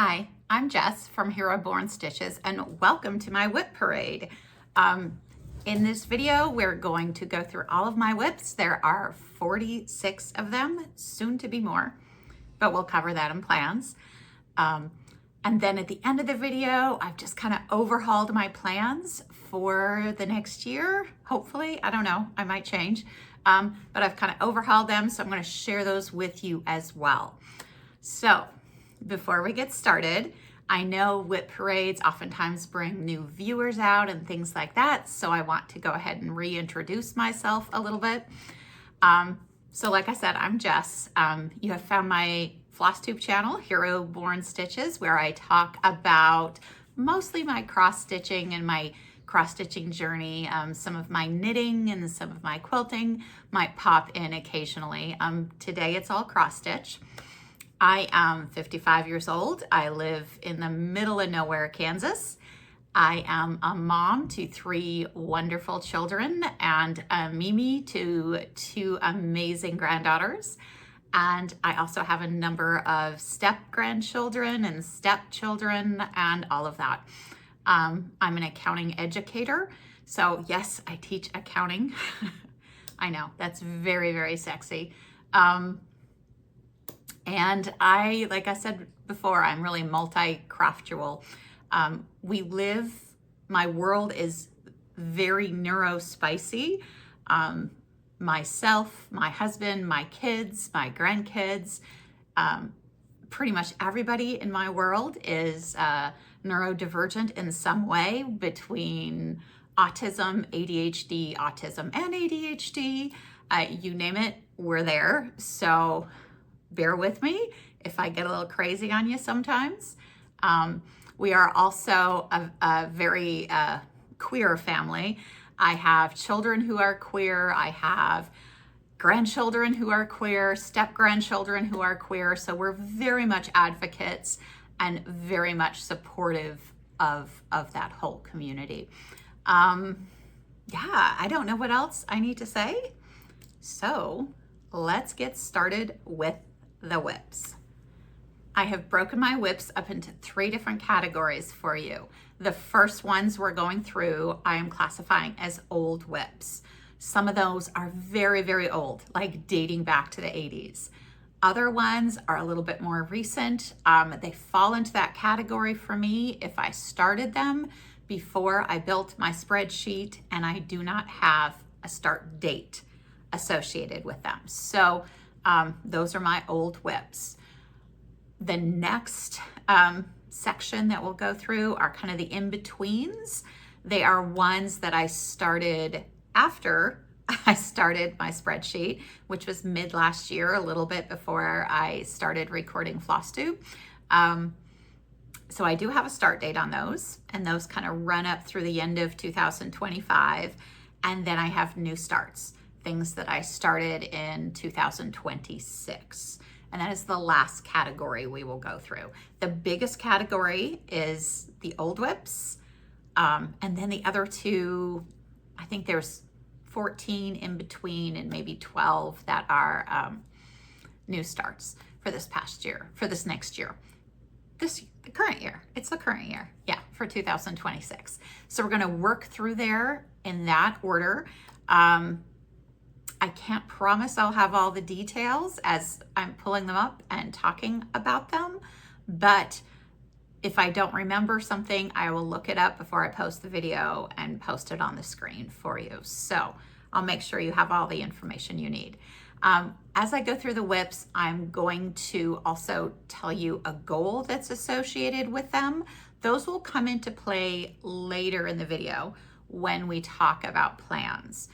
Hi, I'm Jess from Hero Born Stitches and welcome to my WIP Parade. In this video, we're going to go through all of my WIPs. There are 46 of them, soon to be more, but we'll cover that in plans. And then at the end of the video, I've just kind of overhauled my plans for the next year. Hopefully, I don't know, I might change, but I've kind of overhauled them. So I'm going to share those with you as well. So before we get started, I know WIP parades oftentimes bring new viewers out and things like that. So I want to go ahead and reintroduce myself a little bit. So like I said, I'm Jess. You have found my FlossTube channel, Hero Born Stitches, where I talk about mostly my cross stitching and my cross stitching journey. Some of my knitting and some of my quilting might pop in occasionally. Today it's all cross stitch. I am 55 years old. I live in the middle of nowhere, Kansas. I am a mom to 3 wonderful children and a Mimi to 2 amazing granddaughters. And I also have a number of step-grandchildren and stepchildren and all of that. I'm an accounting educator. So yes, I teach accounting. I know, that's very, very sexy. And like I said before, I'm really multi-craftual. My world is very neurospicy. Myself, my husband, my kids, my grandkids, pretty much everybody in my world is neurodivergent in some way between autism, ADHD, and ADHD. You name it, we're there. So bear with me if I get a little crazy on you sometimes. We are also a very queer family. I have children who are queer. I have grandchildren who are queer, step-grandchildren who are queer. So we're very much advocates and very much supportive of that whole community. Yeah, I don't know what else I need to say. So let's get started with the WIPs. I have broken my WIPs up into 3 different categories for you. The first ones we're going through, I am classifying as old WIPs. Some of those are very, very old, like dating back to the 80s. Other ones are a little bit more recent. They fall into that category for me if I started them before I built my spreadsheet and I do not have a start date associated with them. So those are my old WIPs. The next section that we'll go through are kind of the in-betweens. They are ones that I started after I started my spreadsheet, which was mid last year, a little bit before I started recording FlossTube. So I do have a start date on those, and those kind of run up through the end of 2025. And then I have new starts, things that I started in 2026. And that is the last category we will go through. The biggest category is the old WIPs. And then the other 2, I think there's 14 in between and maybe 12 that are new starts for this past year, for this next year. The current year, it's the current year, yeah, for 2026. So we're gonna work through there in that order. I can't promise I'll have all the details as I'm pulling them up and talking about them, but if I don't remember something, I will look it up before I post the video and post it on the screen for you. So I'll make sure you have all the information you need. As I go through the WIPs, I'm going to also tell you a goal that's associated with them. Those will come into play later in the video when we talk about plans.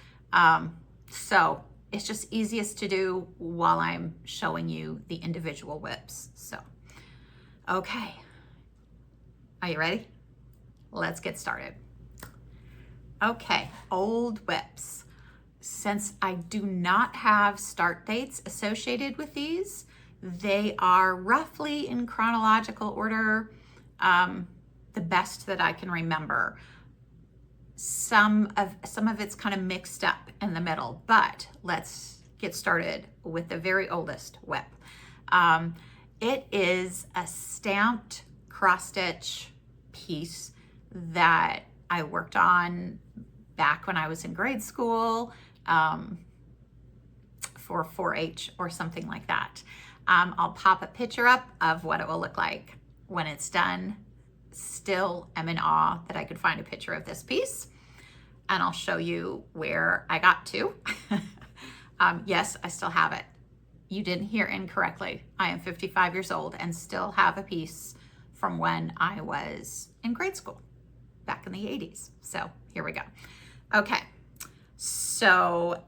So it's just easiest to do while I'm showing you the individual WIPs. So, okay. Are you ready? Let's get started. Okay, old WIPs. Since I do not have start dates associated with these, they are roughly in chronological order, the best that I can remember. Some of it's kind of mixed up in the middle, but let's get started with the very oldest WIP. It is a stamped cross stitch piece that I worked on back when I was in grade school for 4-H or something like that. I'll pop a picture up of what it will look like when it's done. Still am in awe that I could find a picture of this piece, and I'll show you where I got to. Yes, I still have it. You didn't hear incorrectly. I am 55 years old and still have a piece from when I was in grade school back in the 80s. So here we go. Okay, so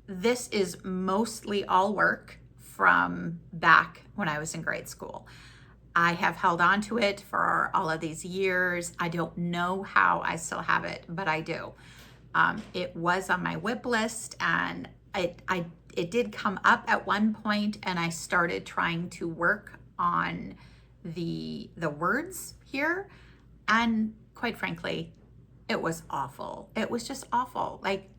this is mostly all work from back when I was in grade school. I have held on to it for all of these years. I don't know how I still have it, but I do. It was on my WIP list, and it did come up at one point, and I started trying to work on the words here, and quite frankly, it was awful. It was just awful. Like,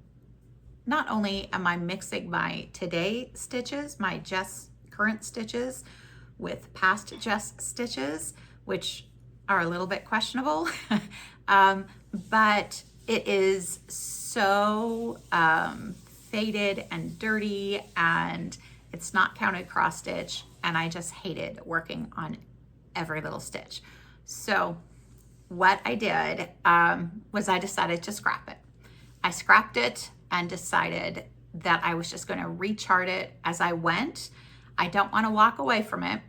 not only am I mixing my today stitches, my just current stitches, with past just stitches, which are a little bit questionable, but it is so faded and dirty, and it's not counted cross stitch, and I just hated working on every little stitch. So what I did was I decided to scrap it. I scrapped it and decided that I was just going to rechart it as I went. I don't want to walk away from it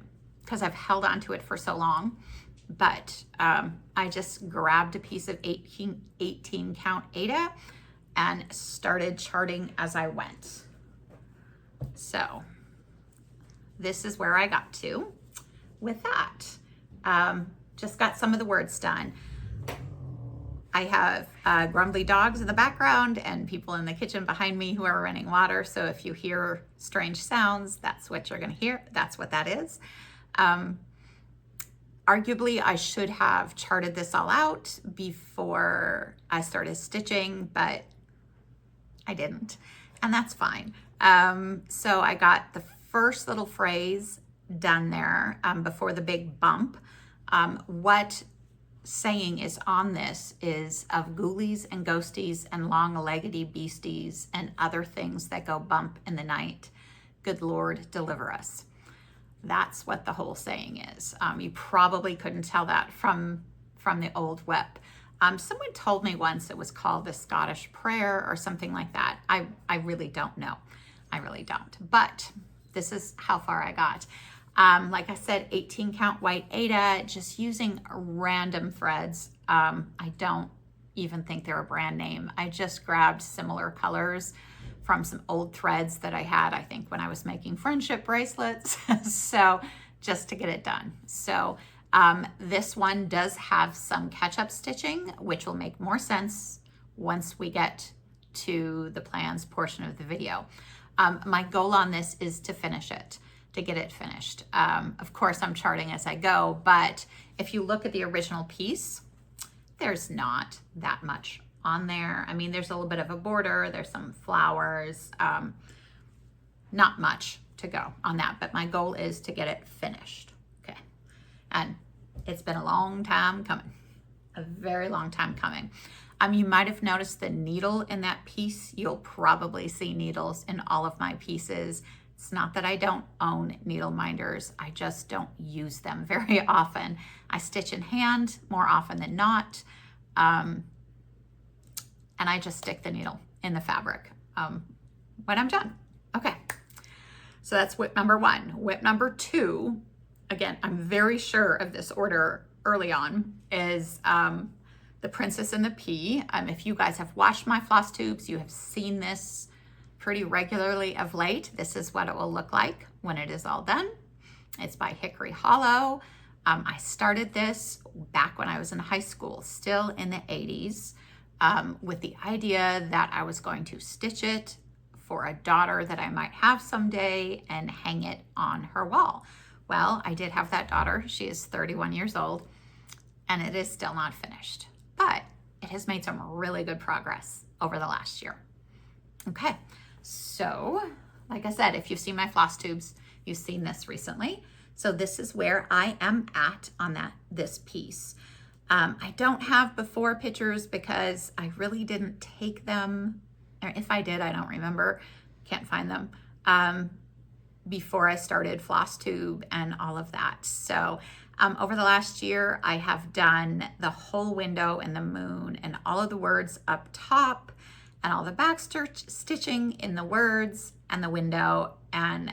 because I've held on to it for so long, but I just grabbed a piece of 18 count Aida and started charting as I went. So this is where I got to with that. Just got some of the words done. I have grumbly dogs in the background and people in the kitchen behind me who are running water. So if you hear strange sounds, that's what you're going to hear. That's what that is. Arguably, I should have charted this all out before I started stitching, but I didn't, and that's fine. So I got the first little phrase done there before the big bump. What saying is on this is of ghoulies and ghosties and long-leggedy beasties and other things that go bump in the night. Good Lord, deliver us. That's what the whole saying is. You probably couldn't tell that from the old WIP. Someone told me once it was called the Scottish prayer or something like that. I really don't know. I really don't. But this is how far I got. Like I said, 18 count white Aida, just using random threads. I don't even think they're a brand name. I just grabbed similar colors from some old threads that I had, I think, when I was making friendship bracelets. So just to get it done. So this one does have some catch-up stitching, which will make more sense once we get to the plans portion of the video. My goal on this is to finish it, to get it finished. Of course, I'm charting as I go, but if you look at the original piece, there's not that much on there. I mean, there's a little bit of a border, there's some flowers, not much to go on that, but my goal is to get it finished. Okay. And it's been a long time coming, a very long time coming. You might have noticed the needle in that piece. You'll probably see needles in all of my pieces. It's not that I don't own needle minders, I just don't use them very often. I stitch in hand more often than not, and I just stick the needle in the fabric when I'm done. Okay, so that's WIP number 1. WIP number 2, again, I'm very sure of this order early on, is the Princess and the Pea. If you guys have watched my floss tubes, you have seen this pretty regularly of late. This is what it will look like when it is all done. It's by Hickory Hollow. I started this back when I was in high school, still in the 80s, with the idea that I was going to stitch it for a daughter that I might have someday and hang it on her wall. Well, I did have that daughter. She is 31 years old, and it is still not finished, but it has made some really good progress over the last year. Okay, so like I said, if you've seen my floss tubes, you've seen this recently. So this is where I am at on this piece. I don't have before pictures because I really didn't take them, or if I did, I don't remember, can't find them, before I started FlossTube and all of that. So over the last year, I have done the whole window and the moon and all of the words up top and all the back stitching in the words and the window and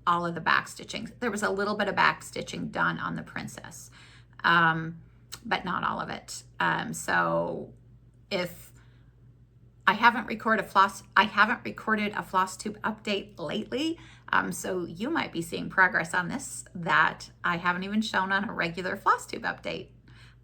all of the back stitching. There was a little bit of back stitching done on the princess, but not all of it. So if I haven't recorded a FlossTube update lately, so you might be seeing progress on this that I haven't even shown on a regular FlossTube update,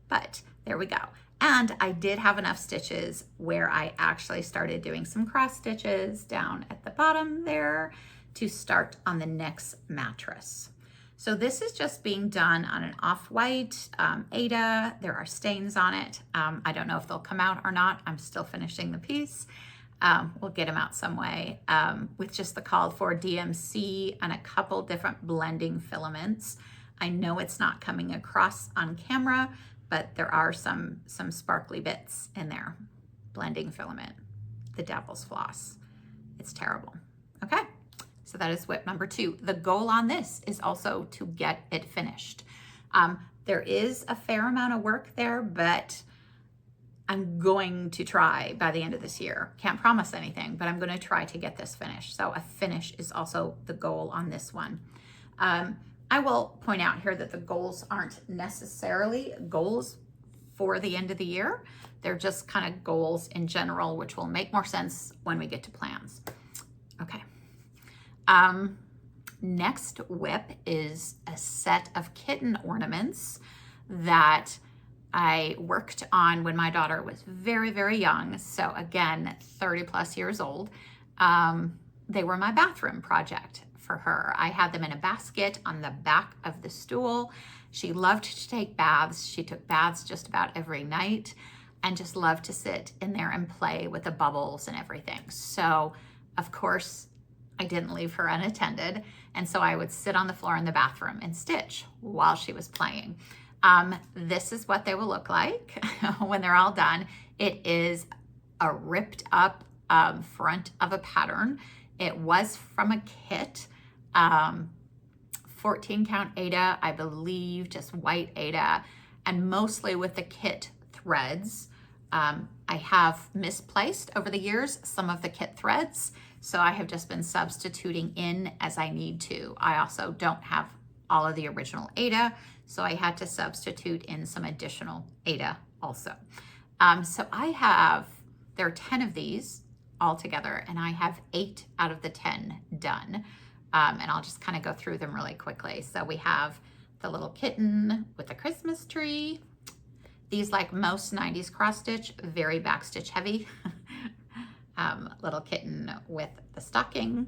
but there we go. And I did have enough stitches where I actually started doing some cross stitches down at the bottom there to start on the next mattress. So this is just being done on an off-white Aida. There are stains on it. I don't know if they'll come out or not. I'm still finishing the piece. We'll get them out some way with just the called for DMC and a couple different blending filaments. I know it's not coming across on camera, but there are some sparkly bits in there. Blending filament, the devil's floss. It's terrible. Okay. So that is WIP number 2. The goal on this is also to get it finished. There is a fair amount of work there, but I'm going to try by the end of this year. Can't promise anything, but I'm going to try to get this finished. So a finish is also the goal on this one. I will point out here that the goals aren't necessarily goals for the end of the year. They're just kind of goals in general, which will make more sense when we get to plans. Okay. Next WIP is a set of kitten ornaments that I worked on when my daughter was very, very young. So again, 30 plus years old. They were my bathroom project for her. I had them in a basket on the back of the stool. She loved to take baths. She took baths just about every night and just loved to sit in there and play with the bubbles and everything. So of course, I didn't leave her unattended. And so I would sit on the floor in the bathroom and stitch while she was playing. This is what they will look like when they're all done. It is a ripped up front of a pattern. It was from a kit, 14 count Aida, I believe, just white Aida, and mostly with the kit threads. I have misplaced over the years some of the kit threads, so I have just been substituting in as I need to. I also don't have all of the original Aida, so I had to substitute in some additional Aida also. So there are 10 of these all together, and I have 8 out of the 10 done. And I'll just kind of go through them really quickly. So we have the little kitten with the Christmas tree. These, like most 90s cross stitch, very back stitch heavy. Little kitten with the stocking.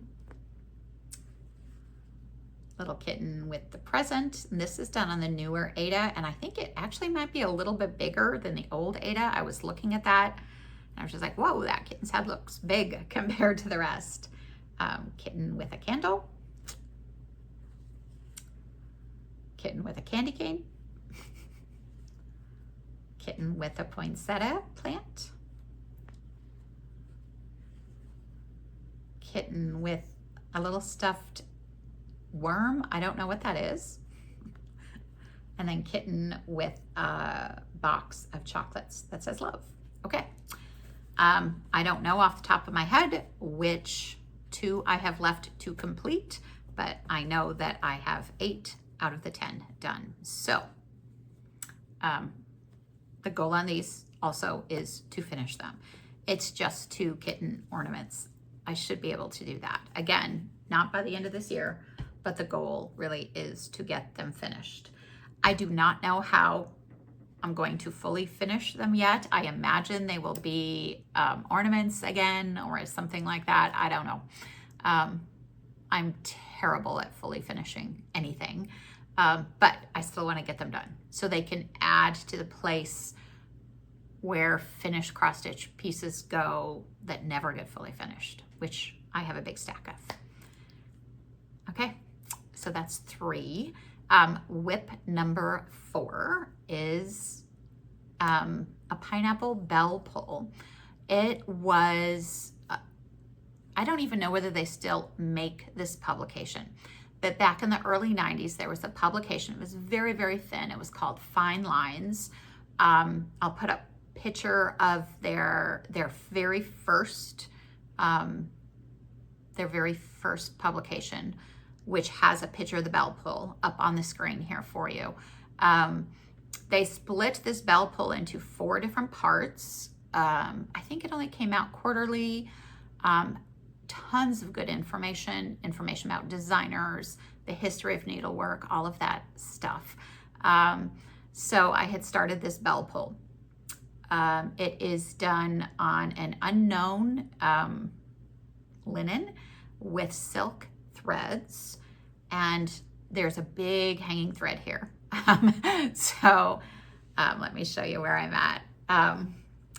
Little kitten with the present. And this is done on the newer Aida, and I think it actually might be a little bit bigger than the old Aida. I was looking at that, and I was just like, whoa, that kitten's head looks big compared to the rest. Kitten with a candle. Kitten with a candy cane. Kitten with a poinsettia plant. Kitten with a little stuffed worm. I don't know what that is. And then kitten with a box of chocolates that says love. Okay. I don't know off the top of my head which 2 I have left to complete, but I know that I have 8 out of the 10 done. So the goal on these also is to finish them. It's just 2 kitten ornaments. I should be able to do that. Again, not by the end of this year, but the goal really is to get them finished. I do not know how I'm going to fully finish them yet. I imagine they will be ornaments again or something like that. I don't know. I'm terrible at fully finishing anything, but I still want to get them done so they can add to the place where finished cross stitch pieces go that never get fully finished, which I have a big stack of. Okay, so that's 3. WIP number 4 is a pineapple bell pull. It was, I don't even know whether they still make this publication, but back in the early 90s, there was a publication. It was very, very thin. It was called Fine Lines. I'll put up a picture of their very first publication, which has a picture of the bell pull up on the screen here for you. They split this bell pull into 4 different parts. I think it only came out quarterly. Tons of good information about designers, the history of needlework, all of that stuff. So I had started this bell pull. It is done on an unknown linen with silk threads, and there's a big hanging thread here. Let me show you where I'm at.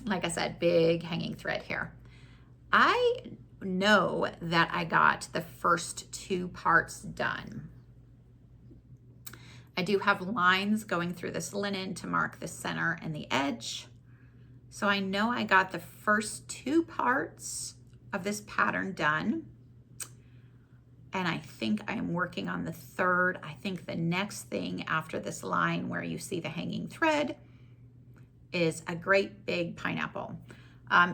Like I said, big hanging thread here. I know that I got the first 2 parts done. I do have lines going through this linen to mark the center and the edge. So I know I got the first 2 parts of this pattern done. And I think I'm working on the 3rd. I think the next thing after this line where you see the hanging thread is a great big pineapple.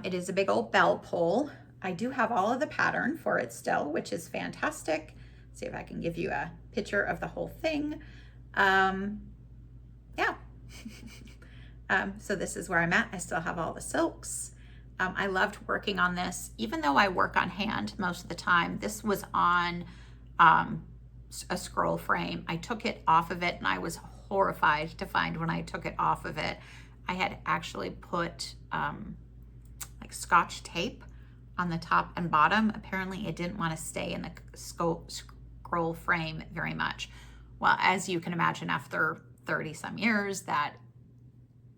It is a big old bell pull. I do have all of the pattern for it still, which is fantastic. Let's see if I can give you a picture of the whole thing. Yeah. So this is where I'm at. I still have all the silks. I loved working on this, even though I work on hand most of the time. This was on a scroll frame. I took it off of it and I was horrified to find when I took it off of it, I had actually put like Scotch tape on the top and bottom. Apparently it didn't want to stay in the scroll frame very much. Well, as you can imagine, after 30 some years, that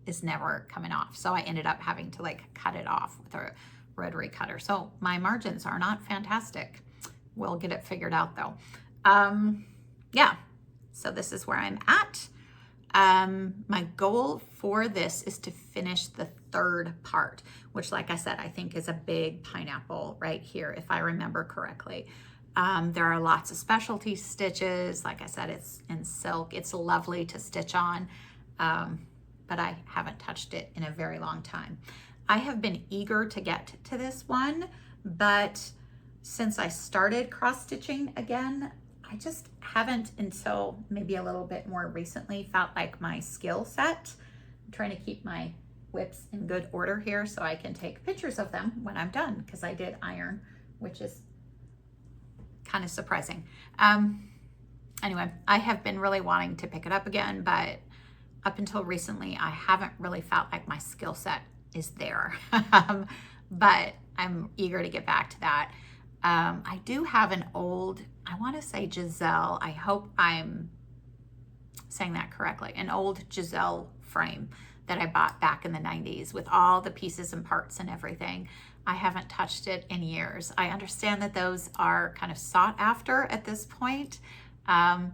is never coming off. So I ended up having to like cut it off with a rotary cutter. So my margins are not fantastic. We'll get it figured out though. Yeah, so this is where I'm at. My goal for this is to finish the 3rd part, which like I said, I think is a big pineapple right here, if I remember correctly. There are lots of specialty stitches. Like I said, it's in silk. It's lovely to stitch on, but I haven't touched it in a very long time. I have been eager to get to this one, but since I started cross-stitching again, I just haven't until maybe a little bit more recently felt like my skill set. I'm trying to keep my WIPs in good order here so I can take pictures of them when I'm done, because I did iron, which is kind of surprising. Anyway, I have been really wanting to pick it up again, but up until recently, I haven't really felt like my skill set is there. But I'm eager to get back to that. I do have an old, I want to say Giselle, I hope I'm saying that correctly, an old Giselle frame that I bought back in the 90s with all the pieces and parts and everything. I haven't touched it in years. I understand that those are kind of sought after at this point. I'm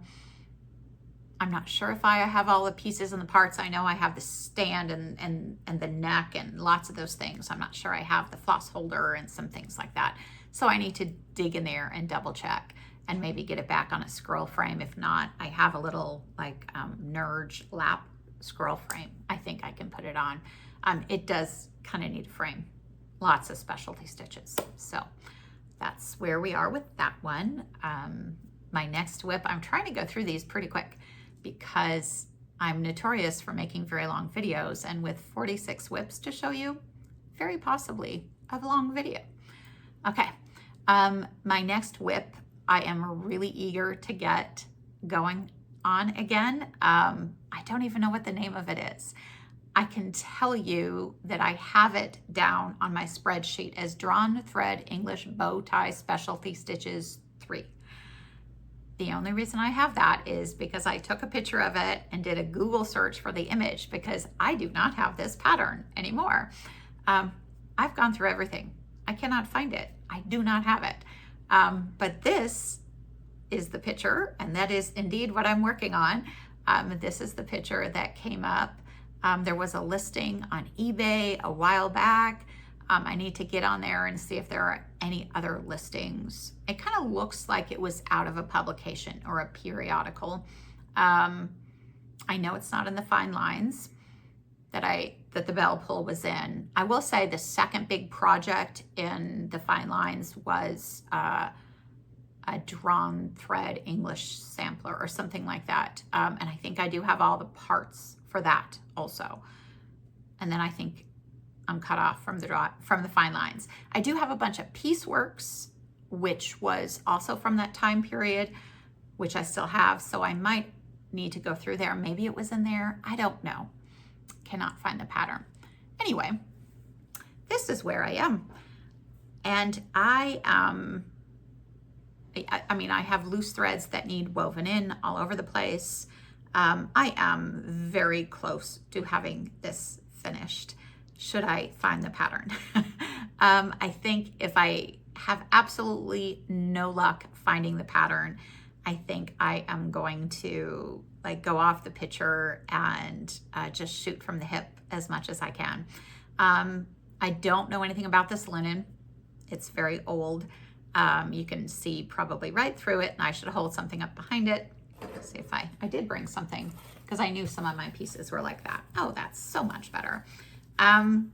not sure if I have all the pieces and the parts. I know I have the stand and the neck and lots of those things. I'm not sure I have the floss holder and some things like that. So I need to dig in there and double check and maybe get it back on a scroll frame. If not, I have a little like Nerge lap scroll frame. I think I can put it on. It does kind of need a frame. Lots of specialty stitches. So that's where we are with that one. My next WIP, I'm trying to go through these pretty quick because I'm notorious for making very long videos, and with 46 WIPs to show you, very possibly a long video. Okay, my next WIP, I am really eager to get going on again. I don't even know what the name of it is. I can tell you that I have it down on my spreadsheet as Drawn Thread English Bow Tie Specialty Stitches 3. The only reason I have that is because I took a picture of it and did a Google search for the image, because I do not have this pattern anymore. I've gone through everything. I cannot find it. I do not have it. But this is the picture, and that is indeed what I'm working on. This is the picture that came up. There was a listing on eBay a while back. I need to get on there and see if there are any other listings. It kind of looks like it was out of a publication or a periodical. I know it's not in the fine lines that the bell pull was in. I will say the second big project in the fine lines was a drawn thread English sampler or something like that. And I think I do have all the parts for that also. And then I think I'm cut off from the fine lines. I do have a bunch of pieceworks, which was also from that time period, which I still have. So I might need to go through there. Maybe it was in there. I don't know. Cannot find the pattern. Anyway, this is where I am. And I mean, I have loose threads that need woven in all over the place. I am very close to having this finished, should I find the pattern. I think if I have absolutely no luck finding the pattern, I think I am going to like go off the picture and just shoot from the hip as much as I can. I don't know anything about this linen. It's very old. You can see probably right through it, and I should hold something up behind it. Let's see if I did bring something, because I knew some of my pieces were like that. Oh, that's so much better. Don't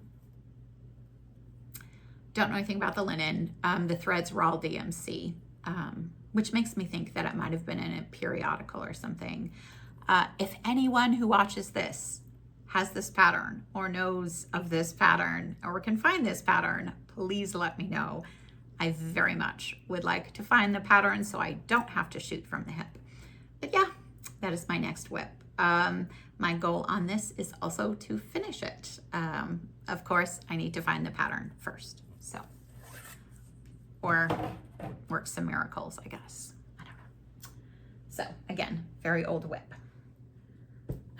know anything about the linen. The threads were all DMC, which makes me think that it might have been in a periodical or something. If anyone who watches this has this pattern or knows of this pattern or can find this pattern, please let me know. I very much would like to find the pattern so I don't have to shoot from the hip. But yeah, that is my next WIP. My goal on this is also to finish it. Of course, I need to find the pattern first, so, or work some miracles, I guess. I don't know. So again, very old WIP.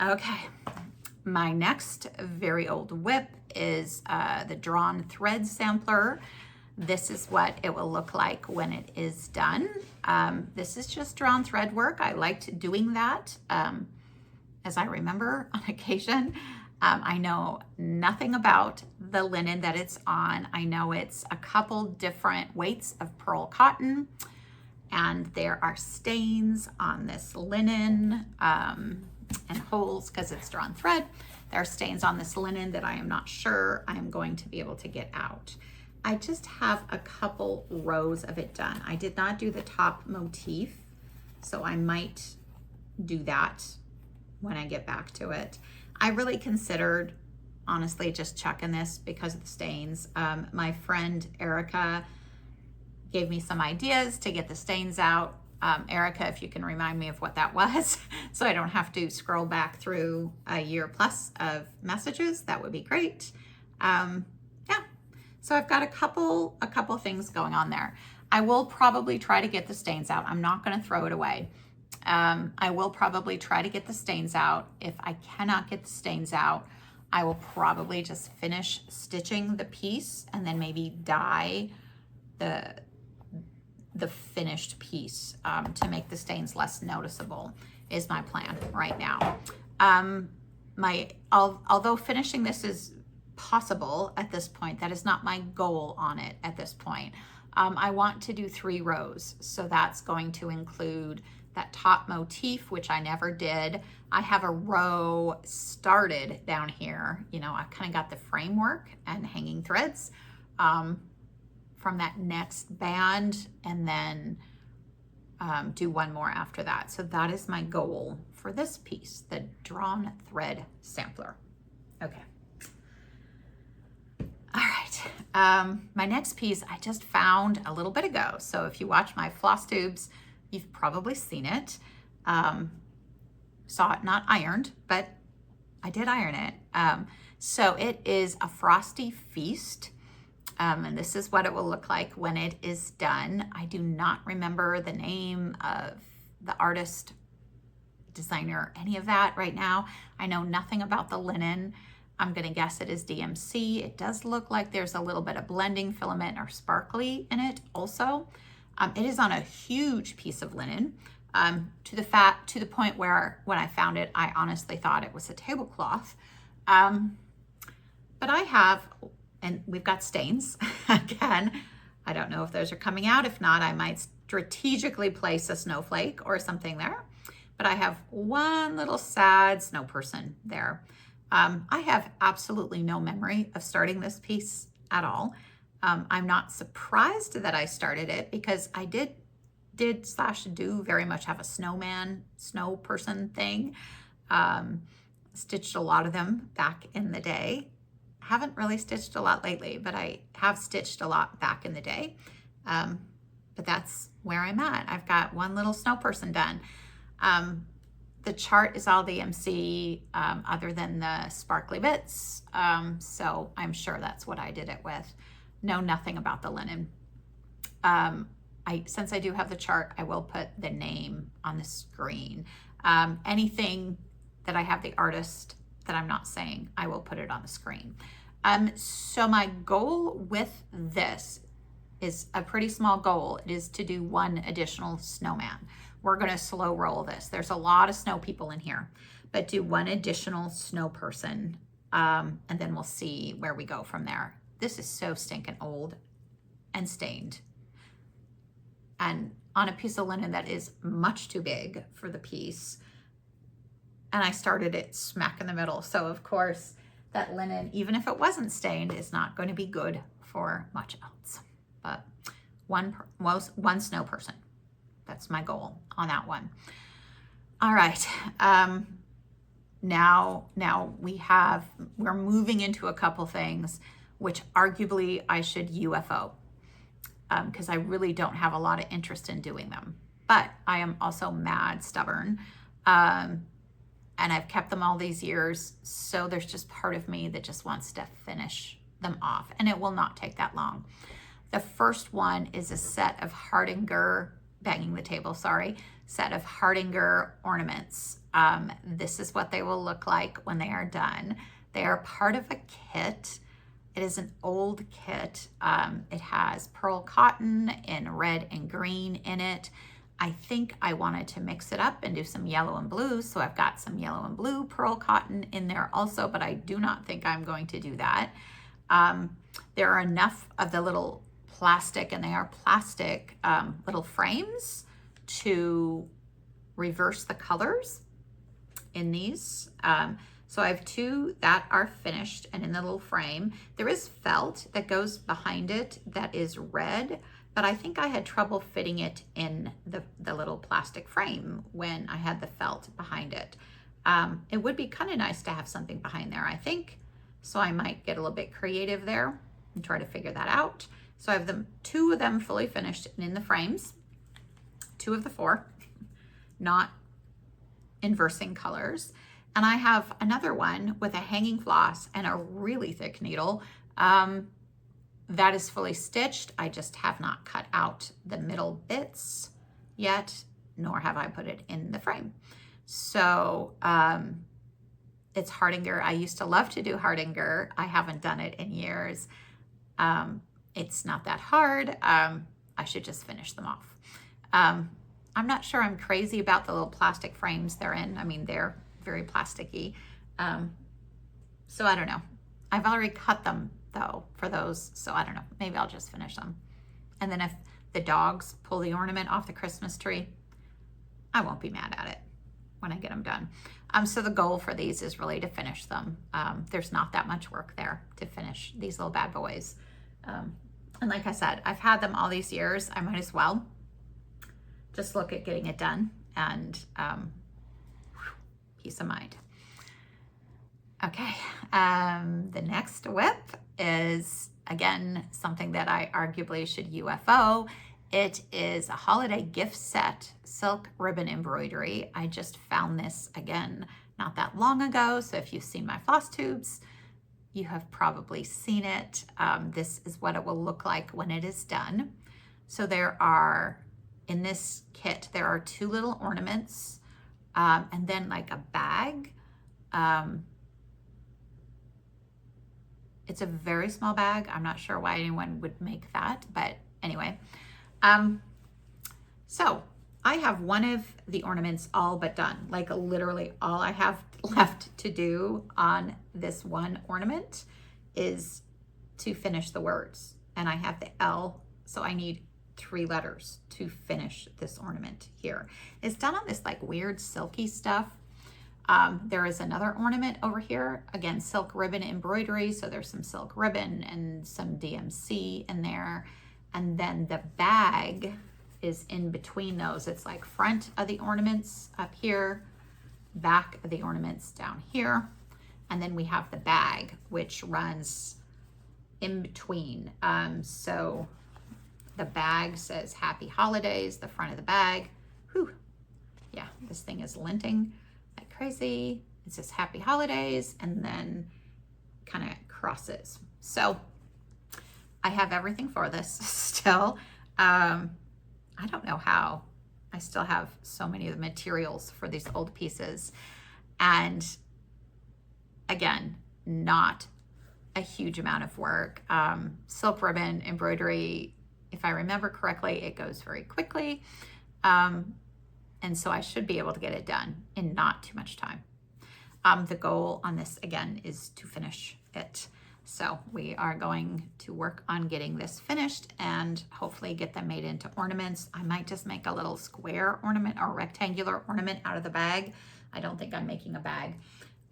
Okay, my next very old WIP is the drawn thread sampler. This is what it will look like when it is done. This is just drawn thread work. I liked doing that, as I remember on occasion. I know nothing about the linen that it's on. I know it's a couple different weights of pearl cotton, and there are stains on this linen and holes because it's drawn thread. There are stains on this linen that I am not sure I am going to be able to get out. I just have a couple rows of it done. I did not do the top motif, so I might do that when I get back to it. I really considered, honestly, just chucking this because of the stains. My friend Erica gave me some ideas to get the stains out. Erica, if you can remind me of what that was, so I don't have to scroll back through a year plus of messages, that would be great. Yeah, so I've got a couple things going on there. I will probably try to get the stains out. I'm not going to throw it away. I will probably try to get the stains out. If I cannot get the stains out, I will probably just finish stitching the piece and then maybe dye the finished piece to make the stains less noticeable is my plan right now. Although finishing this is possible at this point, that is not my goal on it at this point. I want to do 3 rows, so that's going to include that top motif, which I never did. I have a row started down here. You know, I kind of got the framework and hanging threads from that next band, and then do 1 more after that. So that is my goal for this piece, the drawn thread sampler. Okay. All right, my next piece I just found a little bit ago. So if you watch my floss tubes, you've probably seen it. Saw it not ironed, but I did iron it. So it is a Frosty Feast. And this is what it will look like when it is done. I do not remember the name of the artist, designer, any of that right now. I know nothing about the linen. I'm gonna guess it is DMC. It does look like there's a little bit of blending filament or sparkly in it also. It is on a huge piece of linen, to the point where when I found it, I honestly thought it was a tablecloth. But I have, and we've got stains again. I don't know if those are coming out. If not, I might strategically place a snowflake or something there. But I have one little sad snow person there. I have absolutely no memory of starting this piece at all. I'm not surprised that I started it because I did do very much have a snow person thing. Stitched a lot of them back in the day. Haven't really stitched a lot lately, but I have stitched a lot back in the day. But that's where I'm at. I've got one little snow person done. The chart is all DMC, other than the sparkly bits. So I'm sure that's what I did it with. Know nothing about the linen. Since I do have the chart, I will put the name on the screen. Anything that I have the artist that I'm not saying, I will put it on the screen. So my goal with this is a pretty small goal. It is to do one additional snowman. We're gonna slow roll this. There's a lot of snow people in here, but do one additional snow person, and then we'll see where we go from there. This is so stinking old and stained, and on a piece of linen that is much too big for the piece. And I started it smack in the middle. So of course that linen, even if it wasn't stained, is not going to be good for much else. But one snow person. That's my goal on that one. All right. Now we're moving into a couple things which arguably I should UFO, because I really don't have a lot of interest in doing them. But I am also mad stubborn. And I've kept them all these years. So there's just part of me that just wants to finish them off, and it will not take that long. The first one is a set of Hardanger, banging the table, sorry, set of Hardanger ornaments. This is what they will look like when they are done. They are part of a kit. It is an old kit. It has pearl cotton in red and green in it. I think I wanted to mix it up and do some yellow and blue, so I've got some yellow and blue pearl cotton in there also, but I do not think I'm going to do that. There are enough of the little plastic, and they are plastic little frames to reverse the colors in these. So I have two that are finished and in the little frame. There is felt that goes behind it that is red, but I think I had trouble fitting it in the little plastic frame when I had the felt behind it. It would be kind of nice to have something behind there, I think. So I might get a little bit creative there and try to figure that out. So I have two of them fully finished and in the frames, 2 of the 4, not inversing colors. And I have another one with a hanging floss and a really thick needle. That is fully stitched. I just have not cut out the middle bits yet, nor have I put it in the frame. So it's Hardanger. I used to love to do Hardanger. I haven't done it in years. It's not that hard. I should just finish them off. I'm not sure I'm crazy about the little plastic frames they're in. I mean, they're very plasticky. So I don't know. I've already cut them though for those, so I don't know. Maybe I'll just finish them. And then if the dogs pull the ornament off the Christmas tree, I won't be mad at it when I get them done. So the goal for these is really to finish them. There's not that much work there to finish these little bad boys. And like I said, I've had them all these years. I might as well just look at getting it done, and peace of mind. Okay, the next WIP is, again, something that I arguably should UFO. It is a holiday gift set, silk ribbon embroidery. I just found this, again, not that long ago, so if you've seen my floss tubes, you have probably seen it. This is what it will look like when it is done. So there are, in this kit, there are 2 little ornaments, and then like a bag. It's a very small bag. I'm not sure why anyone would make that, but anyway. So I have one of the ornaments all but done. Like literally all I have left to do on this one ornament is to finish the words. And I have the L, so I need 3 letters to finish this ornament here. It's done on this like weird silky stuff. There is another ornament over here, again, silk ribbon embroidery. So there's some silk ribbon and some DMC in there. And then the bag is in between those. It's like front of the ornaments up here, back of the ornaments down here. And then we have the bag, which runs in between. So the bag says Happy Holidays, the front of the bag. Whew. Yeah, this thing is linting like crazy. It says Happy Holidays and then kind of crosses. So I have everything for this still. I don't know how. I still have so many of the materials for these old pieces. And again, not a huge amount of work. Silk ribbon embroidery, if I remember correctly, it goes very quickly. And so I should be able to get it done in not too much time. The goal on this, again, is to finish it. So we are going to work on getting this finished and hopefully get them made into ornaments. I might just make a little square ornament or rectangular ornament out of the bag. I don't think I'm making a bag,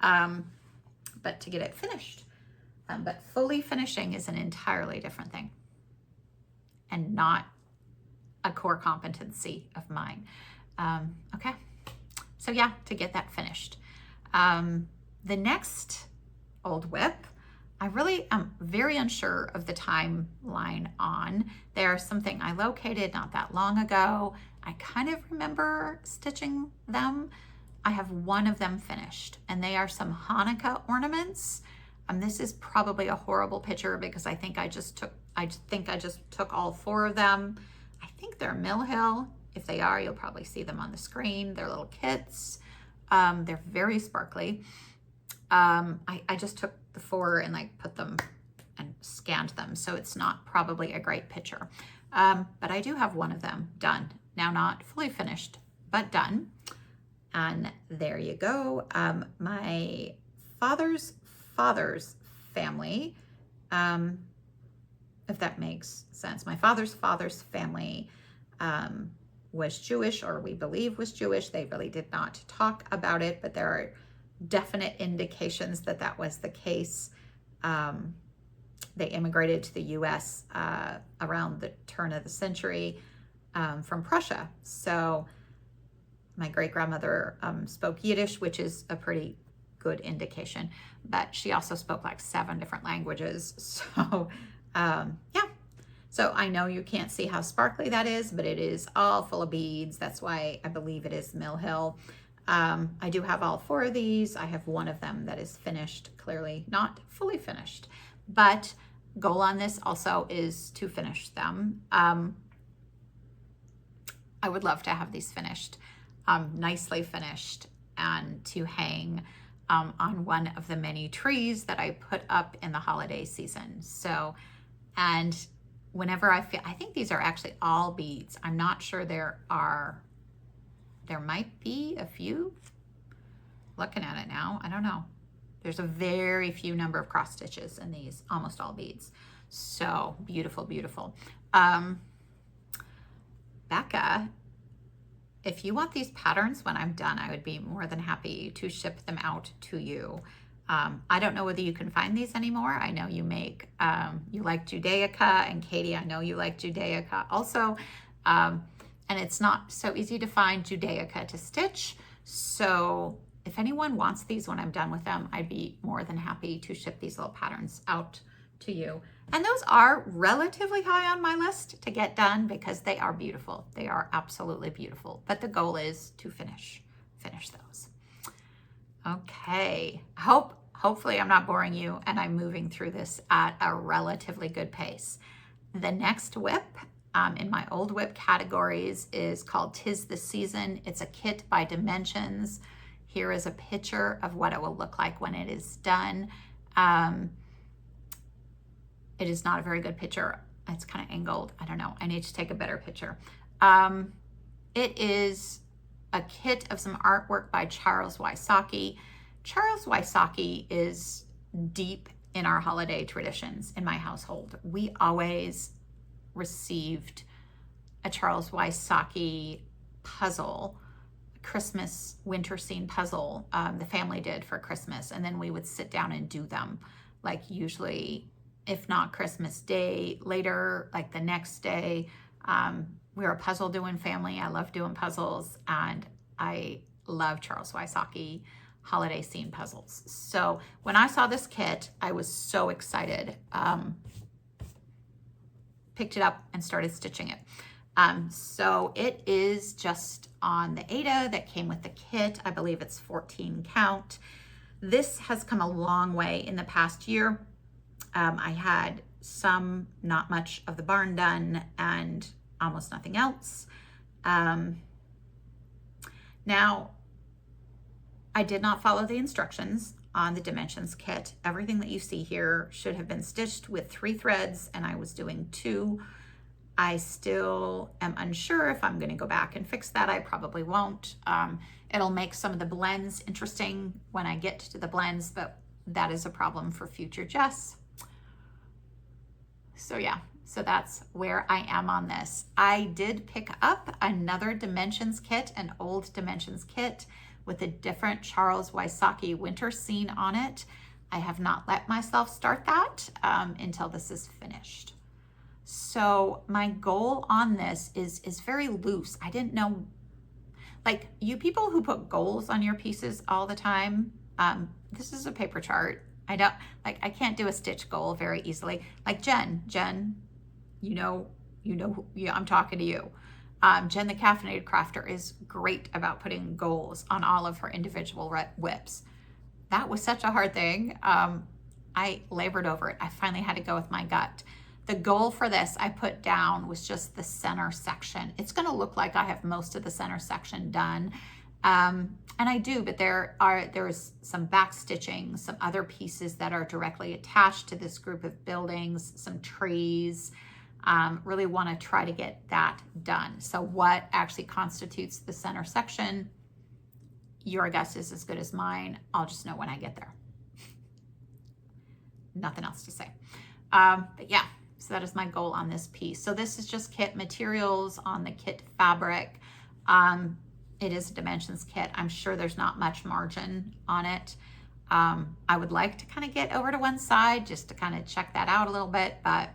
but to get it finished. But fully finishing is an entirely different thing and not a core competency of mine. Okay, so yeah, to get that finished. The next old WIP, I really am very unsure of the timeline on. There's something I located not that long ago. I kind of remember stitching them. I have one of them finished, and they are some Hanukkah ornaments. This is probably a horrible picture because I think I just took all 4 of them. I think they're Mill Hill. If they are, you'll probably see them on the screen. They're little kits. They're very sparkly. I just took the 4 and like put them and scanned them. So it's not probably a great picture. But I do have one of them done. Now not fully finished, but done. And there you go. My father's family, if that makes sense. My father's family was Jewish, or we believe was Jewish. They really did not talk about it, but there are definite indications that that was the case. They immigrated to the US around the turn of the century from Prussia. So my great-grandmother spoke Yiddish, which is a pretty good indication, but she also spoke like 7 different languages. So yeah, so I know you can't see how sparkly that is, but it is all full of beads. That's why I believe it is Mill Hill. I do have all 4 of these. I have one of them that is finished, clearly not fully finished, but goal on this also is to finish them. I would love to have these finished, nicely finished, and to hang on one of the many trees that I put up in the holiday season. So, and whenever I think these are actually all beads. I'm not sure there might be a few. Looking at it now, I don't know. There's a very few number of cross stitches in these, almost all beads. So beautiful, beautiful. Becca, if you want these patterns when I'm done, I would be more than happy to ship them out to you. I don't know whether you can find these anymore. I know you make, you like Judaica, and Katie, I know you like Judaica also. And it's not so easy to find Judaica to stitch. So if anyone wants these when I'm done with them, I'd be more than happy to ship these little patterns out to you. And those are relatively high on my list to get done because they are beautiful. They are absolutely beautiful. But the goal is to finish those. Okay, hopefully I'm not boring you and I'm moving through this at a relatively good pace. The next WIP in my old WIP categories is called 'Tis the Season. It's a kit by Dimensions. Here is a picture of what it will look like when it is done. It is not a very good picture. It's kind of angled. I don't know. I need to take a better picture. It is a kit of some artwork by Charles Wysocki. Charles Wysocki is deep in our holiday traditions in my household. We always received a Charles Wysocki puzzle, Christmas winter scene puzzle. The family did for Christmas, and then we would sit down and do them, like usually, if not Christmas Day, later, like the next day. We're a puzzle doing family. I love doing puzzles, and I love Charles Wysocki holiday scene puzzles. So when I saw this kit, I was so excited. Picked it up and started stitching it. So it is just on the Aida that came with the kit. I believe it's 14 count. This has come a long way in the past year. I had not much of the barn done and almost nothing else. Now, I did not follow the instructions on the dimensions kit. Everything that you see here should have been stitched with 3 threads, and I was doing 2. I still am unsure if I'm going to go back and fix that. I probably won't. It'll make some of the blends interesting when I get to the blends, but that is a problem for future Jess. So yeah, so that's where I am on this. I did pick up another dimensions kit, an old dimensions kit with a different Charles Wysocki winter scene on it. I have not let myself start that until this is finished. So my goal on this is very loose. I didn't know, like, you people who put goals on your pieces all the time, this is a paper chart. I can't do a stitch goal very easily. Like Jen, I'm talking to you. Jen the Caffeinated Crafter is great about putting goals on all of her individual WIPs. That was such a hard thing. I labored over it. I finally had to go with my gut. The goal for this I put down was just the center section. It's going to look like I have most of the center section done. And I do, but there's some back stitching, some other pieces that are directly attached to this group of buildings, some trees. Really want to try to get that done. So what actually constitutes the center section, your guess is as good as mine. I'll just know when I get there. Nothing else to say. But yeah, so that is my goal on this piece. So this is just kit materials on the kit fabric. It is a dimensions kit. I'm sure there's not much margin on it. I would like to kind of get over to one side just to kind of check that out a little bit, but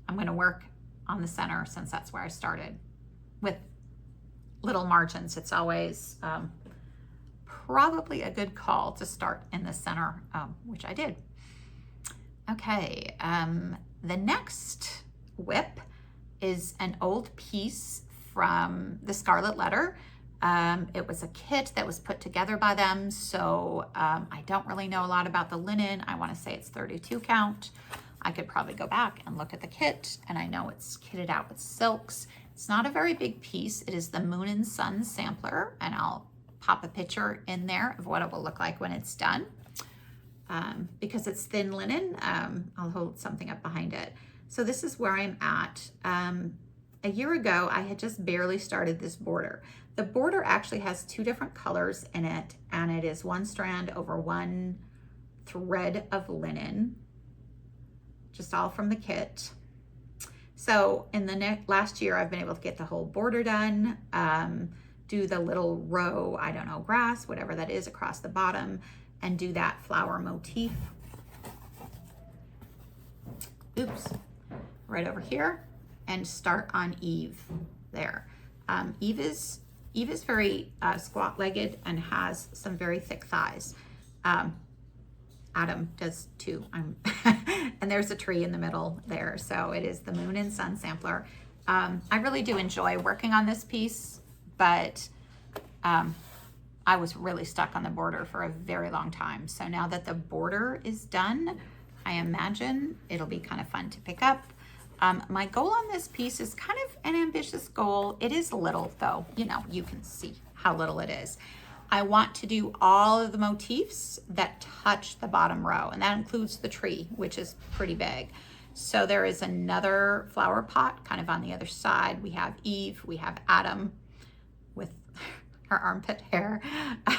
I'm going to work on the center since that's where I started. With little margins, it's always probably a good call to start in the center, which I did. Okay, the next WIP is an old piece from the Scarlet Letter. It was a kit that was put together by them, so I don't really know a lot about the linen. I want to say it's 32 count. I could probably go back and look at the kit, and I know it's kitted out with silks. It's not a very big piece. It is the Moon and Sun sampler, and I'll pop a picture in there of what it will look like when it's done. Because it's thin linen, I'll hold something up behind it. So this is where I'm at. A year ago, I had just barely started this border. The border actually has 2 different colors in it, and it is 1 strand over 1 thread of linen, just all from the kit. So in the last year, I've been able to get the whole border done, do the little row, I don't know, grass, whatever that is, across the bottom, and do that flower motif. Oops, right over here, and start on Eve there. Eve is very squat-legged and has some very thick thighs. Adam does too. And there's a tree in the middle there. So it is the Moon and Sun sampler. I really do enjoy working on this piece, but I was really stuck on the border for a very long time. So now that the border is done, I imagine it'll be kind of fun to pick up. My goal on this piece is kind of an ambitious goal. It is little though, you can see how little it is. I want to do all of the motifs that touch the bottom row, and that includes the tree, which is pretty big. So there is another flower pot kind of on the other side. We have Eve, we have Adam. her armpit hair,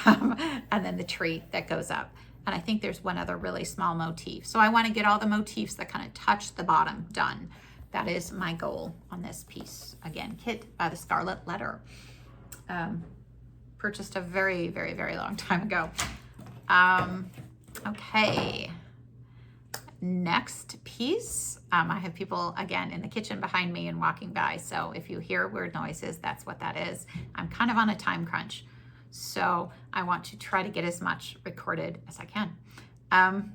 and then the tree that goes up. And I think there's one other really small motif. So I want to get all the motifs that kind of touch the bottom done. That is my goal on this piece. Again, kit by the Scarlet Letter. Purchased a very, very, very long time ago. Okay. Next piece. I have people, again, in the kitchen behind me and walking by. So if you hear weird noises, that's what that is. I'm kind of on a time crunch. So I want to try to get as much recorded as I can.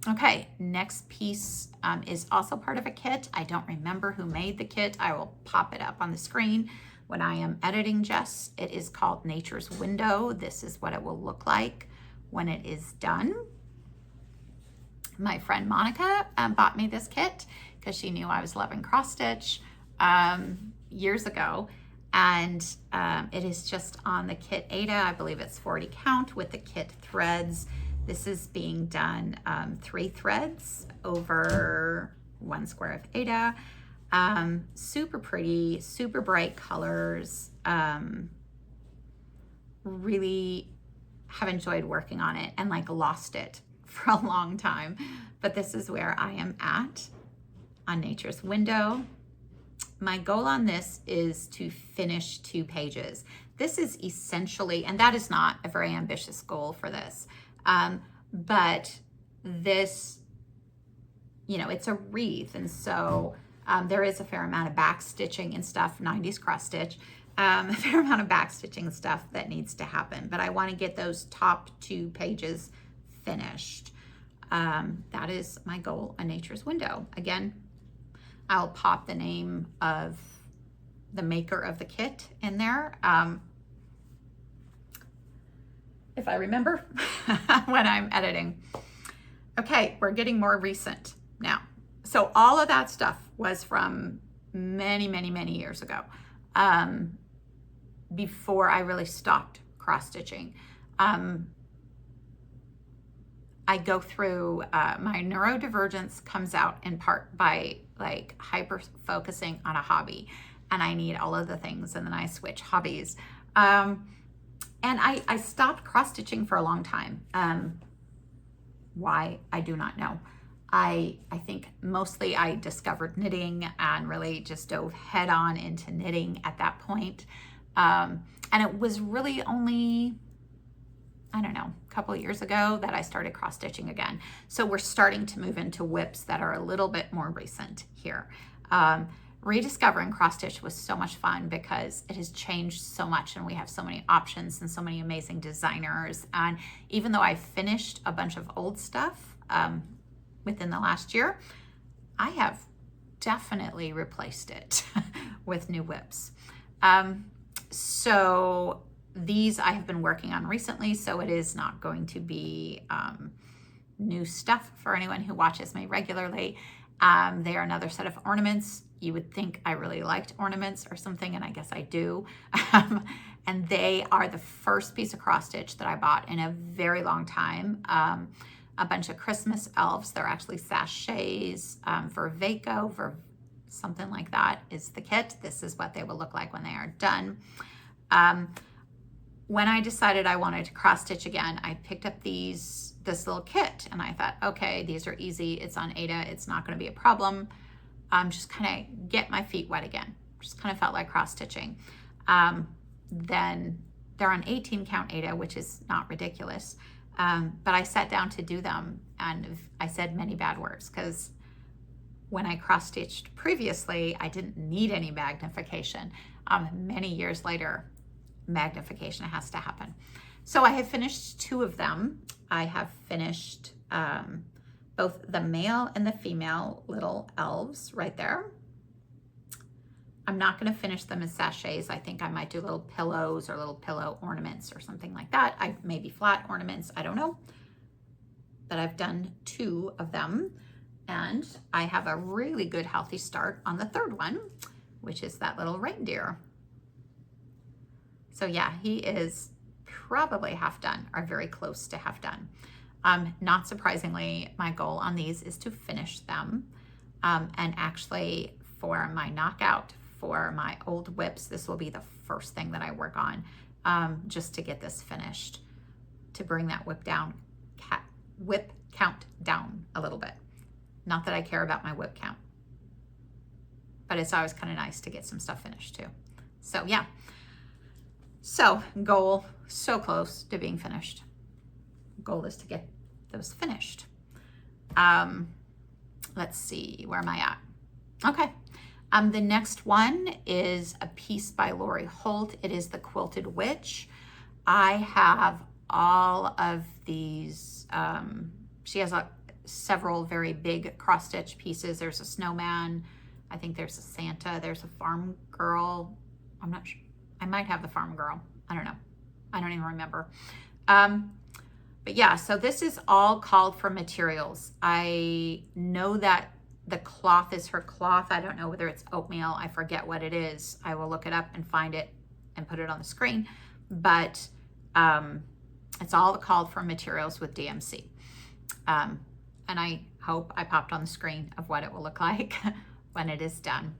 Okay, next piece is also part of a kit. I don't remember who made the kit. I will pop it up on the screen when I am editing Jess. It is called Nature's Window. This is what it will look like when it is done. My friend Monica bought me this kit because she knew I was loving cross stitch years ago. And it is just on the kit Ada. I believe it's 40 count with the kit threads. This is being done 3 threads over 1 square of Ada. Super pretty, super bright colors. Really have enjoyed working on it and like lost it for a long time. But this is where I am at on Nature's Window. My goal on this is to finish 2 pages. This is essentially, and that is not a very ambitious goal for this, but this, you know, it's a wreath. And so there is a fair amount of back stitching and stuff, 90s cross stitch, a fair amount of back stitching stuff that needs to happen. But I want to get those top 2 pages finished. That is my goal on Nature's Window. Again, I'll pop the name of the maker of the kit in there. If I remember when I'm editing. Okay, we're getting more recent now. So all of that stuff was from many, many, many years ago, before I really stopped cross-stitching. I go through, my neurodivergence comes out in part by like hyper focusing on a hobby, and I need all of the things, and then I switch hobbies. And I stopped cross-stitching for a long time. Why, I do not know. I think mostly I discovered knitting and really just dove head on into knitting at that point. And it was really only, I don't know, a couple of years ago that I started cross-stitching again. So we're starting to move into WIPs that are a little bit more recent here. Rediscovering cross-stitch was so much fun because it has changed so much and we have so many options and so many amazing designers. And even though I finished a bunch of old stuff within the last year, I have definitely replaced it with new WIPs. So these I have been working on recently, so it is not going to be new stuff for anyone who watches me regularly. They are another set of ornaments. You would think I really liked ornaments or something, and I guess I do. And they are the first piece of cross stitch that I bought in a very long time. A bunch of Christmas elves. They're actually sachets for Vaco, for something like that is the kit. This is what they will look like when they are done. When I decided I wanted to cross stitch again, I picked up this little kit and I thought, okay, these are easy. It's on Ada. It's not going to be a problem. Just kind of get my feet wet again. Just kind of felt like cross stitching. Then they're on 18 count Ada, which is not ridiculous. But I sat down to do them and I said many bad words because when I cross stitched previously, I didn't need any magnification. Many years later, magnification has to happen. So I have finished 2 of them. I have finished both the male and the female little elves right there. I'm not going to finish them as sachets. I think I might do little pillows or little pillow ornaments or something like that. Maybe flat ornaments, I don't know. But I've done 2 of them and I have a really good healthy start on the 3rd one, which is that little reindeer. So yeah, he is probably half done or very close to half done. Not surprisingly, my goal on these is to finish them. And actually for my knockout for my old WIPs. This will be the first thing that I work on, just to get this finished, to bring that WIP count down a little bit. Not that I care about my WIP count, but it's always kind of nice to get some stuff finished too. So yeah, so goal, so close to being finished. Goal is to get those finished. Let's see, where am I at? Okay. The next one is a piece by Lori Holt. It is the Quilted Witch. I have all of these. She has several very big cross-stitch pieces. There's a snowman. I think there's a Santa. There's a farm girl. I'm not sure. I might have the farm girl. I don't know. I don't even remember. But yeah, so this is all called for materials. I know that the cloth is her cloth. I don't know whether it's oatmeal. I forget what it is. I will look it up and find it and put it on the screen. But it's all called for materials with DMC. And I hope I popped on the screen of what it will look like when it is done.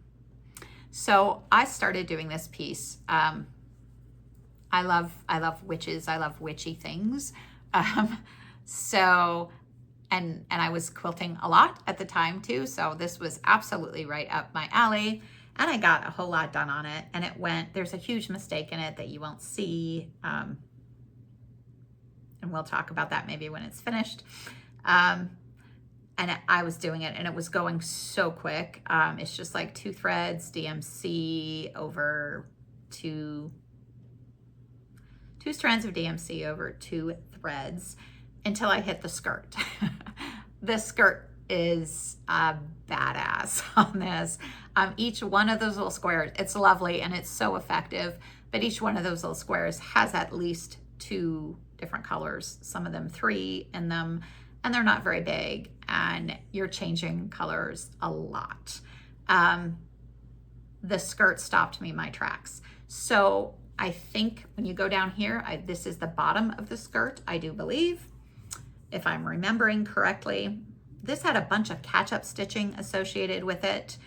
So I started doing this piece. I love witches. I love witchy things. And I was quilting a lot at the time too. So this was absolutely right up my alley. And I got a whole lot done on it. And there's a huge mistake in it that you won't see. And we'll talk about that maybe when it's finished. And I was doing it and it was going so quick. It's just like 2 threads, DMC over 2 strands of DMC over 2 threads until I hit the skirt. The skirt is badass on this. Each one of those little squares, it's lovely and it's so effective, but each one of those little squares has at least 2 different colors, some of them 3 in them, and they're not very big, and you're changing colors a lot. The skirt stopped me in my tracks. So I think when you go down here, this is the bottom of the skirt, I do believe, if I'm remembering correctly. This had a bunch of catch-up stitching associated with it,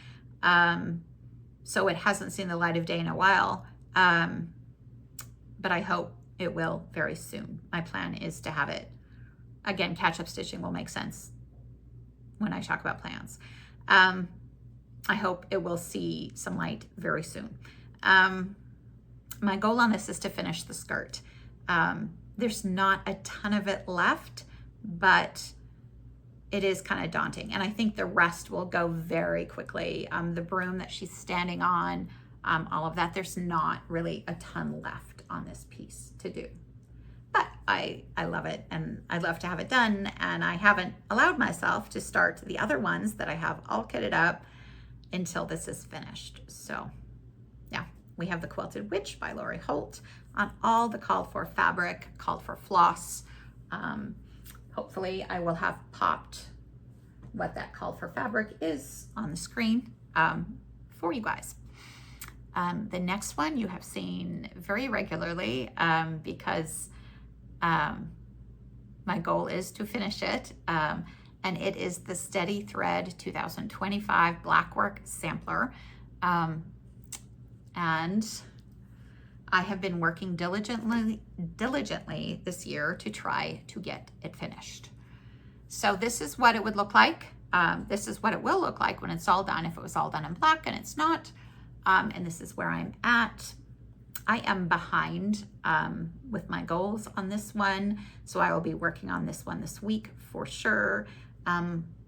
so it hasn't seen the light of day in a while, but I hope it will very soon. My plan is to have it. Again, catch-up stitching will make sense when I talk about plans. I hope it will see some light very soon. My goal on this is to finish the skirt. There's not a ton of it left, but it is kind of daunting. And I think the rest will go very quickly. The broom that she's standing on, all of that, there's not really a ton left on this piece to do. But I love it and I'd love to have it done. And I haven't allowed myself to start the other ones that I have all kitted up until this is finished. So yeah, we have the Quilted Witch by Lori Holt on all the called for fabric, called for floss. Hopefully I will have popped what that called for fabric is on the screen for you guys. The next one you have seen very regularly because my goal is to finish it. And it is the Steady Thread 2025 Blackwork Sampler. And I have been working diligently this year to try to get it finished. So this is what it would look like. This is what it will look like when it's all done, if it was all done in black, and it's not. And this is where I'm at. I am behind with my goals on this one, so I will be working on this one this week for sure.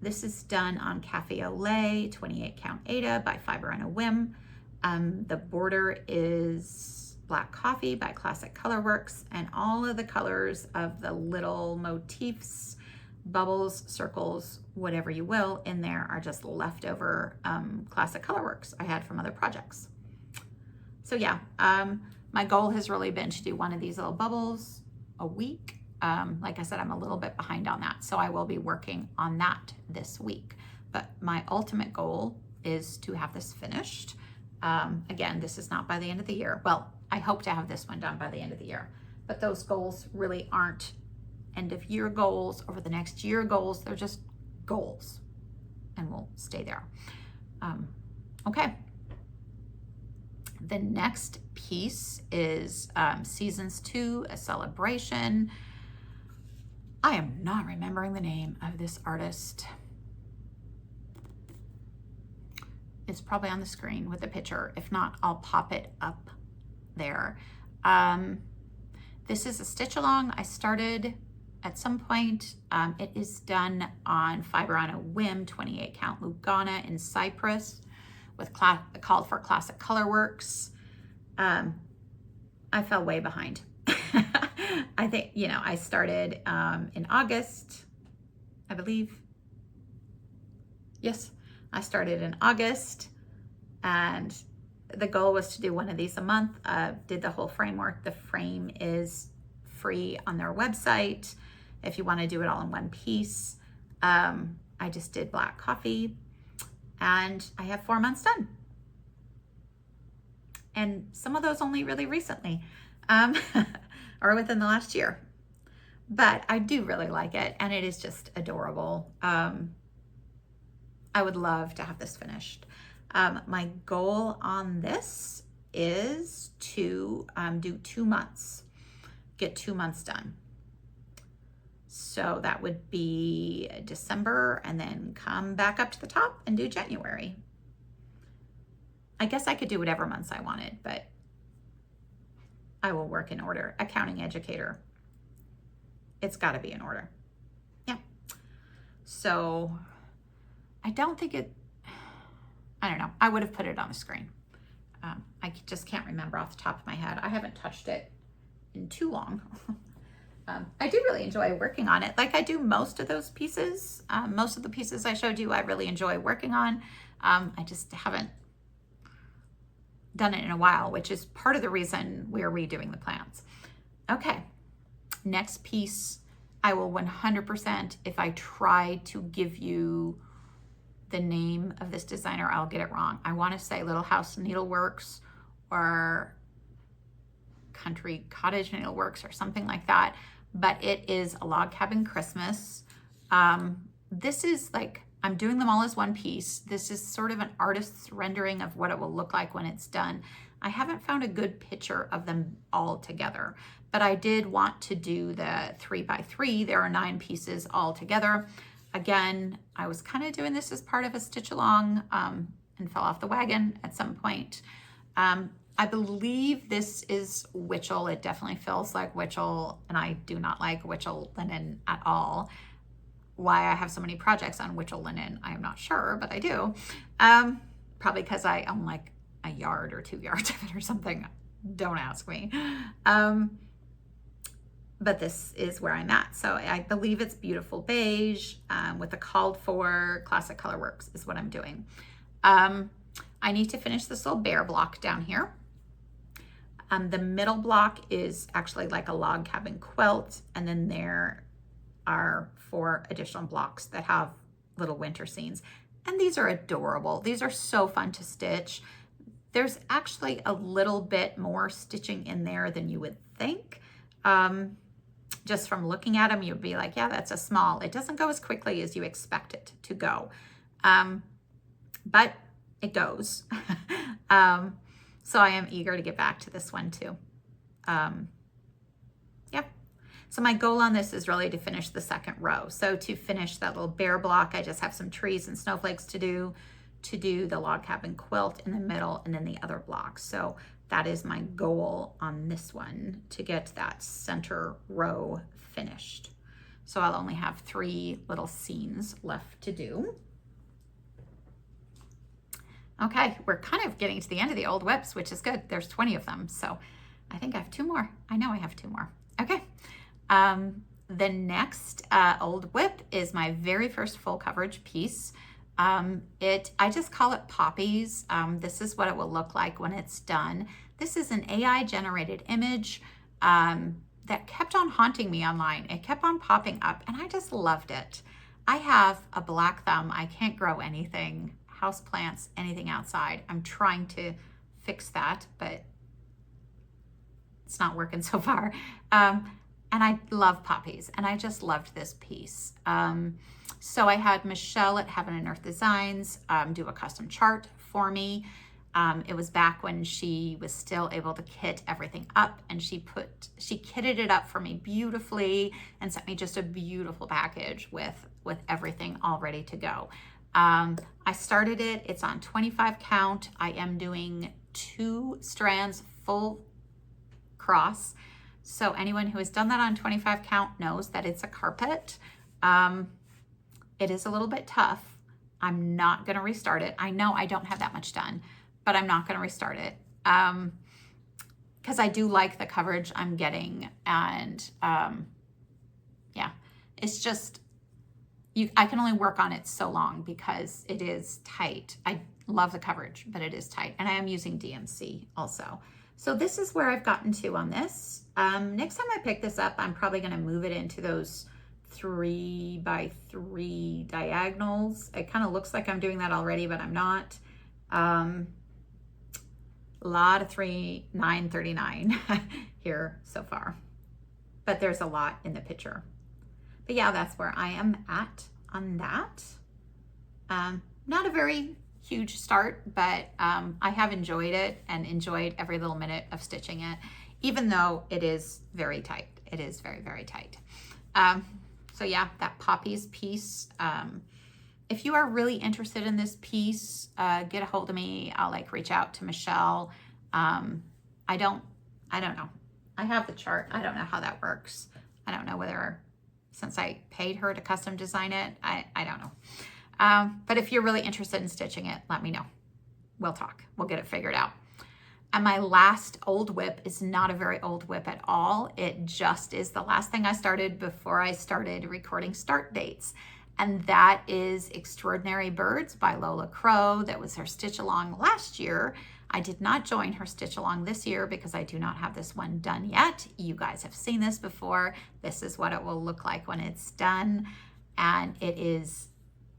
This is done on Cafe au Lait 28 count Aida by Fiber and a Whim. The border is Black Coffee by Classic Colorworks, and all of the colors of the little motifs, bubbles, circles, whatever you will, in there are just leftover Classic Colorworks I had from other projects. So yeah, my goal has really been to do one of these little bubbles a week. Like I said, I'm a little bit behind on that, so I will be working on that this week. But my ultimate goal is to have this finished. Again, this is not by the end of the year. Well, I hope to have this one done by the end of the year, but those goals really aren't end of year goals, over the next year goals. They're just goals, and we'll stay there. Okay. The next piece is Seasons 2, A Celebration. I am not remembering the name of this artist. It's probably on the screen with a picture. If not, I'll pop it up there. This is a stitch along I started at some point. It is done on fiber on a whim, 28 count Lugana in Cypress with called for Classic Colorworks. I fell way behind. I think, you know, I started in August, I believe. Yes, I started in August, and the goal was to do one of these a month. Did the whole framework. The frame is free on their website if you want to do it all in one piece. I just did black coffee, and I have 4 months done. And some of those only really recently, or within the last year. But I do really like it, and it is just adorable. I would love to have this finished. My goal on this is to do 2 months, get 2 months done. So that would be December, and then come back up to the top and do January. I guess I could do whatever months I wanted, but I will work in order. Accounting educator. It's got to be in order. Yeah. So I don't think it, I don't know. I would have put it on the screen. I just can't remember off the top of my head. I haven't touched it in too long. I do really enjoy working on it. Like I do most of those pieces. Most of the pieces I showed you, I really enjoy working on. I just haven't done it in a while, which is part of the reason we're redoing the plans. Okay, next piece, I will 100%, if I try to give you the name of this designer, I'll get it wrong. I want to say Little House Needleworks or Country Cottage Needleworks or something like that, but it is a Log Cabin Christmas. This is like, I'm doing them all as one piece. This is sort of an artist's rendering of what it will look like when it's done. I haven't found a good picture of them all together, but I did want to do the 3x3. There are 9 pieces all together. Again, I was kind of doing this as part of a stitch along and fell off the wagon at some point. I believe this is Witchell. It definitely feels like Witchell, and I do not like Witchell linen at all. Why I have so many projects on Witchell linen, I am not sure, but I do. Probably because I own like a yard or 2 yards of it or something. Don't ask me. But this is where I'm at. So I believe it's beautiful beige with a called for Classic Colorworks is what I'm doing. I need to finish this little bear block down here. The middle block is actually like a log cabin quilt, and then there are 4 additional blocks that have little winter scenes. And these are adorable. These are so fun to stitch. There's actually a little bit more stitching in there than you would think. Just from looking at them, you'd be like, yeah, that's a small. It doesn't go as quickly as you expect it to go. But it goes. So I am eager to get back to this one too. Yep. So my goal on this is really to finish the 2nd row. So to finish that little bear block, I just have some trees and snowflakes to do the log cabin quilt in the middle, and then the other blocks. So that is my goal on this one, to get that center row finished. So I'll only have 3 little scenes left to do. Okay, we're kind of getting to the end of the old WIPs, which is good. There's 20 of them, so I think I have 2 more. I know I have 2 more. Okay. The next old WIP is my very first full coverage piece. I just call it Poppies. This is what it will look like when it's done. This is an AI generated image that kept on haunting me online. It kept on popping up, and I just loved it. I have a black thumb. I can't grow anything, houseplants, anything outside. I'm trying to fix that, but it's not working so far. And I love poppies, and I just loved this piece. So I had Michelle at Heaven and Earth Designs do a custom chart for me. It was back when she was still able to kit everything up, and she kitted it up for me beautifully and sent me just a beautiful package with everything all ready to go. I started it, it's on 25 count. I am doing 2 strands full cross. So anyone who has done that on 25 count knows that it's a carpet. It is a little bit tough. I'm not gonna restart it. I know I don't have that much done, but I'm not gonna restart it because I do like the coverage I'm getting. And yeah, it's just, I can only work on it so long because it is tight. I love the coverage, but it is tight. And I am using DMC also. So this is where I've gotten to on this. Next time I pick this up, I'm probably gonna move it into those 3x3 diagonals. It kind of looks like I'm doing that already, but I'm not. A lot of 939 here so far, but there's a lot in the picture. But yeah, that's where I am at on that. Not a very huge start, but I have enjoyed it and enjoyed every little minute of stitching it, even though it is very tight. It is very, very tight. So yeah, that poppies piece. If you are really interested in this piece, get a hold of me. I'll reach out to Michelle. I don't know. I have the chart. I don't know how that works. I don't know whether, since I paid her to custom design it, I don't know. But if you're really interested in stitching it, let me know. We'll talk. We'll get it figured out. And my last old WIP is not a very old WIP at all. It just is the last thing I started before I started recording start dates. And that is Extraordinary Birds by Lola Crow. That was her stitch along last year. I did not join her stitch along this year because I do not have this one done yet. You guys have seen this before. This is what it will look like when it's done. And it is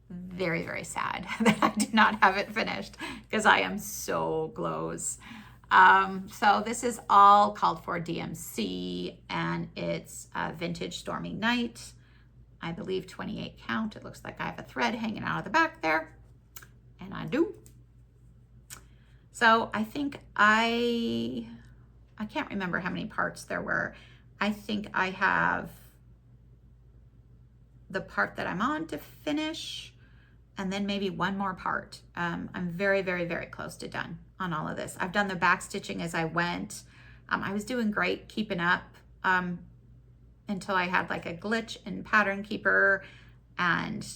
very, very sad that I do not have it finished because I am so close. So this is all called for DMC, and it's Vintage Stormy Night. I believe 28 count. It looks like I have a thread hanging out of the back there, and I do. So I think I can't remember how many parts there were. I think I have the part that I'm on to finish, and then maybe one more part. I'm very, very, very close to done on all of this. I've done the back stitching as I went. I was doing great keeping up until I had like a glitch in Pattern Keeper, and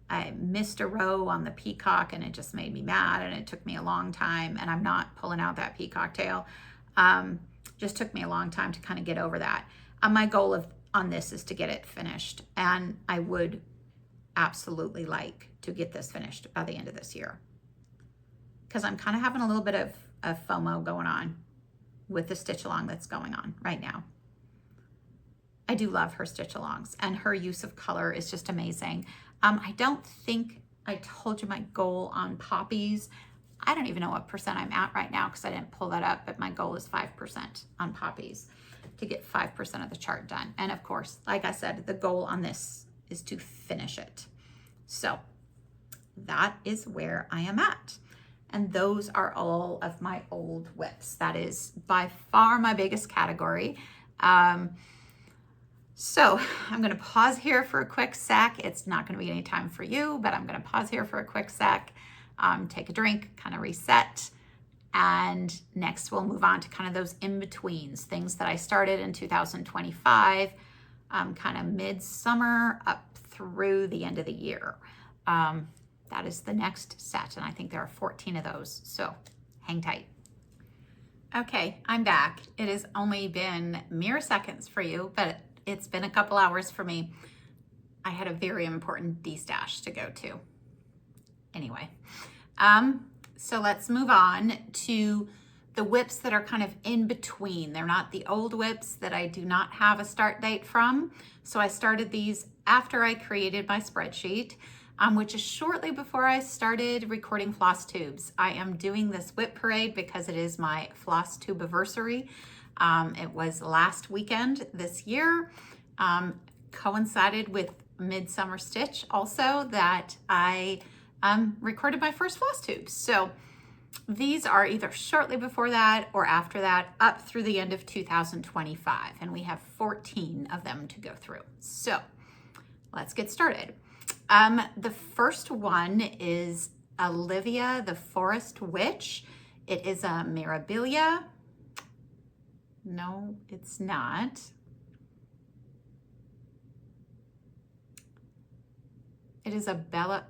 I missed a row on the peacock, and it just made me mad, and it took me a long time, and I'm not pulling out that peacock tail. Just took me a long time to kind of get over that. My goal on this is to get it finished, and I would absolutely like to get this finished by the end of this year, because I'm kind of having a little bit of FOMO going on with the stitch along that's going on right now. I do love her stitch alongs, and her use of color is just amazing. I don't think I told you my goal on poppies. I don't even know what percent I'm at right now because I didn't pull that up, but my goal is 5% on poppies, to get 5% of the chart done. And of course, like I said, the goal on this is to finish it. So that is where I am at. And those are all of my old WIPs. That is by far my biggest category. So I'm gonna pause here for a quick sec. It's not gonna be any time for you, but I'm gonna pause here for a quick sec, take a drink, kind of reset. And next we'll move on to kind of those in-betweens, things that I started in 2025, kind of mid-summer up through the end of the year. That is the next set, and I think there are 14 of those, so hang tight. Okay, I'm back. It has only been mere seconds for you, but it's been a couple hours for me. I had a very important de-stash to go to. Anyway, so let's move on to the WIPs that are kind of in between. They're not the old WIPs that I do not have a start date from. So I started these after I created my spreadsheet, which is shortly before I started recording floss tubes. I am doing this WIP Parade because it is my FlossTube Anniversary. It was last weekend this year, coincided with Midsummer Stitch also, that I recorded my first floss tubes. So These are either shortly before that or after that, up through the end of 2025, and we have 14 of them to go through. So let's get started. The first one is Olivia the Forest Witch. It is a Mirabilia. No, it's not. It is a Bella,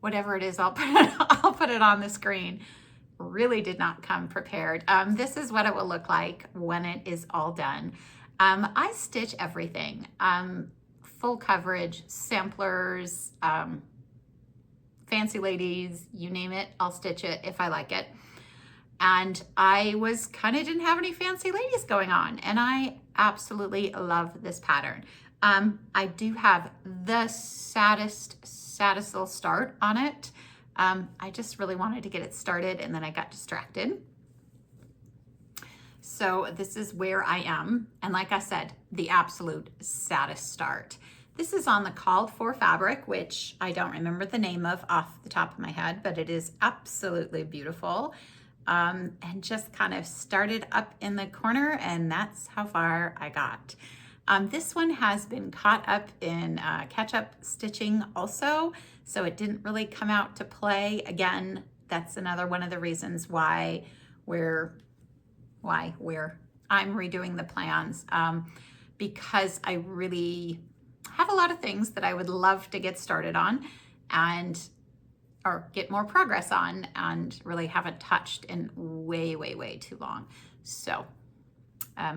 whatever it is, I'll put it on the screen. Really did not come prepared. This is what it will look like when it is all done. I stitch everything. Full coverage, samplers, fancy ladies, you name it, I'll stitch it if I like it. And I didn't have any fancy ladies going on, and I absolutely love this pattern. I do have the saddest little start on it. I just really wanted to get it started, and then I got distracted. So this is where I am. And like I said, the absolute saddest start. This is on the called for fabric, which I don't remember the name of off the top of my head, but it is absolutely beautiful. And just kind of started up in the corner, and that's how far I got. This one has been caught up in catch-up stitching also, so it didn't really come out to play. Again, that's another one of the reasons why I'm redoing the plans, because I really have a lot of things that I would love to get started on or get more progress on, and really haven't touched in way too long. So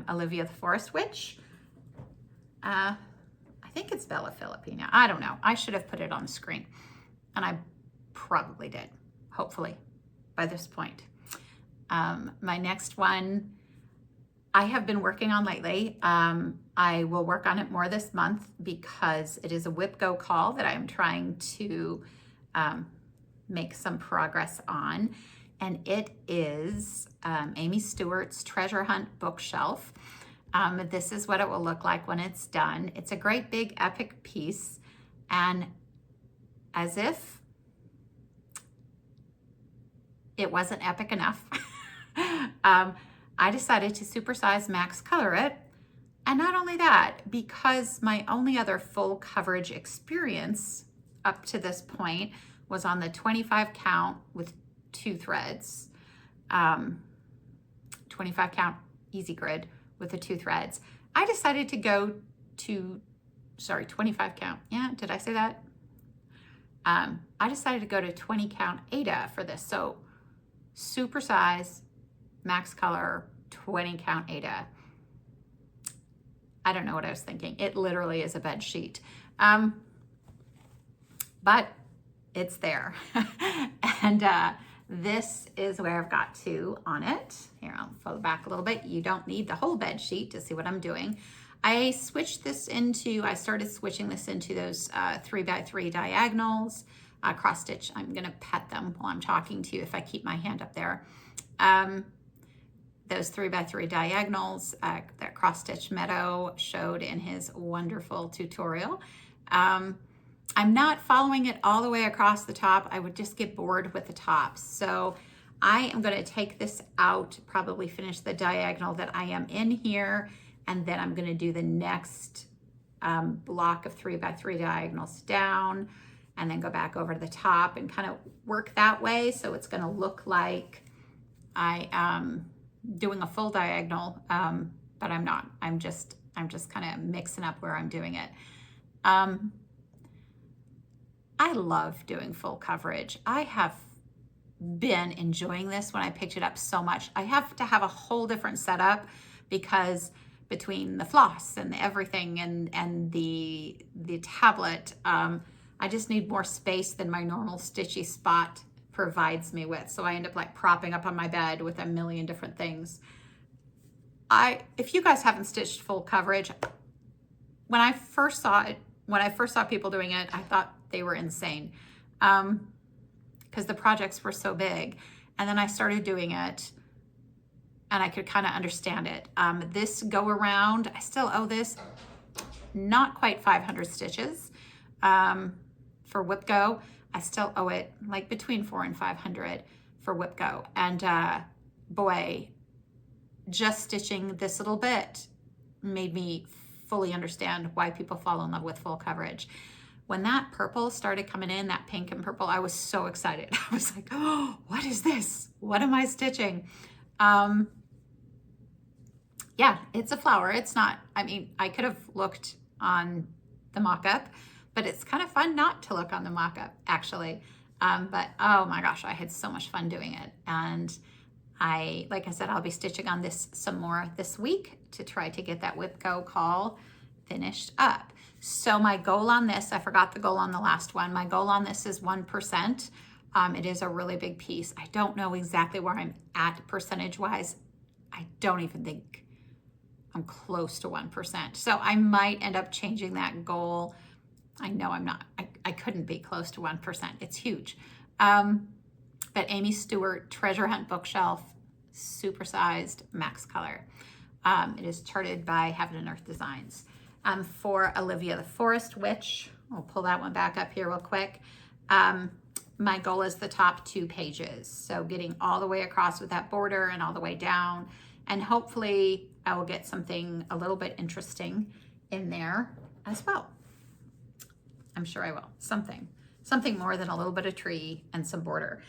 Olivia the Forest Witch. I think it's Bella Filipina. I don't know. I should have put it on the screen, and I probably did, hopefully, by this point. My next one I have been working on lately. I will work on it more this month because it is a WIP Go call that I'm trying to make some progress on, and it is Amy Stewart's Treasure Hunt bookshelf. This is what it will look like when it's done. It's a great big epic piece, and as if it wasn't epic enough, I decided to supersize max color it. And not only that, because my only other full coverage experience up to this point was on the 25 count with 2 threads, 25 count easy grid with the 2 threads. I decided to go to, 25 count. Yeah, did I say that? I decided to go to 20 count Ada for this. So super size, max color, 20 count Ada. I don't know what I was thinking. It literally is a bed sheet. But it's there. And this is where I've got to on it. Here, I'll fold back a little bit. You don't need the whole bed sheet to see what I'm doing. I started switching this into those 3x3 diagonals, cross stitch. I'm gonna pet them while I'm talking to you if I keep my hand up there. Those 3x3 diagonals that cross stitch Meadow showed in his wonderful tutorial. I'm not following it all the way across the top. I would just get bored with the tops. So I am going to take this out, probably finish the diagonal that I am in here, and then I'm going to do the next block of 3x3 diagonals down, and then go back over to the top and kind of work that way. So it's going to look like I am doing a full diagonal, but I'm not. I'm just kind of mixing up where I'm doing it. I love doing full coverage. I have been enjoying this when I picked it up so much. I have to have a whole different setup because between the floss and everything and the tablet, I just need more space than my normal Stitchy spot provides me with. So I end up like propping up on my bed with a million different things. If you guys haven't stitched full coverage, when I first saw people doing it, I thought they were insane because the projects were so big. And then I started doing it and I could kind of understand it. This go around, I still owe this not quite 500 stitches, for WIP Go. I still owe it like between $400 and $500 for WIP Go. And boy, just stitching this little bit made me fully understand why people fall in love with full coverage. When that purple started coming in, that pink and purple, I was so excited. I was like, oh, what is this? What am I stitching? Yeah, it's a flower. It's not, I mean, I could have looked on the mock-up, but it's kind of fun not to look on the mock-up, actually. But oh my gosh, I had so much fun doing it. And like I said, I'll be stitching on this some more this week to try to get that WIP Go call finished up. So my goal on this, I forgot the goal on the last one. My goal on this is 1%. It is a really big piece. I don't know exactly where I'm at percentage-wise. I don't even think I'm close to 1%. So I might end up changing that goal. I know I'm not. I couldn't be close to 1%. It's huge. But Amy Stewart Treasure Hunt Bookshelf, supersized, max color. It is charted by Heaven and Earth Designs. For Olivia the Forest Witch, I'll pull that one back up here real quick. My goal is the top 2 pages. So getting all the way across with that border and all the way down. And hopefully I will get something a little bit interesting in there as well. I'm sure I will. Something more than a little bit of tree and some border.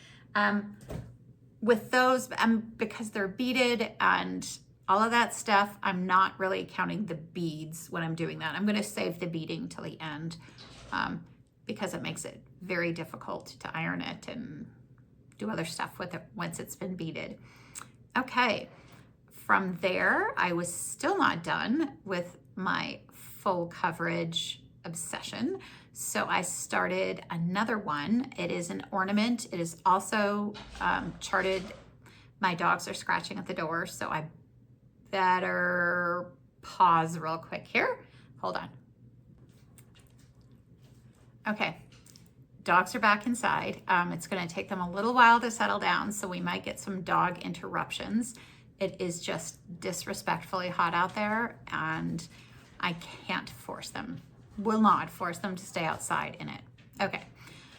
With those, because they're beaded and all of that stuff, I'm not really counting the beads when I'm doing that. I'm going to save the beading till the end because it makes it very difficult to iron it and do other stuff with it once it's been beaded. Okay, from there, I was still not done with my full coverage obsession. So I started another one. It is an ornament. It is also charted. My dogs are scratching at the door, so I better pause real quick here. Hold on. Okay, dogs are back inside. It's gonna take them a little while to settle down, so we might get some dog interruptions. It is just disrespectfully hot out there, and I can't force them. Will not force them to stay outside in it. Okay,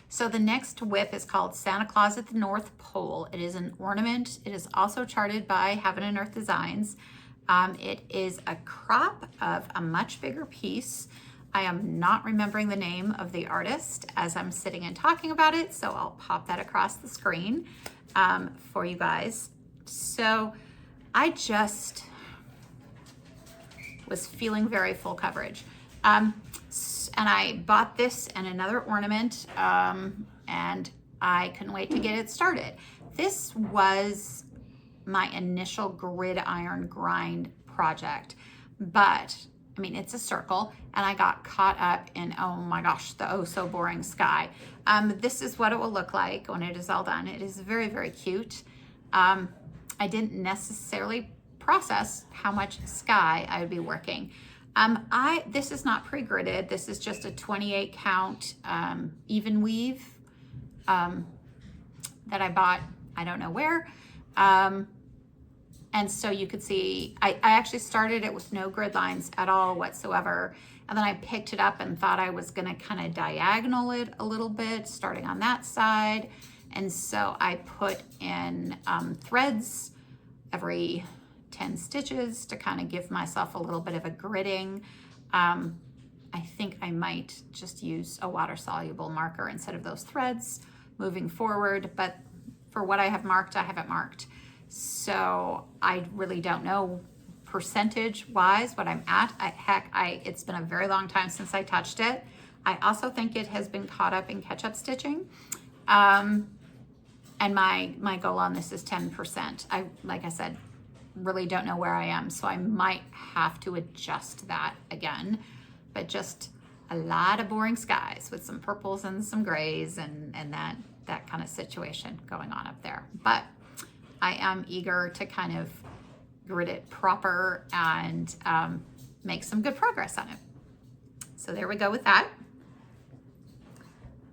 so the next WIP is called Santa Claus at the North Pole. It is an ornament. It is also charted by Heaven and Earth Designs. It is a crop of a much bigger piece. I am not remembering the name of the artist as I'm sitting and talking about it, so I'll pop that across the screen for you guys. So I just was feeling very full coverage. And I bought this and another ornament, and I couldn't wait to get it started. This was my initial gridiron grind project, but I mean, it's a circle, and I got caught up in, oh my gosh, the oh so boring sky. This is what it will look like when it is all done. It is very, very cute. I didn't necessarily process how much sky I would be working. This is not pre-gridded. This is just a 28 count even weave that I bought, I don't know where. And so you could see, I actually started it with no grid lines at all whatsoever. And then I picked it up and thought I was gonna kind of diagonal it a little bit, starting on that side. And so I put in threads every 10 stitches to kind of give myself a little bit of a gridding. I think I might just use a water-soluble marker instead of those threads moving forward, but for what I have marked, I have it marked. So I really don't know percentage-wise what I'm at. It's been a very long time since I touched it. I also think it has been caught up in catch-up stitching. And my goal on this is 10%. Like I said, really don't know where I am, so I might have to adjust that again, but just a lot of boring skies with some purples and some grays and that kind of situation going on up there. But I am eager to kind of grid it proper and make some good progress on it. So there we go with that.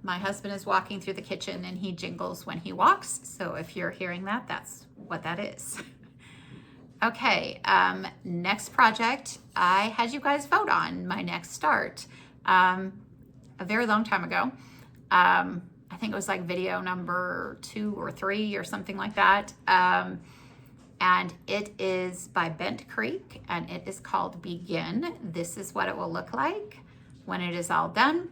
My husband is walking through the kitchen and he jingles when he walks, so if you're hearing that, that's what that is. Okay, next project I had you guys vote on my next start a very long time ago. I think it was like video number 2 or 3 or something like that. And it is by Bent Creek, and it is called Begin. This is what it will look like when it is all done.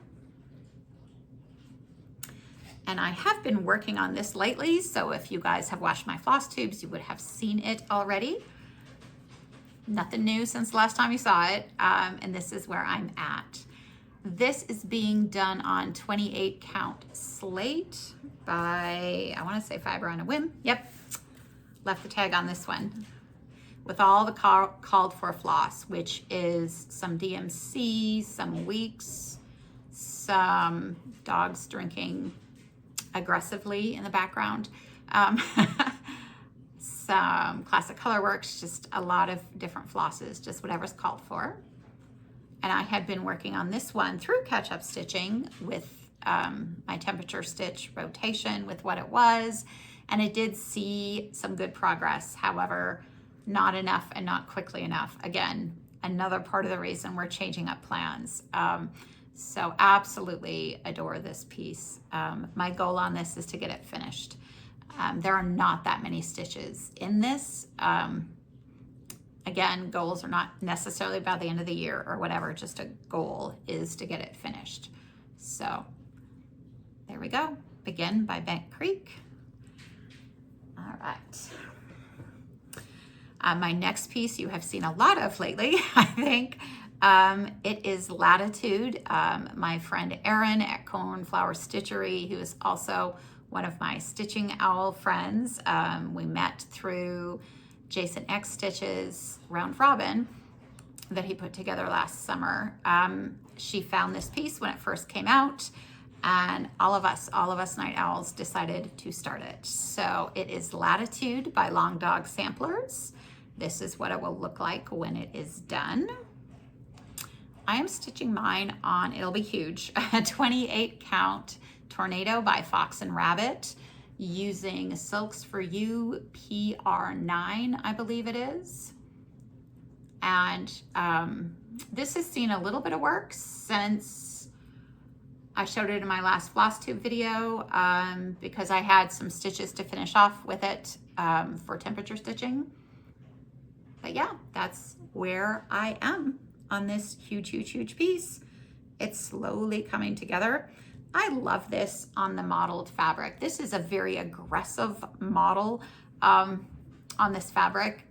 And I have been working on this lately, so if you guys have watched my floss tubes, you would have seen it already. Nothing new since the last time you saw it, and this is where I'm at. This is being done on 28 count slate by, I want to say Fiber on a Whim. Yep, left the tag on this one with all the called for floss, which is some DMC, some weeks, some dogs drinking aggressively in the background, some classic colorworks, just a lot of different flosses, just whatever's called for. And I had been working on this one through catch-up stitching with my temperature stitch rotation with what it was, and it did see some good progress. However, not enough and not quickly enough. Again, another part of the reason we're changing up plans. So absolutely adore this piece. My goal on this is to get it finished. There are not that many stitches in this. Again, goals are not necessarily by the end of the year or whatever, just a goal is to get it finished. So there we go. Begin by Bent Creek. All right. My next piece you have seen a lot of lately, I think. It is Latitude. My friend Erin at Cornflower Stitchery, who is also one of my Stitching Owl friends. We met through Jason X Stitches Round Robin that he put together last summer. She found this piece when it first came out, and all of us night owls decided to start it. So it is Latitude by Long Dog Samplers. This is what it will look like when it is done. I am stitching mine on, it'll be huge, a 28 count Tornado by Fox and Rabbit, using Silks for You PR9, I believe it is. And this has seen a little bit of work since I showed it in my last FlossTube video, because I had some stitches to finish off with it for temperature stitching. But yeah, that's where I am on this huge piece. It's slowly coming together. I love this on the mottled fabric. This is a very aggressive model on this fabric,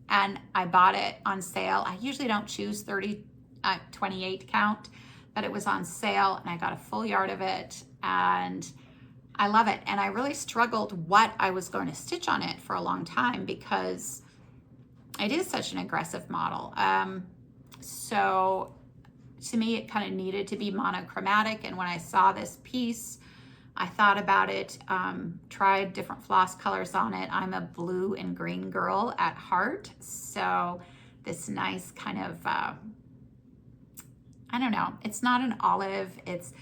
and I bought it on sale. I usually don't choose 28 count, but it was on sale and I got a full yard of it, and I love it. And I really struggled what I was going to stitch on it for a long time because it is such an aggressive model. So to me, it kind of needed to be monochromatic. And when I saw this piece, I thought about it, tried different floss colors on it. I'm a blue and green girl at heart. So this nice kind of, I don't know, it's not an olive, it's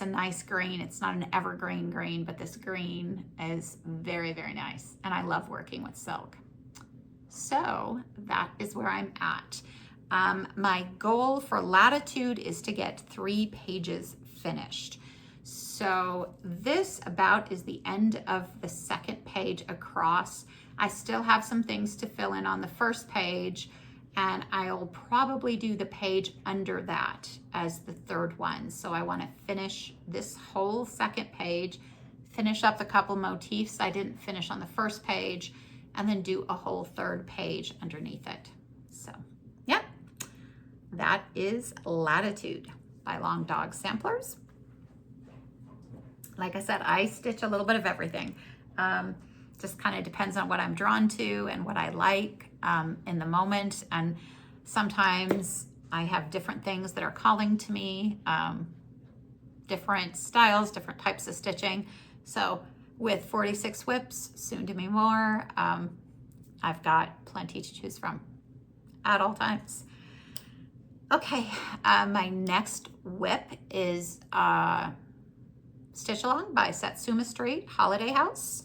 a nice green. It's not an evergreen green, but this green is very nice. And I love working with silk. So that is where I'm at. My goal for Latitude is to get 3 pages finished. So this about is the end of the second page across. I still have some things to fill in on the first page, and I'll probably do the page under that as the third one. So I want to finish this whole second page, finish up the couple motifs I didn't finish on the first page, and then do a whole third page underneath it. So yeah, that is Latitude by Long Dog Samplers. Like I said, I stitch a little bit of everything. Just kind of depends on what I'm drawn to and what I like in the moment. And sometimes I have different things that are calling to me, different styles, different types of stitching. So with 46 WIPs, soon to be more, I've got plenty to choose from at all times. Okay, my next WIP is Stitch Along by Satsuma Street Holiday House.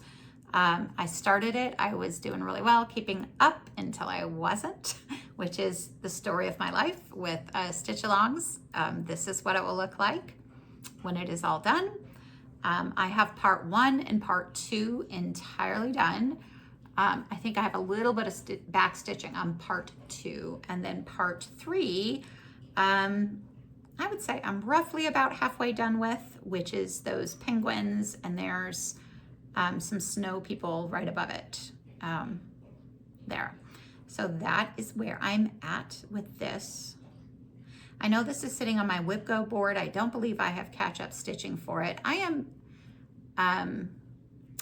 I started it, I was doing really well, keeping up until I wasn't, which is the story of my life with Stitch Alongs. This is what it will look like. when it is all done. I have part 1 and part 2 entirely done. I think I have a little bit of back stitching on part 2, and then part 3, I would say I'm roughly about halfway done with, which is those penguins, and there's some snow people right above it there. So that is where I'm at with this. I know this is sitting on my WIP Go board. I don't believe I have catch-up stitching for it. I am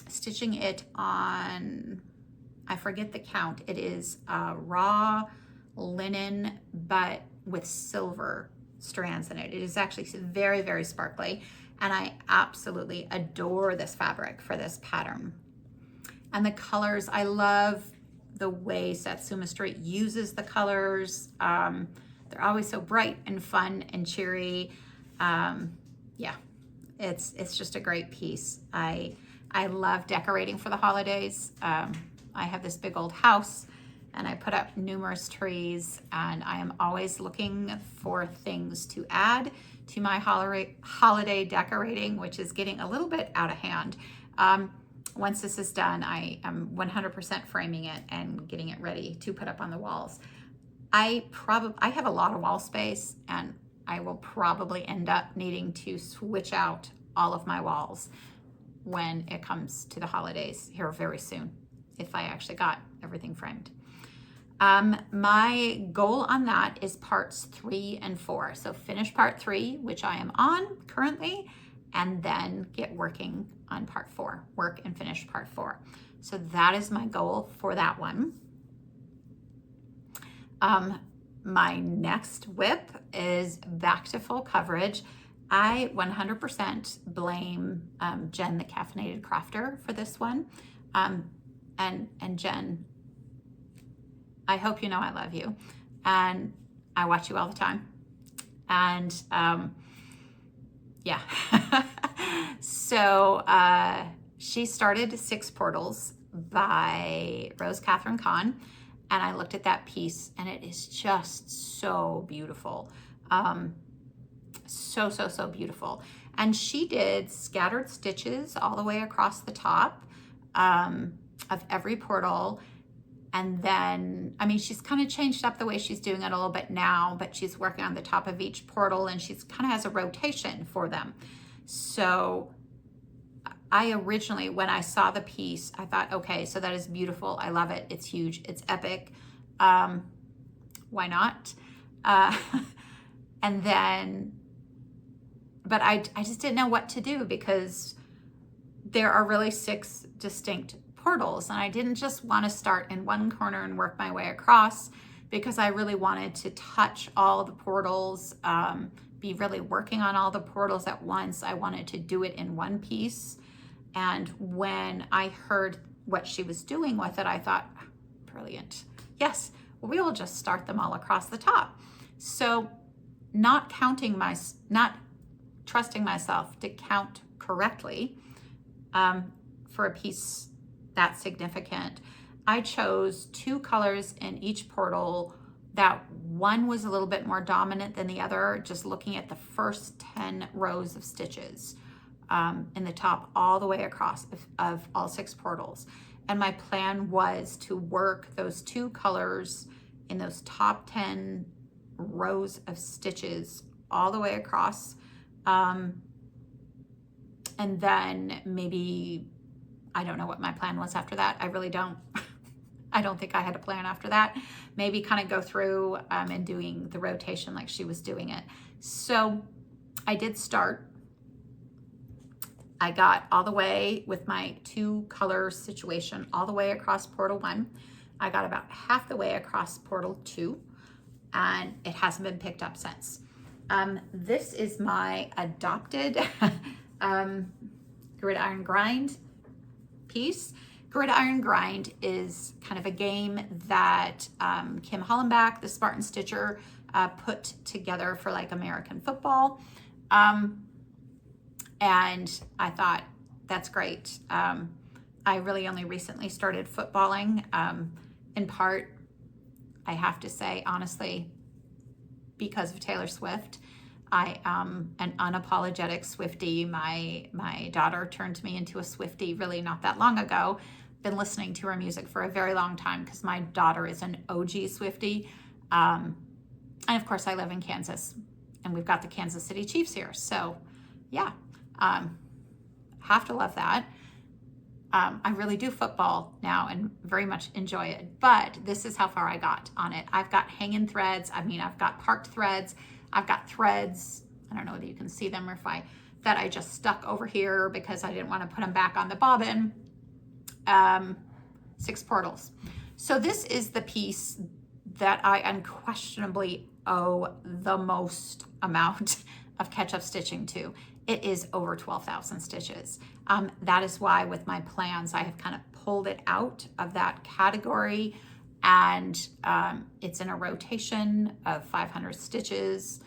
stitching it on, I forget the count. It is raw linen, but with silver strands in it. It is actually very, very sparkly, and I absolutely adore this fabric for this pattern. And the colors, I love the way Satsuma Street uses the colors. They're always so bright and fun and cheery. Yeah, it's just a great piece. I love decorating for the holidays. I have this big old house, and I put up numerous trees, and I am always looking for things to add to my holiday decorating, which is getting a little bit out of hand. Once this is done, I am 100% framing it and getting it ready to put up on the walls. I have a lot of wall space, and I will probably end up needing to switch out all of my walls when it comes to the holidays here very soon, if I actually got everything framed. My goal on that is parts 3 and 4. So finish part 3, which I am on currently, and then get working on part 4, work and finish part 4. So that is my goal for that one. My next WIP is back to full coverage. I 100% blame Jen, the Caffeinated Crafter, for this one. And Jen, I hope you know I love you, and I watch you all the time. And yeah, so she started 6 Portals by Rose Catherine Kahn. And I looked at that piece, and it is just so beautiful. So beautiful. And she did scattered stitches all the way across the top of every portal. And then, I mean, she's kind of changed up the way she's doing it a little bit now, but she's working on the top of each portal, and she's kind of has a rotation for them. So I originally, when I saw the piece, I thought, okay, so that is beautiful. I love it. It's huge. It's epic. Why not? And then, but I just didn't know what to do, because there are really 6 distinct portals, and I didn't just want to start in one corner and work my way across, because I really wanted to touch all the portals, be really working on all the portals at once. I wanted to do it in one piece. And when I heard what she was doing with it, I thought, brilliant. Yes, we will just start them all across the top. So not trusting myself to count correctly for a piece that significant, I chose 2 colors in each portal. That one was a little bit more dominant than the other, just looking at the first 10 rows of stitches in the top all the way across of all 6 portals. And my plan was to work those 2 colors in those top 10 rows of stitches all the way across. And then maybe, I don't know what my plan was after that. I really don't. I don't think I had a plan after that. Maybe kind of go through and doing the rotation like she was doing it. So I did start. I got all the way with my 2 color situation all the way across portal 1. I got about half the way across portal 2, and it hasn't been picked up since. This is my adopted Gridiron Grind piece. Gridiron Grind is kind of a game that Kim Hollenbach, the Spartan Stitcher, put together for like American football. And I thought, that's great. I really only recently started footballing, in part, I have to say, honestly, because of Taylor Swift. I am an unapologetic Swiftie. My daughter turned me into a Swiftie really not that long ago. Been listening to her music for a very long time because my daughter is an OG Swiftie. And of course I live in Kansas and we've got the Kansas City Chiefs here. So yeah, have to love that. I really do football now and very much enjoy it, but this is how far I got on it. I've got hanging threads. I mean, I've got parked threads. I've got threads. I don't know whether you can see them or that I just stuck over here because I didn't want to put them back on the bobbin. 6 portals. So this is the piece that I unquestionably owe the most amount of catch-up stitching to. It is over 12,000 stitches. That is why with my plans, I have kind of pulled it out of that category, and it's in a rotation of 500 stitches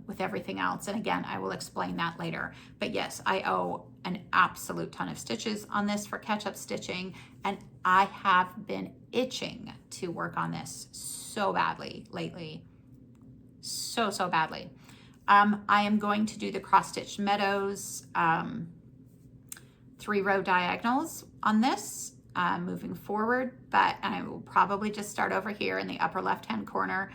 with everything else. And again, I will explain that later. But yes, I owe an absolute ton of stitches on this for catch-up stitching, and I have been itching to work on this so badly lately. So badly. I am going to do the cross-stitch meadows 3-row diagonals on this moving forward, but I will probably just start over here in the upper left-hand corner.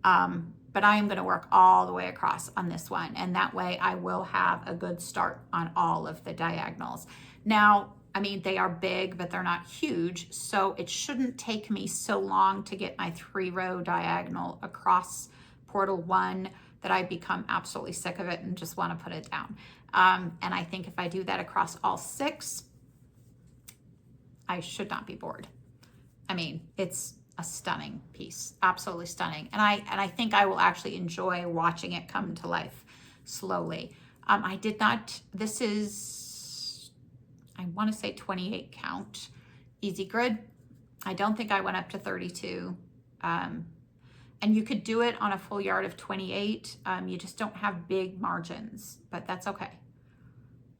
But I am going to work all the way across on this one, and that way I will have a good start on all of the diagonals. Now, I mean, they are big, but they're not huge, so it shouldn't take me so long to get my 3-row diagonal across portal 1 that I become absolutely sick of it and just want to put it down. And I think if I do that across all 6, I should not be bored. I mean, it's a stunning piece, absolutely stunning. And I think I will actually enjoy watching it come to life slowly. I did not, this is, I want to say 28 count, easy grid. I don't think I went up to 32. And you could do it on a full yard of 28. You just don't have big margins, but that's okay.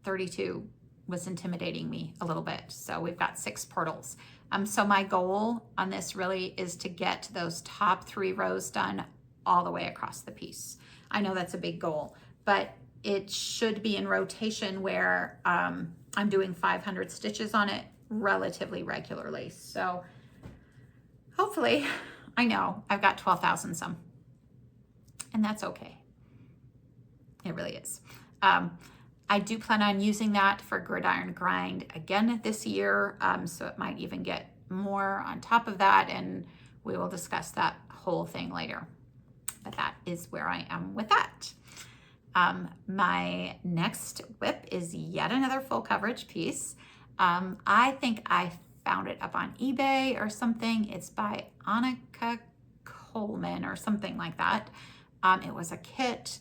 32 was intimidating me a little bit. So we've got 6 portals. So my goal on this really is to get those top 3 rows done all the way across the piece. I know that's a big goal, but it should be in rotation where I'm doing 500 stitches on it relatively regularly. So hopefully, I know I've got 12,000 some, and that's okay. It really is. I do plan on using that for gridiron grind again this year, so it might even get more on top of that, and we will discuss that whole thing later. But that is where I am with that. My next WIP is yet another full coverage piece. I think I found it up on eBay or something. It's by Annika Coleman or something like that. It was a kit.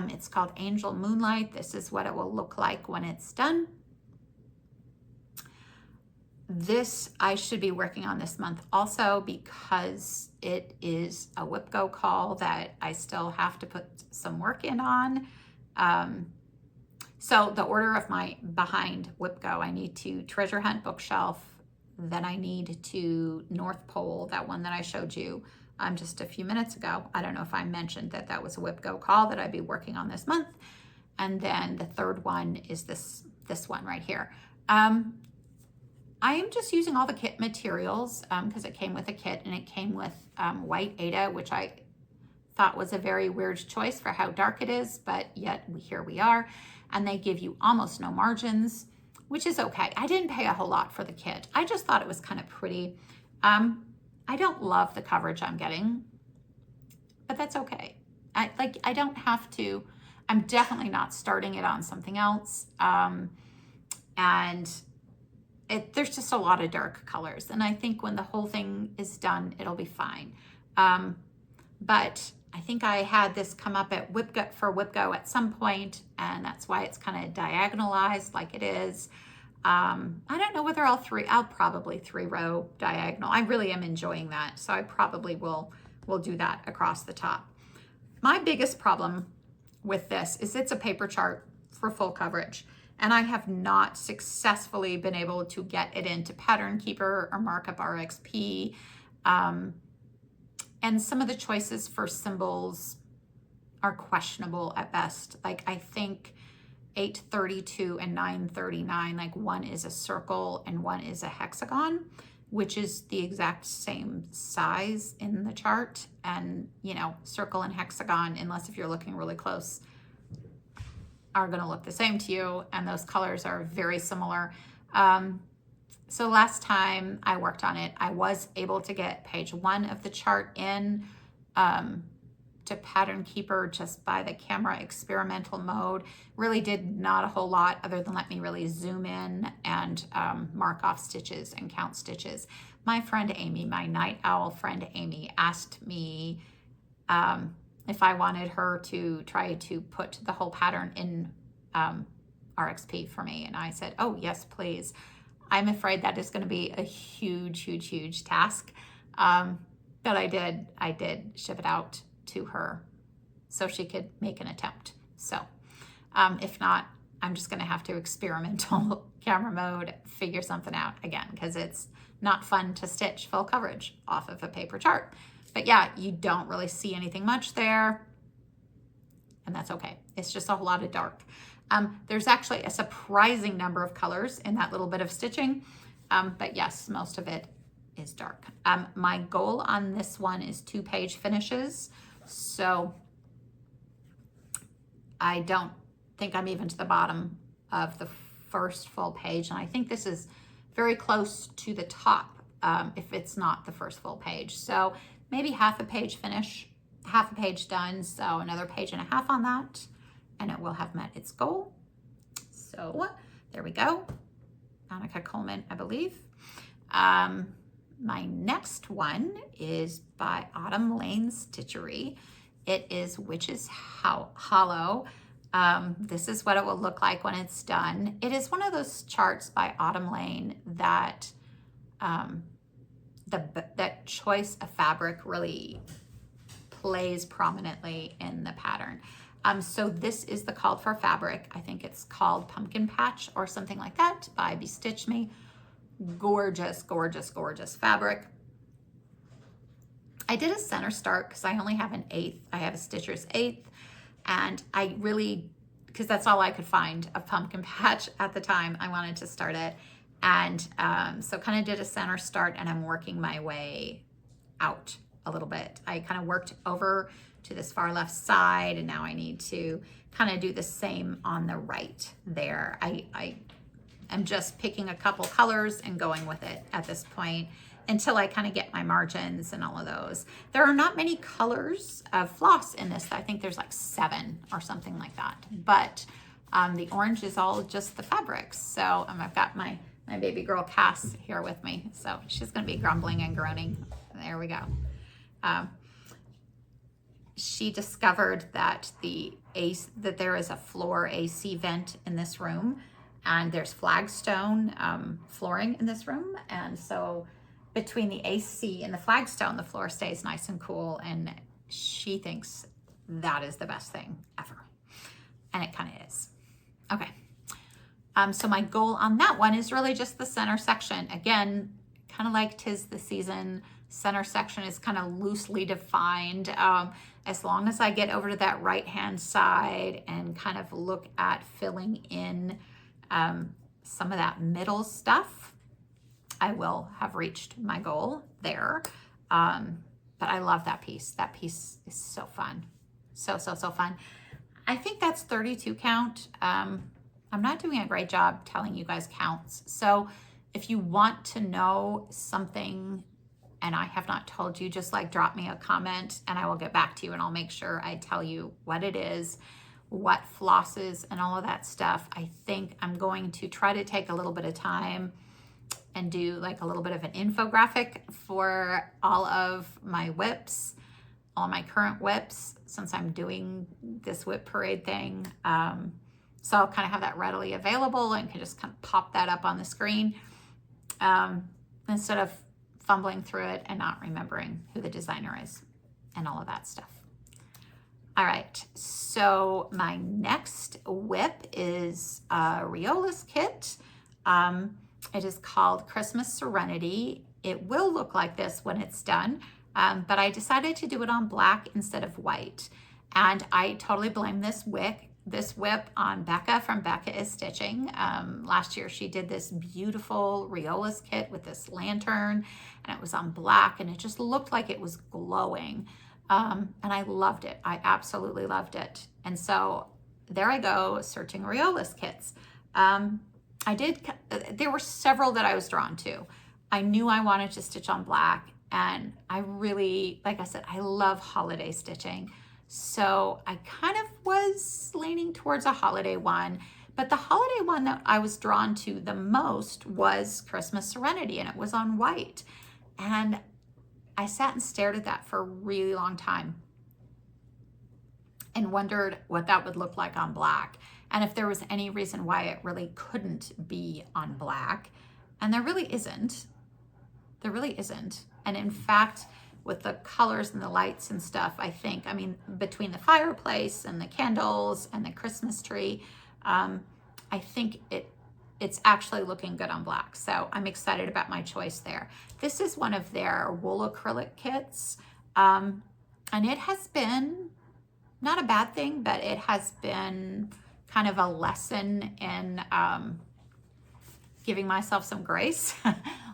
It's called Angel Moonlight. This is what it will look like when it's done. This I should be working on this month also because it is a WIP Go call that I still have to put some work in on. So the order of my behind WIP Go, I need to treasure hunt bookshelf, then I need to North Pole, that one that I showed you just a few minutes ago. I don't know if I mentioned that that was a WIP Go call that I'd be working on this month. And then the third one is this one right here. I am just using all the kit materials because it came with a kit, and it came with white Aida, which I thought was a very weird choice for how dark it is, but yet here we are. And they give you almost no margins, which is okay. I didn't pay a whole lot for the kit. I just thought it was kind of pretty. I don't love the coverage I'm getting, but that's okay. I don't have to. I'm definitely not starting it on something else. And there's just a lot of dark colors. And I think when the whole thing is done, it'll be fine. But I think I had this come up at WIP Go at some point, and that's why it's kind of diagonalized like it is. I don't know whether I'll probably 3-row diagonal. I really am enjoying that. So I probably will do that across the top. My biggest problem with this is it's a paper chart for full coverage, and I have not successfully been able to get it into Pattern Keeper or Markup RXP. And some of the choices for symbols, are questionable at best. Like I think 832 and 939, like one is a circle and one is a hexagon, which is the exact same size in the chart. And you know, circle and hexagon, unless if you're looking really close, are going to look the same to you, and those colors are very similar. So last time I worked on it, I was able to get page 1 of the chart in to Pattern Keeper just by the camera experimental mode. Really did not a whole lot other than let me really zoom in and mark off stitches and count stitches. My friend Amy, my night owl friend Amy, asked me if I wanted her to try to put the whole pattern in RXP for me. And I said, oh, yes, please. I'm afraid that is going to be a huge, huge, huge task. But I did ship it out to her so she could make an attempt. So if not, I'm just going to have to experimental camera mode, figure something out again, because it's not fun to stitch full coverage off of a paper chart. But yeah, you don't really see anything much there, and that's okay. It's just a whole lot of dark. There's actually a surprising number of colors in that little bit of stitching, but yes, most of it is dark. My goal on this one is 2-page finishes, so I don't think I'm even to the bottom of the first full page, and I think this is very close to the top if it's not the first full page. So maybe half a page finish, half a page done, so another page and a half on that, and it will have met its goal. So there we go. Annika Coleman, I believe. My next one is by Autumn Lane Stitchery. It is Witch's Hollow. This is what it will look like when it's done. It is one of those charts by Autumn Lane that that choice of fabric really plays prominently in the pattern. So this is the called for fabric. I think it's called Pumpkin Patch or something like that by Bestitch Me. Gorgeous, gorgeous, gorgeous fabric. I did a center start because I only have an 1/8. I have a Stitcher's 1/8, and I really, because that's all I could find of Pumpkin Patch at the time I wanted to start it. And so kind of did a center start, and I'm working my way out a little bit. I kind of worked over to this far left side, and now I need to kind of do the same on the right there. I am just picking a couple colors and going with it at this point until I kind of get my margins and all of those. There are not many colors of floss in this. I think there's like 7 or something like that. But the orange is all just the fabrics. So I've got my baby girl Cass here with me. So she's going to be grumbling and groaning. There we go. She discovered that there is a floor AC vent in this room, and there's flagstone flooring in this room, and so between the AC and the flagstone, the floor stays nice and cool, and she thinks that is the best thing ever, and it kind of is. Okay, so my goal on that one is really just the center section. Again, kind of like 'Tis the Season, center section is kind of loosely defined. As long as I get over to that right-hand side and kind of look at filling in some of that middle stuff, I will have reached my goal there. But I love that piece. That piece is so fun. So, so, so fun. I think that's 32 count. I'm not doing a great job telling you guys counts. So if you want to know something and I have not told you, just like drop me a comment and I will get back to you, and I'll make sure I tell you what it is, what flosses and all of that stuff. I think I'm going to try to take a little bit of time and do like a little bit of an infographic for all of my WIPs, all my current WIPs, since I'm doing this WIP Parade thing. So I'll kind of have that readily available and can just kind of pop that up on the screen instead of fumbling through it and not remembering who the designer is and all of that stuff. All right, so my next WIP is a Riola's kit. It is called Christmas Serenity. It will look like this when it's done, but I decided to do it on black instead of white. And I totally blame this WIP on Becca from Becca is Stitching. Last year she did this beautiful Riolas kit with this lantern, and it was on black, and it just looked like it was glowing. And I loved it. I absolutely loved it. And so there I go, searching Riolas kits. There were several that I was drawn to. I knew I wanted to stitch on black, and I really, like I said, I love holiday stitching. So I kind of was leaning towards a holiday one, but the holiday one that I was drawn to the most was Christmas Serenity, and it was on white. And I sat and stared at that for a really long time and wondered what that would look like on black, and if there was any reason why it really couldn't be on black. And there really isn't. There really isn't. And in fact, with the colors and the lights and stuff, I mean, between the fireplace and the candles and the Christmas tree, I think it's actually looking good on black. So I'm excited about my choice there. This is one of their wool acrylic kits. And it has been not a bad thing, but it has been kind of a lesson in giving myself some grace,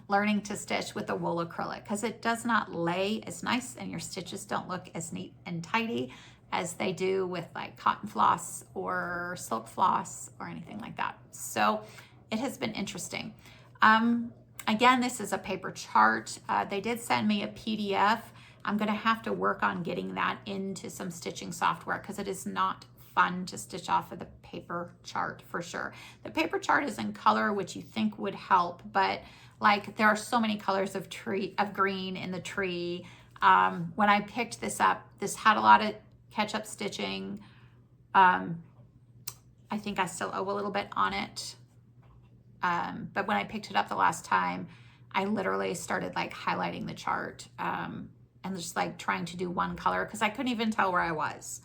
learning to stitch with the wool acrylic, because it does not lay as nice and your stitches don't look as neat and tidy as they do with like cotton floss or silk floss or anything like that. So it has been interesting. Again, this is a paper chart. They did send me a PDF. I'm going to have to work on getting that into some stitching software, because it is not fun to stitch off of the paper chart for sure. The paper chart is in color, which you think would help, but like there are so many colors of green in the tree. When I picked this up, this had a lot of catch-up stitching. I think I still owe a little bit on it. But when I picked it up the last time, I literally started like highlighting the chart and just like trying to do one color, because I couldn't even tell where I was.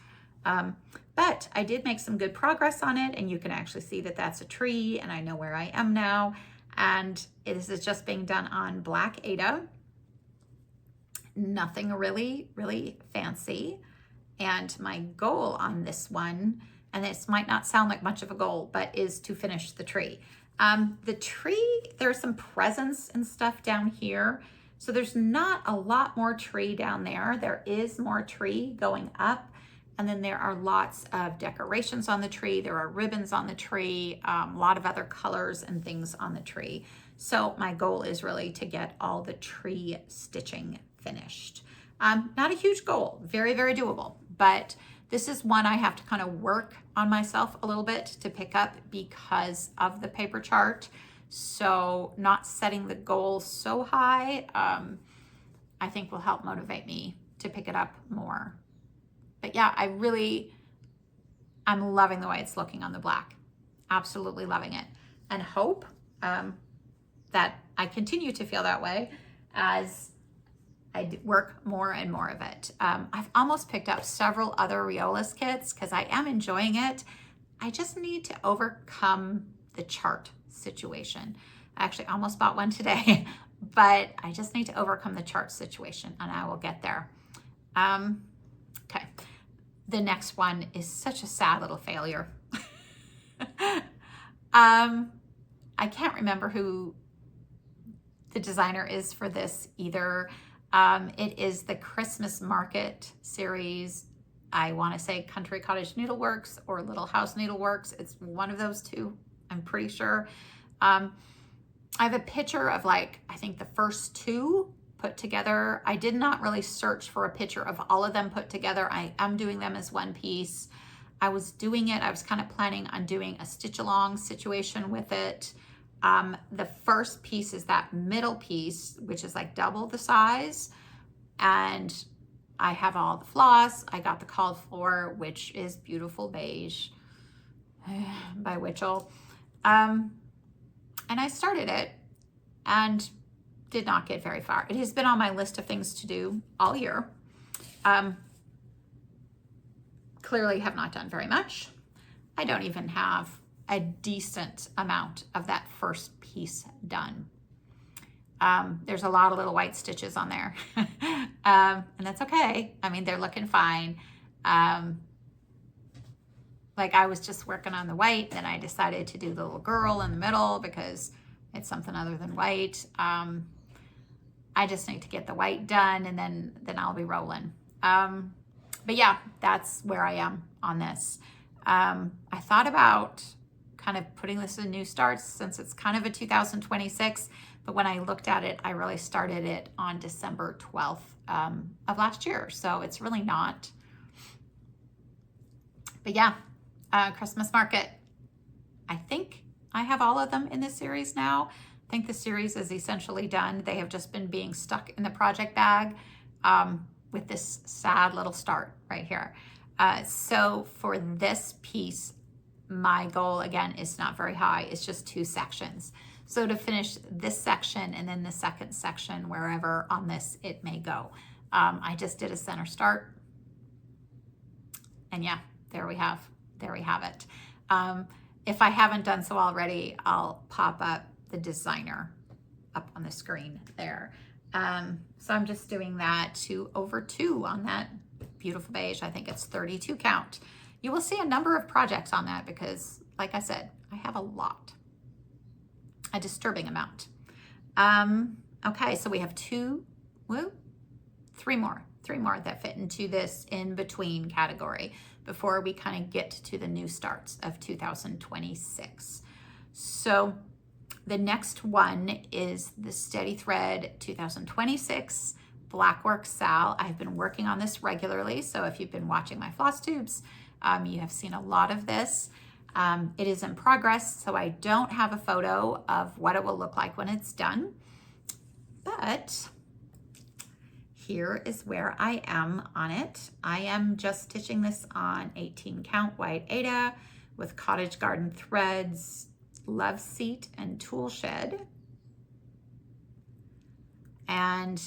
But I did make some good progress on it, and you can actually see that that's a tree, and I know where I am now. And it is just being done on black Aida. Nothing really, really fancy. And my goal on this one, and this might not sound like much of a goal, but is to finish the tree. The tree, there's some presents and stuff down here. So there's not a lot more tree down there. There is more tree going up. And then there are lots of decorations on the tree. There are ribbons on the tree, a lot of other colors and things on the tree. So my goal is really to get all the tree stitching finished. Not a huge goal, very, very doable, but this is one I have to kind of work on myself a little bit to pick up because of the paper chart. So not setting the goal so high, I think will help motivate me to pick it up more. But yeah, I'm loving the way it's looking on the black. Absolutely loving it. And hope that I continue to feel that way as I work more and more of it. I've almost picked up several other Riolas kits because I am enjoying it. I just need to overcome the chart situation. I actually almost bought one today, but I just need to overcome the chart situation, and I will get there. Okay. The next one is such a sad little failure. I can't remember who the designer is for this either. It is the Christmas Market series. I want to say Country Cottage Needleworks or Little House Needleworks. It's one of those two, I'm pretty sure. I have a picture of like, I think the first two put together. I did not really search for a picture of all of them put together. I am doing them as one piece. I was doing it, I was kind of planning on doing a stitch along situation with it. The first piece is that middle piece, which is like double the size. And I have all the floss. I got the called for, which is beautiful beige by Witchell. And I started it and did not get very far. It has been on my list of things to do all year. Clearly have not done very much. I don't even have a decent amount of that first piece done. There's a lot of little white stitches on there. And that's okay. I mean, they're looking fine. Like I was just working on the white, then I decided to do the little girl in the middle because it's something other than white. I just need to get the white done, and then I'll be rolling. But yeah, that's where I am on this. I thought about kind of putting this in new starts since it's kind of a 2026, but when I looked at it, I really started it on December 12th of last year. So it's really not. But yeah, Christmas market. I think I have all of them in this series now. I think the series is essentially done. They have just been being stuck in the project bag with this sad little start right here. So for this piece, my goal again is not very high. It's just 2 sections. So to finish this section and then the second section, wherever on this it may go. I just did a center start. And yeah, there we have it. If I haven't done so already, I'll pop up the designer up on the screen there. So I'm just doing that 2/2 on that beautiful beige. I think it's 32 count. You will see a number of projects on that because, like I said, I have a lot, a disturbing amount. Okay, so we have 3 more that fit into this in between category before we kind of get to the new starts of 2026. So the next one is the Steady Thread 2026 Blackwork Sal. I've been working on this regularly, so if you've been watching my FlossTubes, you have seen a lot of this. It is in progress, so I don't have a photo of what it will look like when it's done, but here is where I am on it. I am just stitching this on 18 count white Aida with Cottage Garden threads, Love Seat, and Tool Shed. And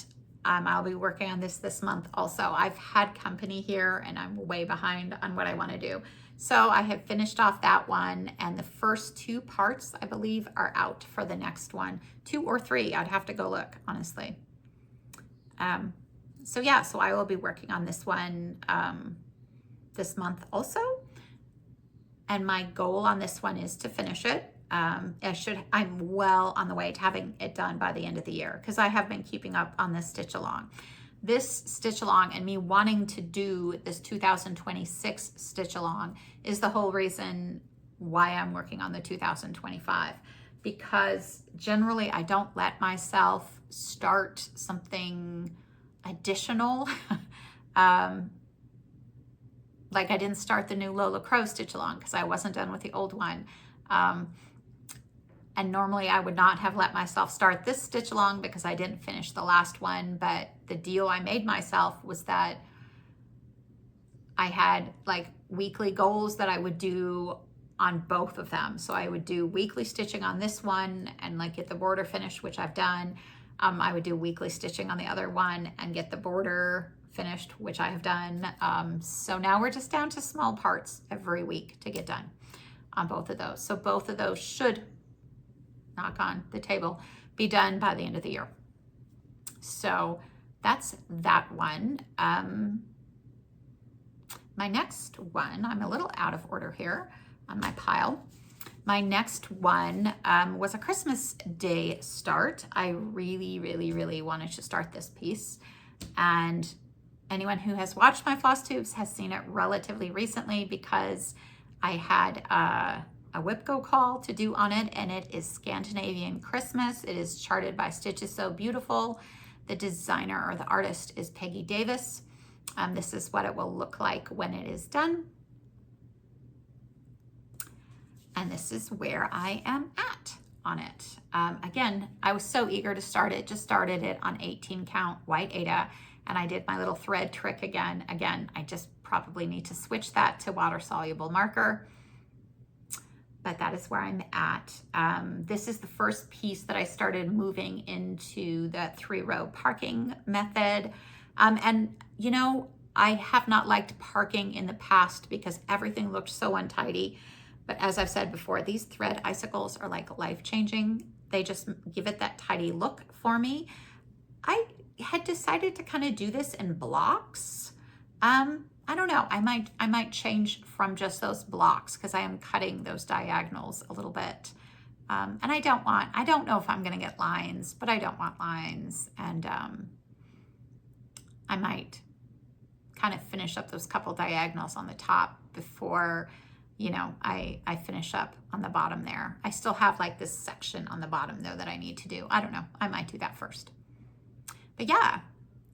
I'll be working on this month also. I've had company here and I'm way behind on what I want to do. So I have finished off that one, and the first 2 parts I believe are out for the next one. 2 or 3, I'd have to go look, honestly. So yeah, so I will be working on this one this month also. And my goal on this one is to finish it. I'm well on the way to having it done by the end of the year because I have been keeping up on this stitch along. This stitch along and me wanting to do this 2026 stitch along is the whole reason why I'm working on the 2025, because generally I don't let myself start something additional. Like I didn't start the new Lola Crow stitch along because I wasn't done with the old one. And normally I would not have let myself start this stitch along because I didn't finish the last one, but the deal I made myself was that I had like weekly goals that I would do on both of them. So I would do weekly stitching on this one and like get the border finished, which I've done. I would do weekly stitching on the other one and get the border finished, which I have done. So now we're just down to small parts every week to get done on both of those. So both of those should, knock on the table, be done by the end of the year. So that's that one. My next one, I'm a little out of order here on my pile. My next one was a Christmas Day start. I really wanted to start this piece, and anyone who has watched my FlossTubes has seen it relatively recently because I had a WIP Go call to do on it, and it is Scandinavian Christmas. It is charted by Stitch is So Beautiful. The designer or the artist is Peggy Davis. This is what it will look like when it is done. And this is where I am at on it. Again, I was so eager to start it, just started it on 18 count white Aida, and I did my little thread trick again. Again, I just probably need to switch that to water soluble marker, but that is where I'm at. This is the first piece that I started moving into the 3-row parking method. And you know, I have not liked parking in the past because everything looked so untidy. But as I've said before, these thread icicles are like life-changing. They just give it that tidy look for me. I had decided to kind of do this in blocks. I don't know, I might change from just those blocks because I am cutting those diagonals a little bit. And I don't know if I'm gonna get lines, but I don't want lines. And I might kind of finish up those couple diagonals on the top before, you know, I finish up on the bottom there. I still have like this section on the bottom though that I need to do. I don't know, I might do that first. But yeah,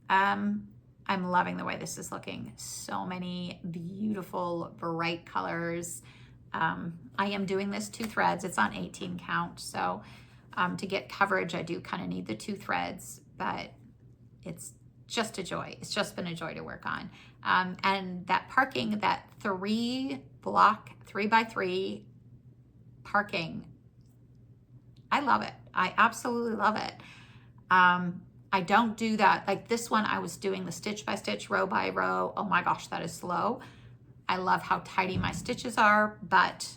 I'm loving the way this is looking. So many beautiful, bright colors. I am doing this 2 threads. It's on 18 count. So to get coverage, I do kind of need the 2 threads, but it's just a joy. It's just been a joy to work on. And that parking, that 3-block, 3x3 parking, I love it. I absolutely love it. I don't do that. Like this one, I was doing the stitch by stitch, row by row. Oh my gosh, that is slow. I love how tidy my stitches are, but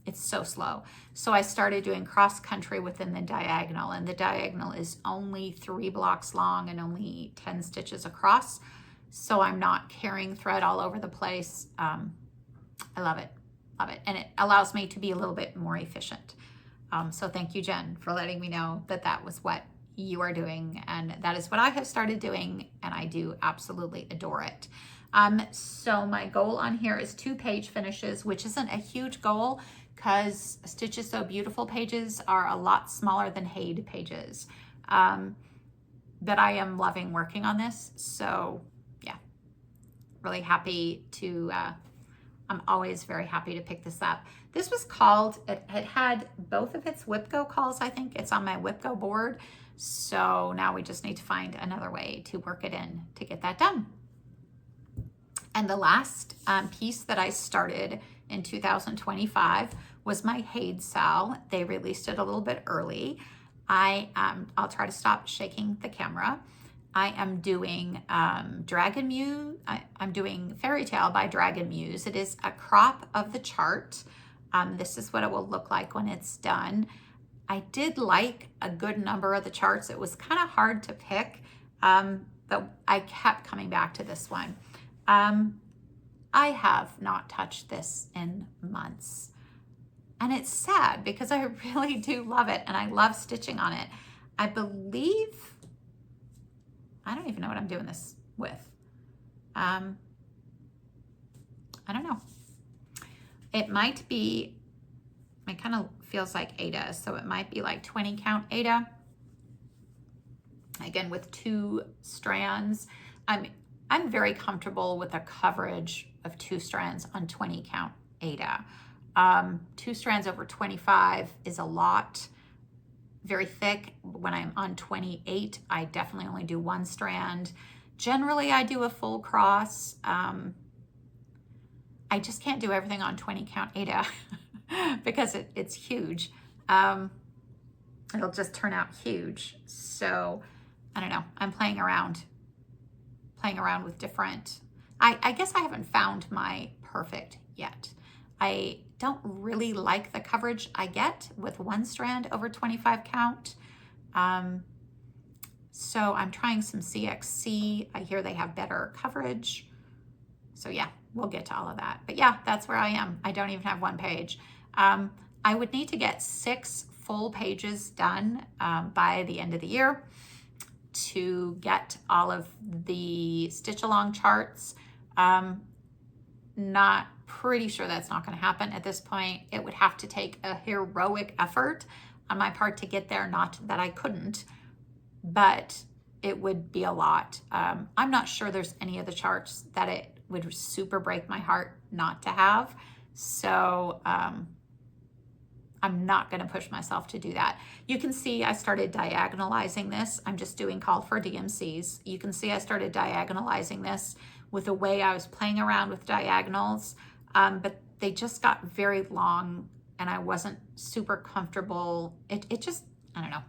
it's so slow. So I started doing cross country within the diagonal, and the diagonal is only 3 blocks long and only 10 stitches across. So I'm not carrying thread all over the place. I love it, love it. And it allows me to be a little bit more efficient. So thank you, Jen, for letting me know that that was what you are doing. And that is what I have started doing, and I do absolutely adore it. So my goal on here is 2 page finishes, which isn't a huge goal because Stitch Is So Beautiful pages are a lot smaller than Haid pages. But I am loving working on this. So yeah, really happy to, I'm always very happy to pick this up. This was called, it had both of its WIP Go calls, I think. It's on my WIP Go board. So now we just need to find another way to work it in to get that done. And the last piece that I started in 2025 was my Haid Sal. They released it a little bit early. I'll try to stop shaking the camera. I am doing Dragon Muse. I'm doing Fairy Tale by Dragon Muse. It is a crop of the chart. This is what it will look like when it's done. I did like a good number of the charts. It was kind of hard to pick, but I kept coming back to this one. I have not touched this in months, and it's sad because I really do love it and I love stitching on it. I believe, I don't even know what I'm doing this with. I don't know. It might be, it kind of feels like Ada, so it might be like 20 count Ada. Again, with 2 strands. I'm very comfortable with a coverage of 2 strands on 20 count Ada. 2 strands over 25 is a lot, very thick. When I'm on 28, I definitely only do 1 strand. Generally, I do a full cross. I just can't do everything on 20 count Ada because it's huge. It'll just turn out huge. So I don't know, I'm playing around with different, I guess I haven't found my perfect yet. I don't really like the coverage I get with 1 strand over 25 count. So I'm trying some CXC. I hear they have better coverage. So yeah, we'll get to all of that. But yeah, that's where I am. I don't even have 1 page. I would need to get 6 full pages done by the end of the year to get all of the stitch along charts. Not pretty sure that's not going to happen at this point. It would have to take a heroic effort on my part to get there. Not that I couldn't, but it would be a lot. I'm not sure there's any of the charts that it would super break my heart not to have. So I'm not going to push myself to do that. You can see I started diagonalizing this. I'm just doing called for DMCs. You can see I started diagonalizing this with the way I was playing around with diagonals, but they just got very long and I wasn't super comfortable. It just, I don't know.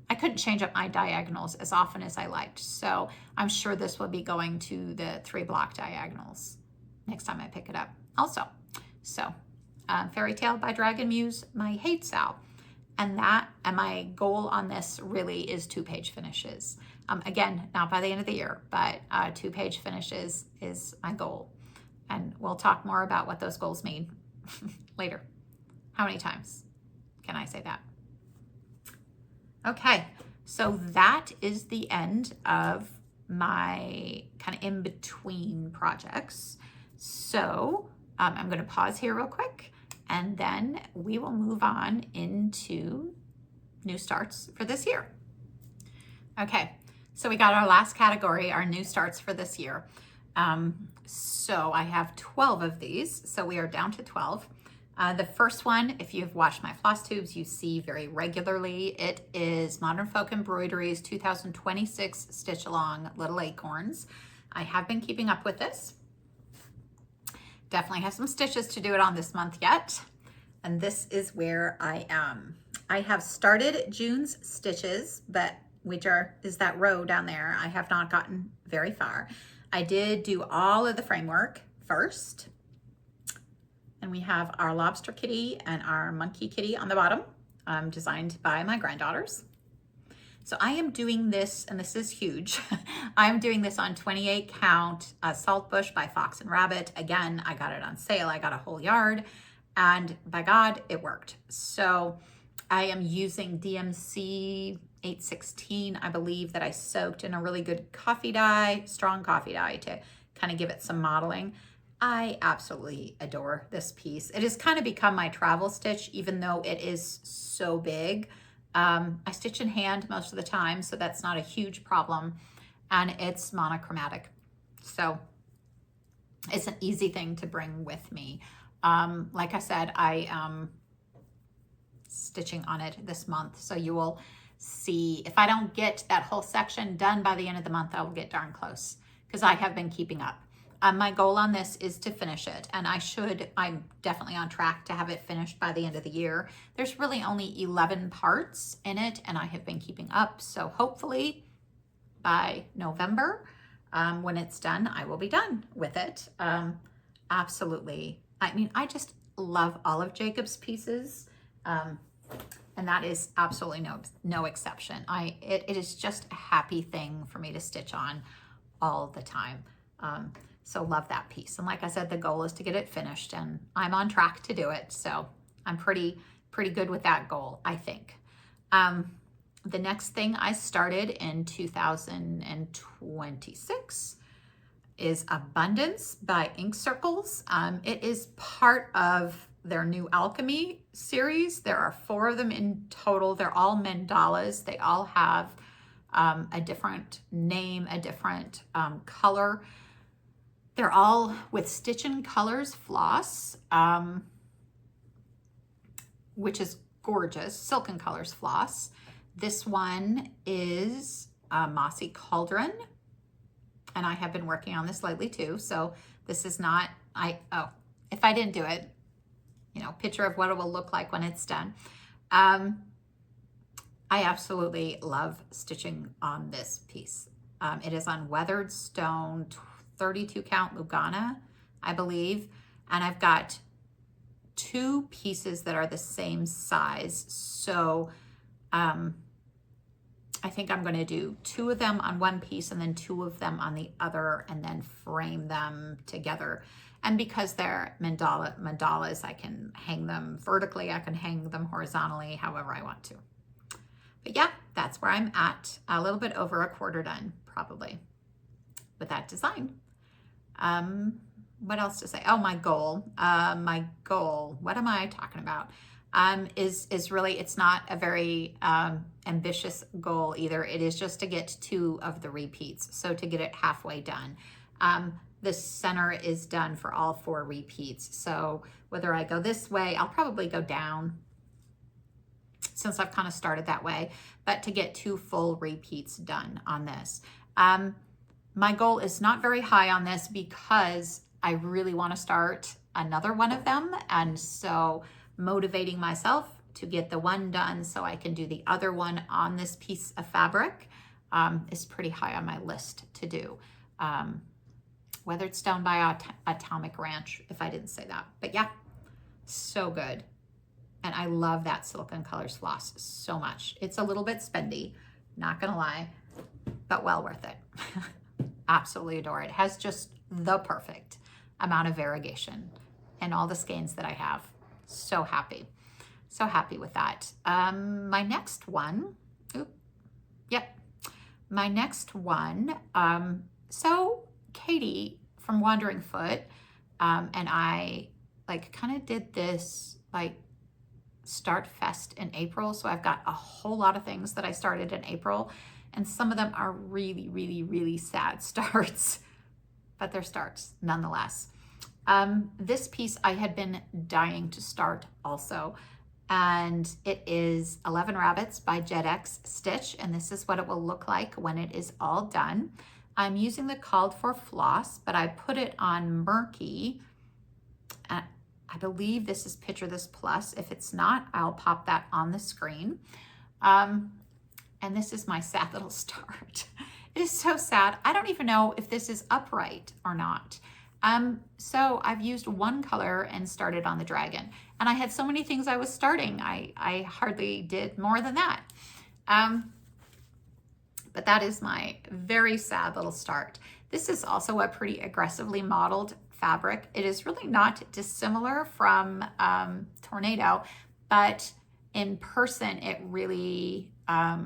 I couldn't change up my diagonals as often as I liked. So I'm sure this will be going to the 3-block diagonals next time I pick it up also. So Fairy Tale by Dragon Muse, my Haid Sal. And my goal on this really is 2 page finishes. Again, not by the end of the year, but 2-page finishes is my goal. And we'll talk more about what those goals mean later. How many times can I say that? Okay, so that is the end of my kind of in-between projects. So I'm going to pause here real quick, and then we will move on into new starts for this year. Okay, so we got our last category, our new starts for this year. So I have 12 of these, so we are down to 12. The first one, if you've watched my floss tubes, you see very regularly. It is Modern Folk Embroidery's 2026 Stitch Along Little Acorns. I have been keeping up with this. Definitely have some stitches to do it on this month yet. And this is where I am. I have started June's stitches, but is that row down there. I have not gotten very far. I did do all of the framework first. And we have our lobster kitty and our monkey kitty on the bottom, designed by my granddaughters. So I am doing this, and this is huge. I'm doing this on 28 count Saltbush by Fox and Rabbit. Again, I got it on sale. I got a whole yard, and by God, it worked. So I am using DMC 816, I believe, that I soaked in a really good coffee dye, strong coffee dye, to kind of give it some modeling. I absolutely adore this piece. It has kind of become my travel stitch, even though it is so big. I stitch in hand most of the time, so that's not a huge problem. And it's monochromatic. So it's an easy thing to bring with me. Like I said, I am stitching on it this month. So you will see, if I don't get that whole section done by the end of the month, I will get darn close, because I have been keeping up. My goal on this is to finish it, and I'm definitely on track to have it finished by the end of the year. There's really only 11 parts in it, and I have been keeping up. So hopefully by November, when it's done, I will be done with it. Absolutely. I mean, I just love all of Jacob's pieces. And that is absolutely no exception. It is just a happy thing for me to stitch on all the time. So love that piece. And like I said, the goal is to get it finished, and I'm on track to do it. So I'm pretty good with that goal, I think. The next thing I started in 2026 is Abundance by Ink Circles. It is part of their new alchemy series. There are 4 of them in total. They're all mandalas. They all have a different name, a different color. They're all with Stitch and Colors floss, which is gorgeous, Silken Colors floss. This one is Mossy Cauldron, and I have been working on this lately too. So this is not, if I didn't do it, picture of what it will look like when it's done. I absolutely love stitching on this piece. It is on weathered stone, 32 count Lugana, I believe. And I've got 2 pieces that are the same size. So I think I'm going to do 2 of them on one piece and then 2 of them on the other, and then frame them together. And because they're mandalas, I can hang them vertically, I can hang them horizontally, however I want to. But yeah, that's where I'm at. A little bit over a quarter done, probably, with that design. What else to say? Oh, my goal. What am I talking about? Is really, it's not a very ambitious goal either. It is just to get 2 of the repeats. So to get it halfway done. The center is done for all 4 repeats. So whether I go this way, I'll probably go down, since I've kind of started that way, but to get 2 full repeats done on this. My goal is not very high on this because I really want to start another one of them. And so motivating myself to get the one done so I can do the other one on this piece of fabric is pretty high on my list to do. Weathered Stone by Atomic Ranch, if I didn't say that. But yeah, so good. And I love that Silken Colors floss so much. It's a little bit spendy, not gonna lie, but well worth it. Absolutely adore it. It has just the perfect amount of variegation in all the skeins that I have. So happy with that. My next one, my next one, so Katie from Wandering Foot and I like kind of did this like start fest in April. So I've got a whole lot of things that I started in April, and some of them are really, really, really sad starts, but they're starts nonetheless. This piece I had been dying to start also, and it is 11 Rabbits by JetX Stitch, and this is what it will look like when it is all done. I'm using the called for floss, but I put it on murky. I believe this is Picture This Plus. If it's not, I'll pop that on the screen. And this is my sad little start. It is so sad. I don't even know if this is upright or not. So I've used one color and started on the dragon. And I had so many things I was starting. I hardly did more than that. But that is my very sad little start. This is also a pretty aggressively modeled fabric. It is really not dissimilar from Tornado, but in person it really, I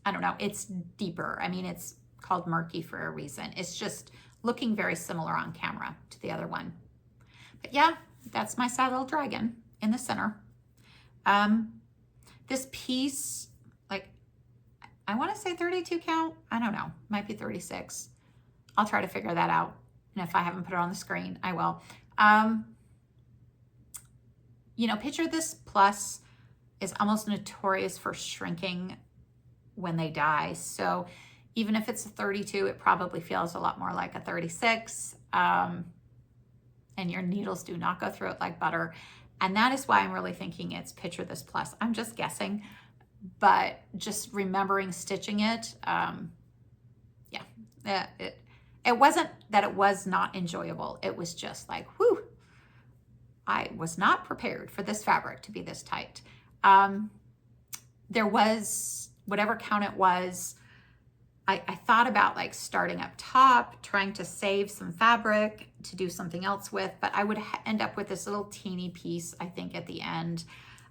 don't know, it's deeper. I mean, it's called murky for a reason. It's just looking very similar on camera to the other one. But yeah, that's my sad little dragon in the center. This piece, like, I want to say 32 count. I don't know, might be 36. I'll try to figure that out. And if I haven't put it on the screen, I will. You know, Picture This Plus is almost notorious for shrinking when they die. So even if it's a 32, it probably feels a lot more like a 36. And your needles do not go through it like butter. And that is why I'm really thinking it's Picture This Plus. I'm just guessing, but just remembering stitching it, it wasn't that it was not enjoyable. It was just like, whew, I was not prepared for this fabric to be this tight. There was, whatever count it was, I thought about like starting up top, trying to save some fabric to do something else with, but I would end up with this little teeny piece, I think, at the end,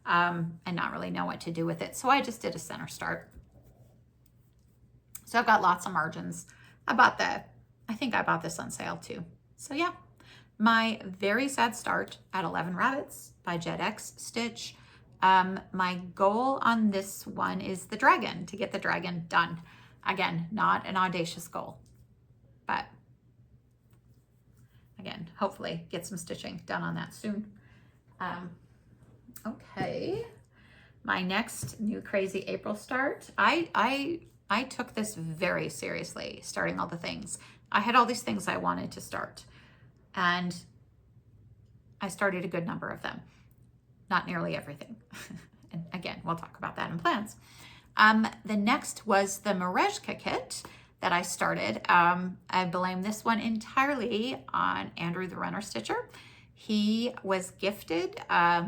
and not really know what to do with it. So I just did a center start. So I've got lots of margins. I think I bought this on sale too. So yeah, my very sad start at 11 Rabbits by JetX Stitch. My goal on this one is the dragon, to get the dragon done. Again, not an audacious goal, but again, hopefully get some stitching done on that soon. Okay, my next new crazy April start. I took this very seriously, starting all the things. I had all these things I wanted to start, and I started a good number of them. Not nearly everything. And again, we'll talk about that in plans. The next was the Merejka kit that I started. I blame this one entirely on Andrew the Runner Stitcher. He was gifted a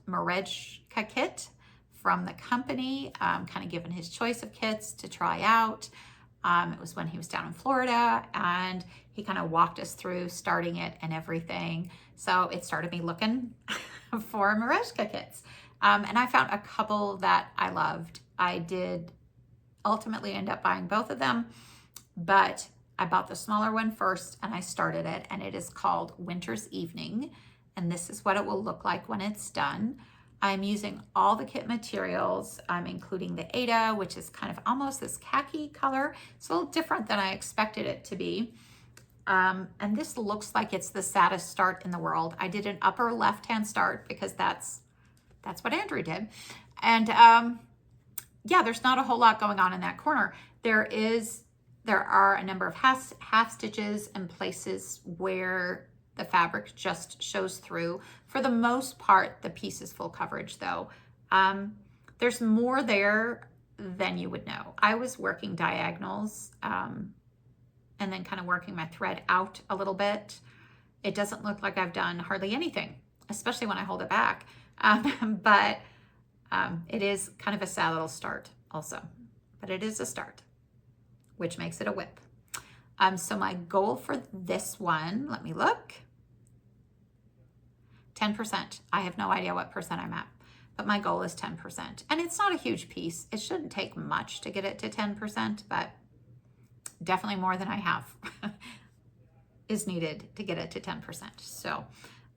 Merejka kit from the company, kind of given his choice of kits to try out. It was when he was down in Florida, and he kind of walked us through starting it and everything. So it started me looking for Merejka kits. And I found a couple that I loved. I did ultimately end up buying both of them, but I bought the smaller one first and I started it, and it is called Winter's Evening. And this is what it will look like when it's done. I'm using all the kit materials. I'm including the Ada, which is kind of almost this khaki color. It's a little different than I expected it to be. And this looks like it's the saddest start in the world. I did an upper left-hand start because that's what Andrew did. And yeah, there's not a whole lot going on in that corner. There are a number of half stitches and places where the fabric just shows through. For the most part, the piece is full coverage though. There's more there than you would know. I was working diagonals and then kind of working my thread out a little bit. It doesn't look like I've done hardly anything, especially when I hold it back. But it is kind of a sad little start also, but it is a start. which makes it a WIP. So my goal for this one, let me look, 10%. I have no idea what percent I'm at, but my goal is 10%. And it's not a huge piece. It shouldn't take much to get it to 10%, but definitely more than I have is needed to get it to 10%. So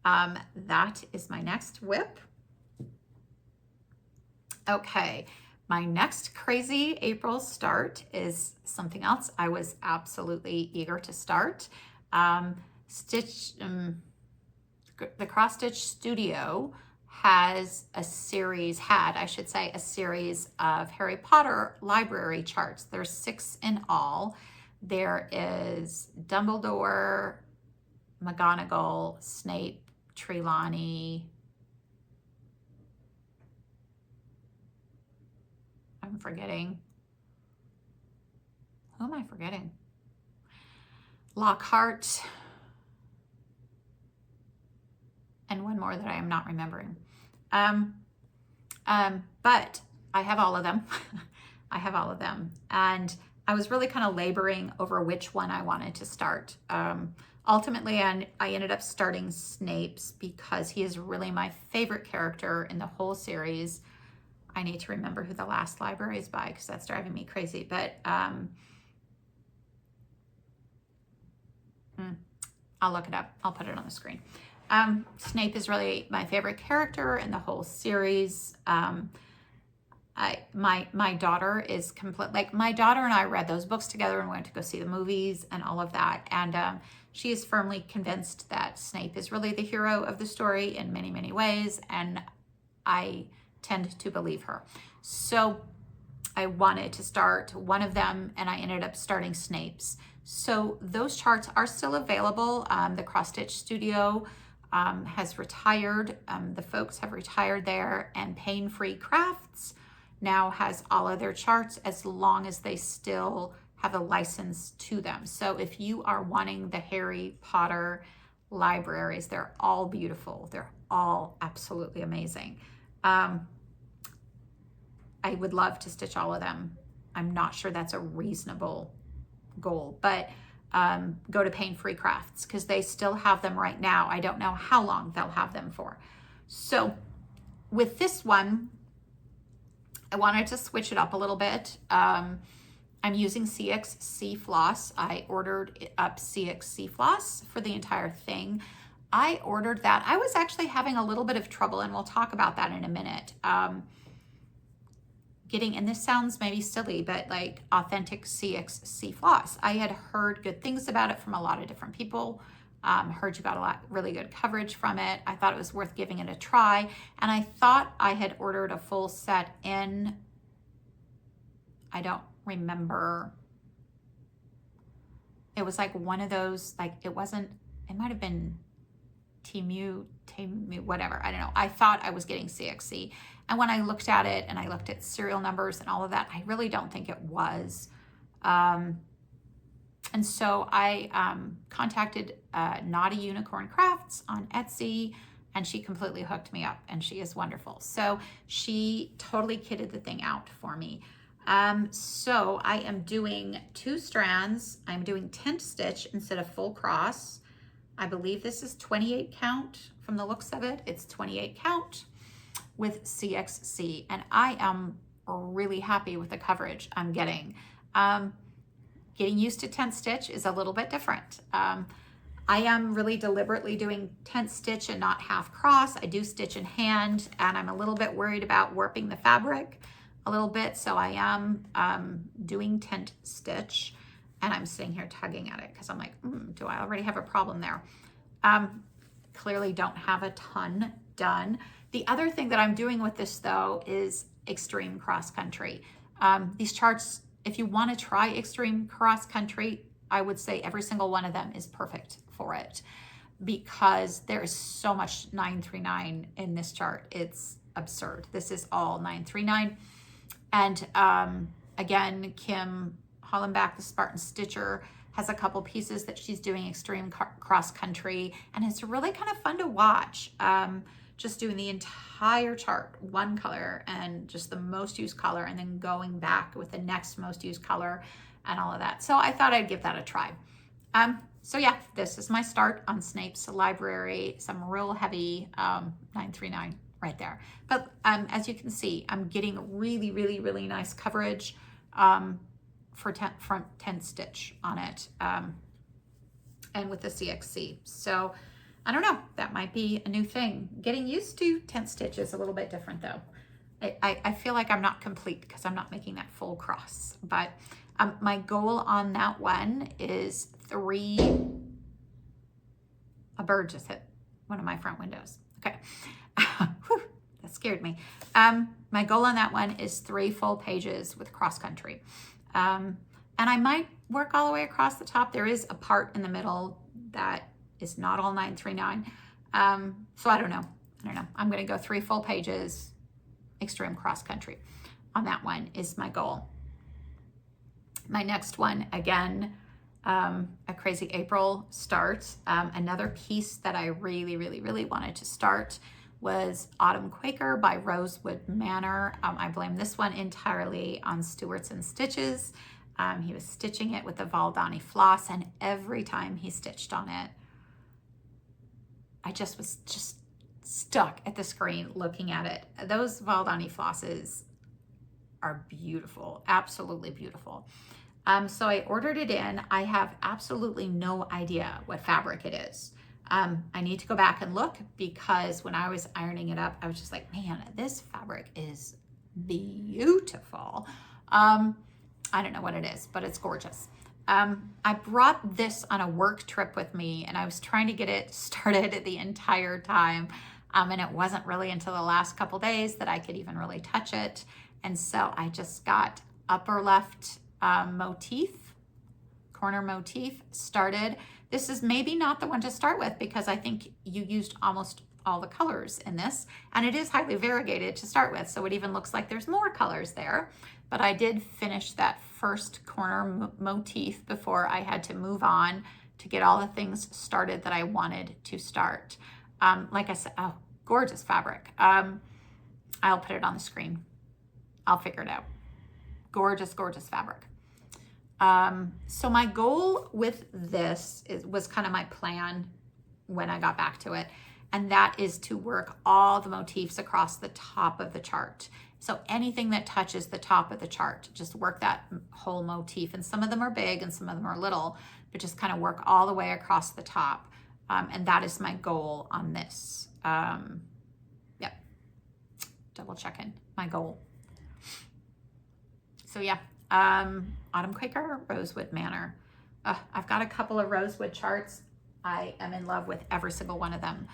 that is my next WIP. Okay, my next crazy April start is something else I was absolutely eager to start. The CrossStitch Studio has a series, I should say, a series of Harry Potter library charts. There's 6 in all. There is Dumbledore, McGonagall, Snape, Trelawney. I'm forgetting. Who am I forgetting? Lockhart. And one more that I am not remembering. But I have all of them. I have all of them. And I was really kind of laboring over which one I wanted to start. Ultimately, I ended up starting Snape's because he is really my favorite character in the whole series. I need to remember who the last library is by because that's driving me crazy. But I'll look it up. I'll put it on the screen. Snape is really my favorite character in the whole series. My daughter is complete, like my daughter and I read those books together and went to go see the movies and all of that. And she is firmly convinced that Snape is really the hero of the story in many, many ways. And I tend to believe her. So I wanted to start one of them and I ended up starting Snape's. So those charts are still available. The CrossStitch Studio has retired. The folks have retired there, and Pain-Free Crafts now has all of their charts as long as they still have a license to them. So if you are wanting the Harry Potter libraries, they're all beautiful. They're all absolutely amazing. I would love to stitch all of them. I'm not sure that's a reasonable goal, but go to Pain-Free Crafts because they still have them right now. I don't know how long they'll have them for. So with this one, I wanted to switch it up a little bit. I'm using CXC floss. I ordered up CXC floss for the entire thing. I ordered that. I was actually having a little bit of trouble, and we'll talk about that in a minute. And this sounds maybe silly, but like authentic CXC floss. I had heard good things about it from a lot of different people. Heard you got a lot really good coverage from it. I thought it was worth giving it a try. And I thought I had ordered a full set in, I don't remember. It was like one of those, like it might've been Temu, whatever. I don't know. I thought I was getting CXC. And when I looked at it and I looked at serial numbers and all of that, I really don't think it was. And so I contacted Naughty Unicorn Crafts on Etsy, and she completely hooked me up, and she is wonderful. So she totally kitted the thing out for me. So I am doing 2 strands. I'm doing tent stitch instead of full cross. I believe this is 28 count from the looks of it. It's 28 count with CXC, and I am really happy with the coverage I'm getting. Getting used to tent stitch is a little bit different. I am really deliberately doing tent stitch and not half cross. I do stitch in hand, and I'm a little bit worried about warping the fabric a little bit, so I am doing tent stitch, and I'm sitting here tugging at it because I'm like, do I already have a problem there? Clearly don't have a ton done. The other thing that I'm doing with this though is extreme cross country. These charts, if you want to try extreme cross country, I would say every single one of them is perfect for it because there is so much 939 in this chart. It's absurd. This is all 939. And again, Kim Hollenbach, the Spartan Stitcher, has a couple pieces that she's doing extreme cross country, and it's really kind of fun to watch. Just doing the entire chart, one color and just the most used color, and then going back with the next most used color. and all of that. So I thought I'd give that a try. So yeah, this is my start on Snape's Library. Some real heavy 939 right there. But as you can see, I'm getting really, really, really nice coverage for front 10 stitch on it, and with the CXC. So I don't know, that might be a new thing. Getting used to 10 stitch is a little bit different though. I feel like I'm not complete because I'm not making that full cross, but my goal on that one is 3, a bird just hit one of my front windows. Okay, whew, that scared me. My goal on that one is 3 full pages with cross country. And I might work all the way across the top. There is a part in the middle that is not all 939. So I don't know. I'm gonna go 3 full pages, extreme cross country. On that one is my goal. My next one, again, a Crazy April start. Another piece that I really, really, really wanted to start was Autumn Quaker by Rosewood Manor. I blame this one entirely on Stewart's and Stitches. He was stitching it with the Valdani floss, and every time he stitched on it, I just was stuck at the screen looking at it. Those Valdani flosses are beautiful, absolutely beautiful. So I ordered it in. I have absolutely no idea what fabric it is. I need to go back and look, because when I was ironing it up, I was just like, man, this fabric is beautiful. I don't know what it is, but it's gorgeous. I brought this on a work trip with me, and I was trying to get it started the entire time. And it wasn't really until the last couple days that I could even really touch it. And so I just got upper left motif, corner motif started. This is maybe not the one to start with, because I think you used almost all the colors in this, and it is highly variegated to start with. So it even looks like there's more colors there, but I did finish that first corner motif before I had to move on to get all the things started that I wanted to start. Like I said, oh, gorgeous fabric. I'll put it on the screen. I'll figure it out. Gorgeous, gorgeous fabric. So my goal with this was kind of my plan when I got back to it, and that is to work all the motifs across the top of the chart. So anything that touches the top of the chart, just work that whole motif. And some of them are big and some of them are little, but just kind of work all the way across the top. And that is my goal on this. Yep, double checking my goal. So yeah, Autumn Quaker, Rosewood Manor. I've got a couple of Rosewood charts. I am in love with every single one of them.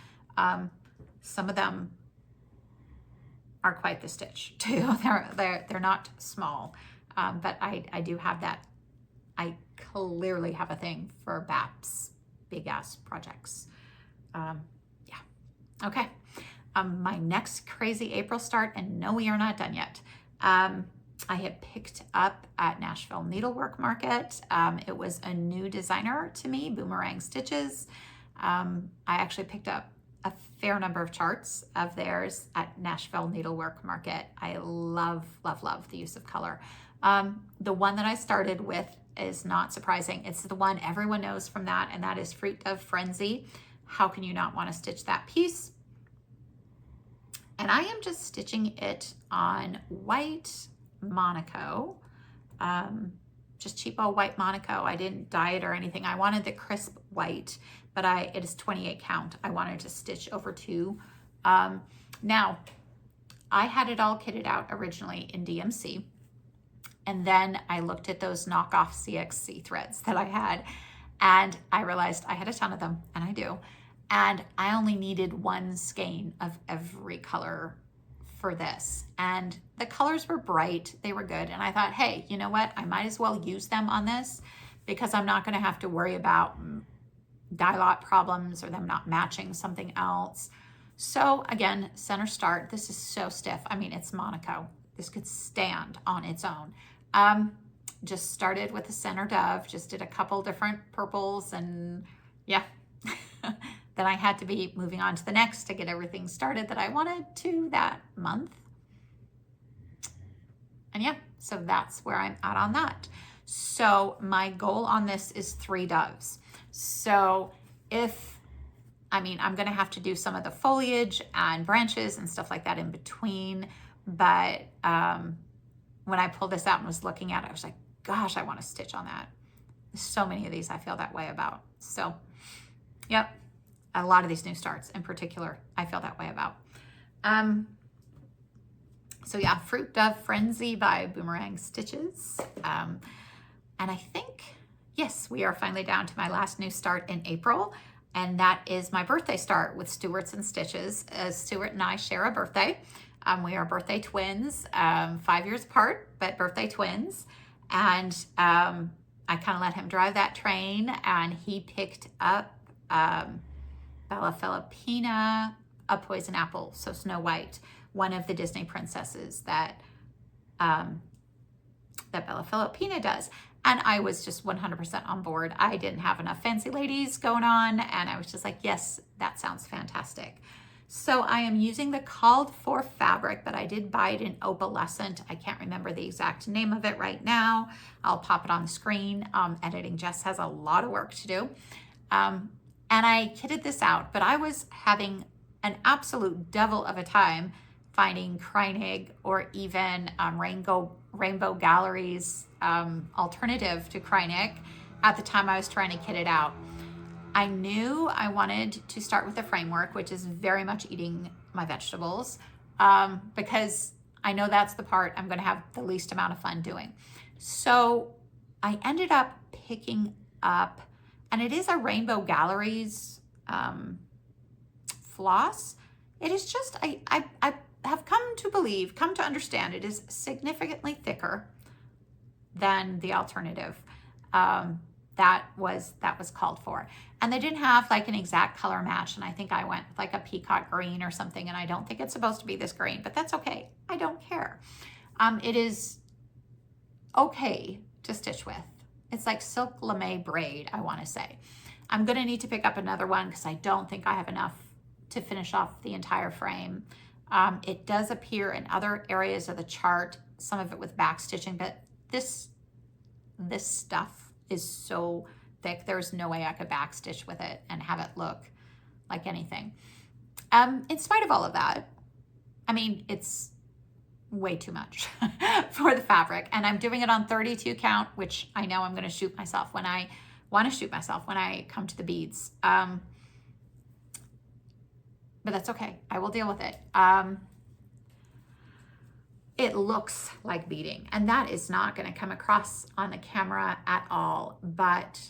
Some of them are quite the stitch too. They're not small, but I do have that. I clearly have a thing for BAPS, big ass projects. Yeah, okay. My next Crazy April start, and no, we are not done yet. I had picked up at Nashville Needlework Market. It was a new designer to me, Boomerang Stitches. I actually picked up a fair number of charts of theirs at Nashville Needlework Market. I love, love, love the use of color. The one that I started with is not surprising. It's the one everyone knows from that, and that is Fruit of Frenzy. How can you not want to stitch that piece? And I am just stitching it on white Monaco, just cheapo white Monaco. I didn't dye it or anything. I wanted the crisp white, but it is 28 count. I wanted to stitch over 2. Now, I had it all kitted out originally in DMC, and then I looked at those knockoff CXC threads that I had, and I realized I had a ton of them, and I do, and I only needed 1 skein of every color for this, and the colors were bright, they were good, and I thought, hey, you know what, I might as well use them on this, because I'm not going to have to worry about dye lot problems or them not matching something else. So again, center start. This is so stiff. I mean, it's Monaco. This could stand on its own. Just started with the center dove, just did a couple different purples, and yeah. Then I had to be moving on to the next to get everything started that I wanted to that month. And yeah, so that's where I'm at on that. So my goal on this is 3 doves. So I'm gonna have to do some of the foliage and branches and stuff like that in between, but when I pulled this out and was looking at it, I was like, gosh, I want to stitch on that. So many of these I feel that way about. So, yep, a lot of these new starts in particular, I feel that way about. So yeah, Fruit Dove Frenzy by Boomerang Stitches. And I think, yes, we are finally down to my last new start in April. And that is my birthday start with Stewart's and Stitches. Stewart and I share a birthday. We are birthday twins, 5 years apart, but birthday twins. And I kind of let him drive that train, and he picked up Bella Filipina, a poison apple, so Snow White, one of the Disney princesses that Bella Filipina does. And I was just 100% on board. I didn't have enough fancy ladies going on, and I was just like, yes, that sounds fantastic. So I am using the called for fabric, but I did buy it in opalescent. I can't remember the exact name of it right now. I'll pop it on the screen. Editing Jess has a lot of work to do. And I kitted this out, but I was having an absolute devil of a time finding Kreinig or even Rainbow Gallery's alternative to Kreinig at the time I was trying to kit it out. I knew I wanted to start with the framework, which is very much eating my vegetables, because I know that's the part I'm going to have the least amount of fun doing. So I ended up picking up, and it is a Rainbow Gallery's floss. It is just, I have come to understand it is significantly thicker than the alternative that was called for. And they didn't have like an exact color match, and I think I went with like a peacock green or something, and I don't think it's supposed to be this green, but that's okay. I don't care. It is okay to stitch with. It's like silk lame braid, I want to say. I'm going to need to pick up another one because I don't think I have enough to finish off the entire frame. It does appear in other areas of the chart, some of it with back stitching, but this stuff is so thick, there's no way I could back stitch with it and have it look like anything. In spite of all of that, I mean, it's way too much for the fabric, and I'm doing it on 32 count, which I know I'm going to shoot myself when I want to shoot myself when I come to the beads. But that's okay. I will deal with it. It looks like beading, and that is not going to come across on the camera at all. But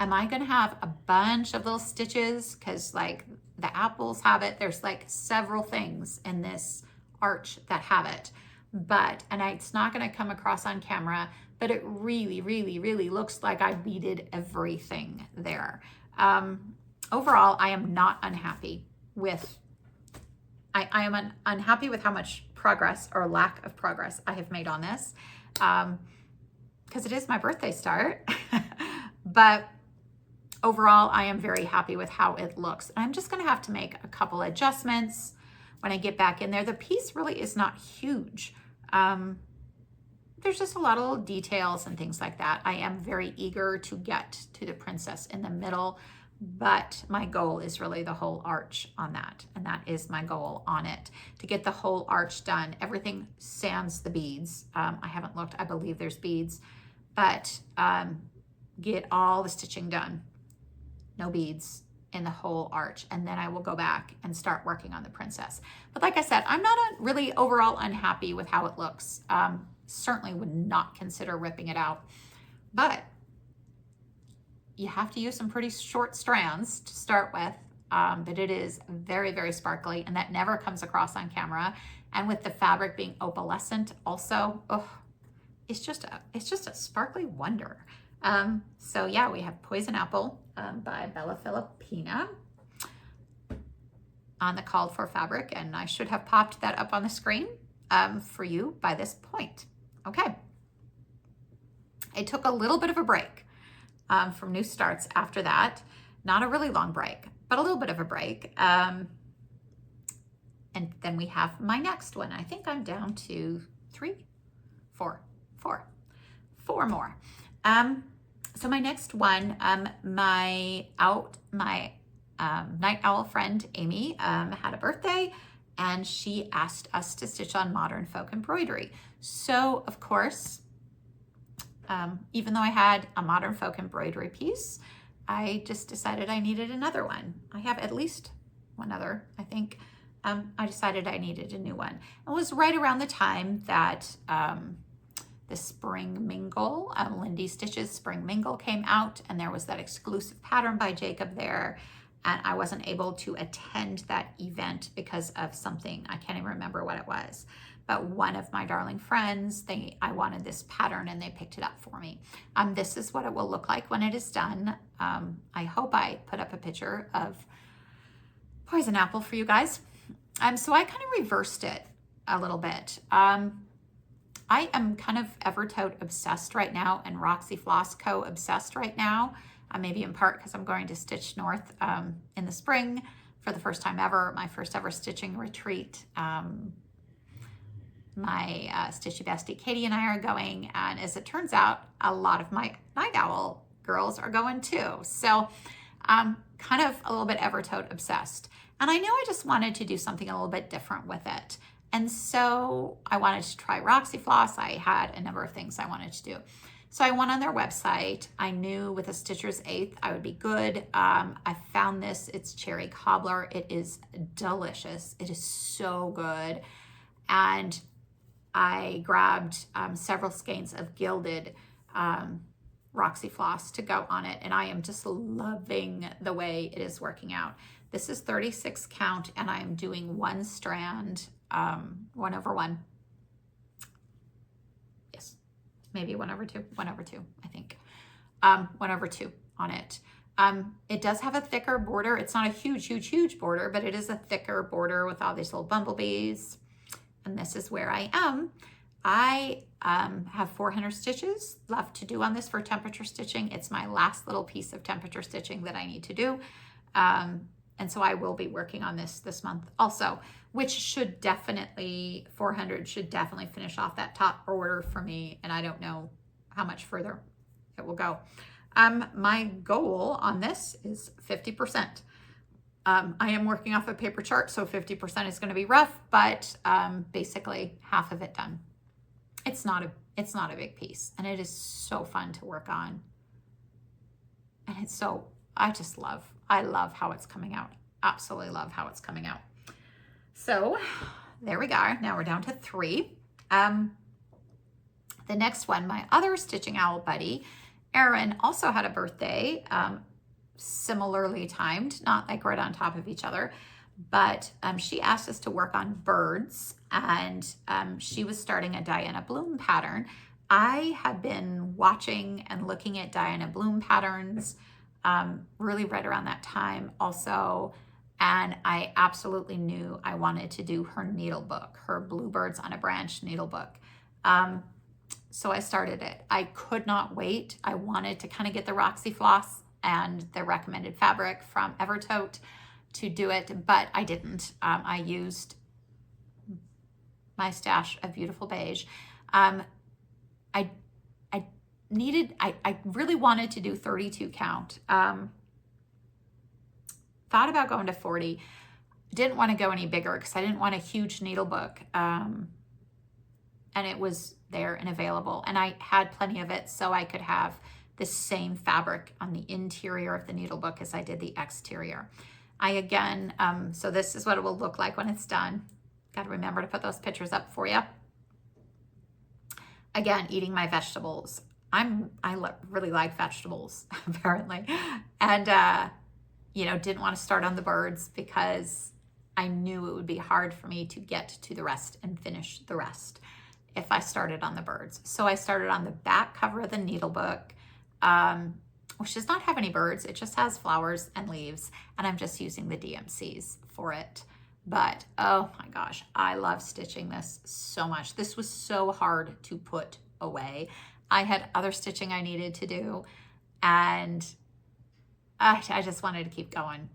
am I going to have a bunch of little stitches? Because like the apples have it. There's like several things in this arch that have it. And it's not going to come across on camera, but it really, really, really looks like I beaded everything there. Overall, I am not unhappy with, I am unhappy with how much progress or lack of progress I have made on this, because it is my birthday start. But overall, I am very happy with how it looks. I'm just going to have to make a couple adjustments when I get back in there. The piece really is not huge. There's just a lot of little details and things like that. I am very eager to get to the princess in the middle, but my goal is really the whole arch on that. And that is my goal on it, to get the whole arch done. Everything sans the beads. I haven't looked, I believe there's beads, but get all the stitching done. No beads in the whole arch, and then I will go back and start working on the princess. But like I said, I'm not really overall unhappy with how it looks. Certainly would not consider ripping it out, but you have to use some pretty short strands to start with. But it is very, very sparkly, and that never comes across on camera. And with the fabric being opalescent also, oh, it's just a sparkly wonder. So yeah, we have Poison Apple by Bella Filipina on the called for fabric, and I should have popped that up on the screen for you by this point. Okay. I took a little bit of a break from new starts after that. Not a really long break, but a little bit of a break. And then we have my next one. I think I'm down to four more. So my next one, my night owl friend Amy had a birthday, and she asked us to stitch on modern folk embroidery. So of course, even though I had a modern folk embroidery piece, I just decided I needed another one. I have at least one other, I think. I decided I needed a new one. It was right around the time that the Spring Mingle, Lindy Stitch's Spring Mingle came out, and there was that exclusive pattern by Jacob there, and I wasn't able to attend that event because of something, I can't even remember what it was. But one of my darling friends, I wanted this pattern, and they picked it up for me. This is what it will look like when it is done. I hope I put up a picture of Poison Apple for you guys. So I kind of reversed it a little bit. I am kind of Evertote obsessed right now, and Roxy Floss Co. obsessed right now. Maybe in part because I'm going to Stitch North in the spring for the first time ever, my first ever stitching retreat. My Stitchy bestie Katie and I are going, and as it turns out, a lot of my Night Owl girls are going too. So kind of a little bit Evertote obsessed. And I knew I just wanted to do something a little bit different with it. And so I wanted to try Roxy Floss. I had a number of things I wanted to do. So I went on their website. I knew with a Stitcher's Eighth I would be good. I found this, it's Cherry Cobbler. It is delicious. It is so good. And I grabbed several skeins of gilded Roxy Floss to go on it. And I am just loving the way it is working out. This is 36 count, and I am doing one strand, 1/1. Yes, maybe 1/2, 1/2, I think. 1/2 on it. It does have a thicker border. It's not a huge border, but it is a thicker border with all these little bumblebees. And this is where I am. I have 400 stitches left to do on this for temperature stitching. It's my last little piece of temperature stitching that I need to do. And so I will be working on this month also, which should definitely, 400 should definitely finish off that top order for me. And I don't know how much further it will go. My goal on this is 50%. I am working off a paper chart, so 50% is going to be rough, but basically half of it done. It's not a big piece, and it is so fun to work on. And it's so, I love how it's coming out. Absolutely love how it's coming out. So there we go. Now we're down to 3. The next one, my other Stitching Owl buddy, Erin, also had a birthday, similarly timed, not like right on top of each other, but she asked us to work on birds, and she was starting a Diana Bloom pattern. I had been watching and looking at Diana Bloom patterns really right around that time also, and I absolutely knew I wanted to do her needle book, her Bluebirds on a Branch needle book. So I started it. I could not wait. I wanted to kind of get the Roxy Floss and the recommended fabric from Evertote to do it, but I didn't. I used my stash of beautiful beige. I really wanted to do 32 count. Thought about going to 40. Didn't want to go any bigger because I didn't want a huge needle book. And it was there and available, and I had plenty of it, so I could have the same fabric on the interior of the needle book as I did the exterior. So this is what it will look like when it's done. Got to remember to put those pictures up for you. Again, eating my vegetables. I really like vegetables, apparently. And, didn't want to start on the birds because I knew it would be hard for me to get to the rest and finish the rest if I started on the birds. So I started on the back cover of the needle book, which does not have any birds. It just has flowers and leaves, and I'm just using the DMCs for it. But oh my gosh, I love stitching this so much. This was so hard to put away. I had other stitching I needed to do, and I just wanted to keep going.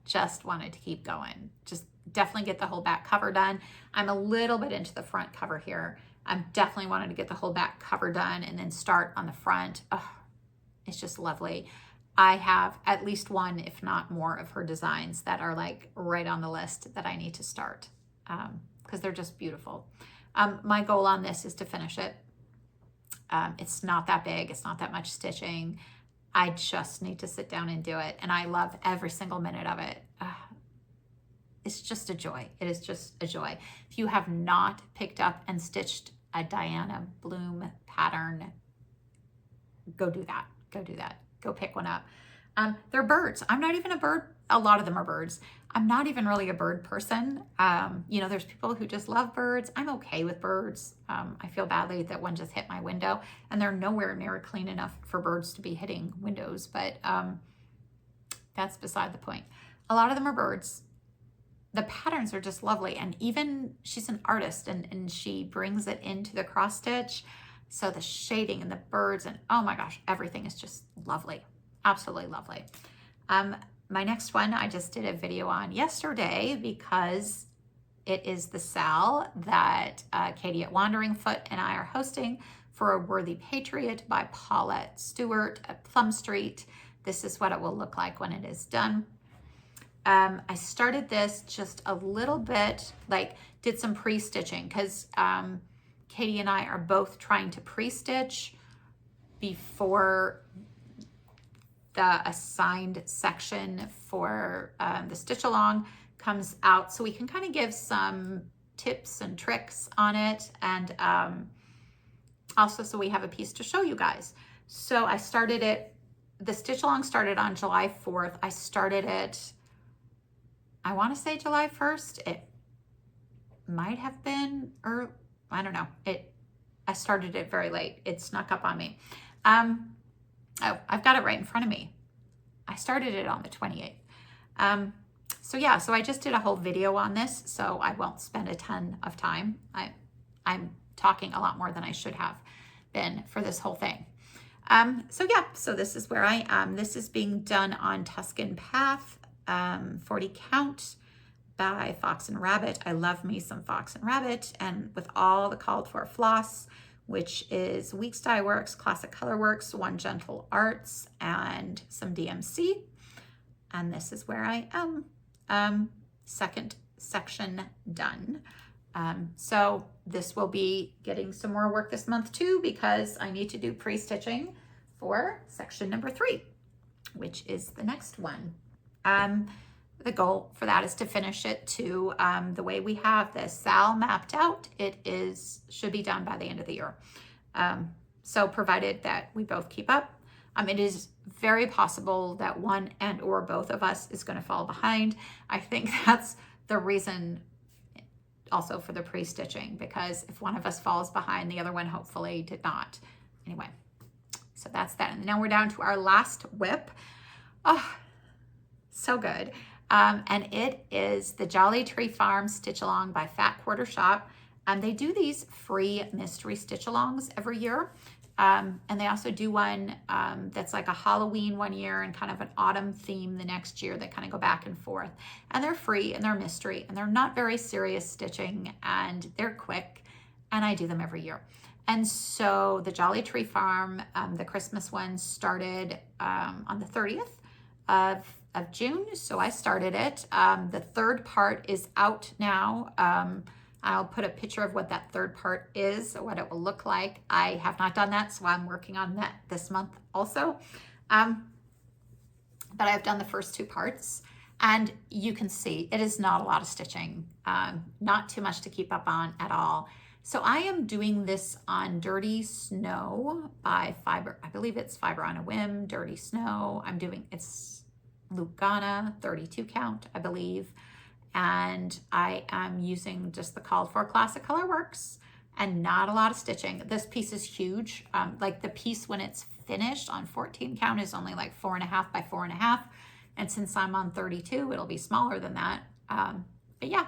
Just definitely get the whole back cover done. I'm a little bit into the front cover here. I'm definitely wanted to get the whole back cover done and then start on the front. Oh, It's just lovely. I have at least one, if not more, of her designs that are like right on the list that I need to start because they're just beautiful. My goal on this is to finish it. It's not that big. It's not that much stitching. I just need to sit down and do it. And I love every single minute of it. It's just a joy. It is just a joy. If you have not picked up and stitched a Diana Bloom pattern, go do that. Go do that. Go pick one up. They're birds. I'm not even a bird. A lot of them are birds. I'm not even really a bird person. You know, there's people who just love birds. I'm okay with birds. I feel badly that one just hit my window, and they're nowhere near clean enough for birds to be hitting windows, but that's beside the point. A lot of them are birds. The patterns are just lovely, and even she's an artist, and she brings it into the cross stitch. So the shading and the birds and oh my gosh, everything is just lovely. Absolutely lovely. My next one I just did a video on yesterday because it is the sale that Katie at Wandering Foot and I are hosting for A Worthy Patriot by Paulette Stewart at Plum Street. This is what it will look like when it is done. I started this just a little bit, like did some pre-stitching because Katie and I are both trying to pre-stitch before the assigned section for the stitch along comes out, so we can kind of give some tips and tricks on it, and also so we have a piece to show you guys. So I started it, the stitch along started on July 4th. I started it, I want to say July 1st. It might have been, or I don't know. I started it very late. It snuck up on me. Oh, I've got it right in front of me. I started it on the 28th. So yeah, so I just did a whole video on this, so I won't spend a ton of time. I'm talking a lot more than I should have been for this whole thing. So yeah, so this is where I am. This is being done on Tuscan Path, 40 count by Fox and Rabbit. I love me some Fox and Rabbit, and with all the called for floss, which is Weeks Dye Works, Classic Color Works, One Gentle Arts, and some DMC. And this is where I am. Second section done. So this will be getting some more work this month too, because I need to do pre-stitching for section number 3, which is the next one. The goal for that is to finish it to the way we have the SAL mapped out. It should be done by the end of the year. So provided that we both keep up, it is very possible that one and or both of us is going to fall behind. I think that's the reason also for the pre-stitching, because if one of us falls behind, the other one hopefully did not. Anyway, so that's that. And now we're down to our last WIP. Oh, so good. And it is the Jolly Tree Farm Stitch Along by Fat Quarter Shop. And they do these free mystery stitch alongs every year. And they also do one that's like a Halloween one year and kind of an autumn theme the next year that kind of go back and forth. And they're free and they're mystery and they're not very serious stitching and they're quick. And I do them every year. And so the Jolly Tree Farm, the Christmas one started on the 30th of June. So I started it. The third part is out now. I'll put a picture of what that third part is, what it will look like. I have not done that, so I'm working on that this month also. But I've done the first 2 parts, and you can see it is not a lot of stitching, not too much to keep up on at all. So I am doing this on Dirty Snow by Fiber. I believe it's Fiber on a Whim, Dirty Snow. It's Lugana, 32 count, I believe. And I am using just the called for Classic Color Works and not a lot of stitching. This piece is huge. Like the piece when it's finished on 14 count is only like 4.5 by 4.5. And since I'm on 32, it'll be smaller than that. But yeah,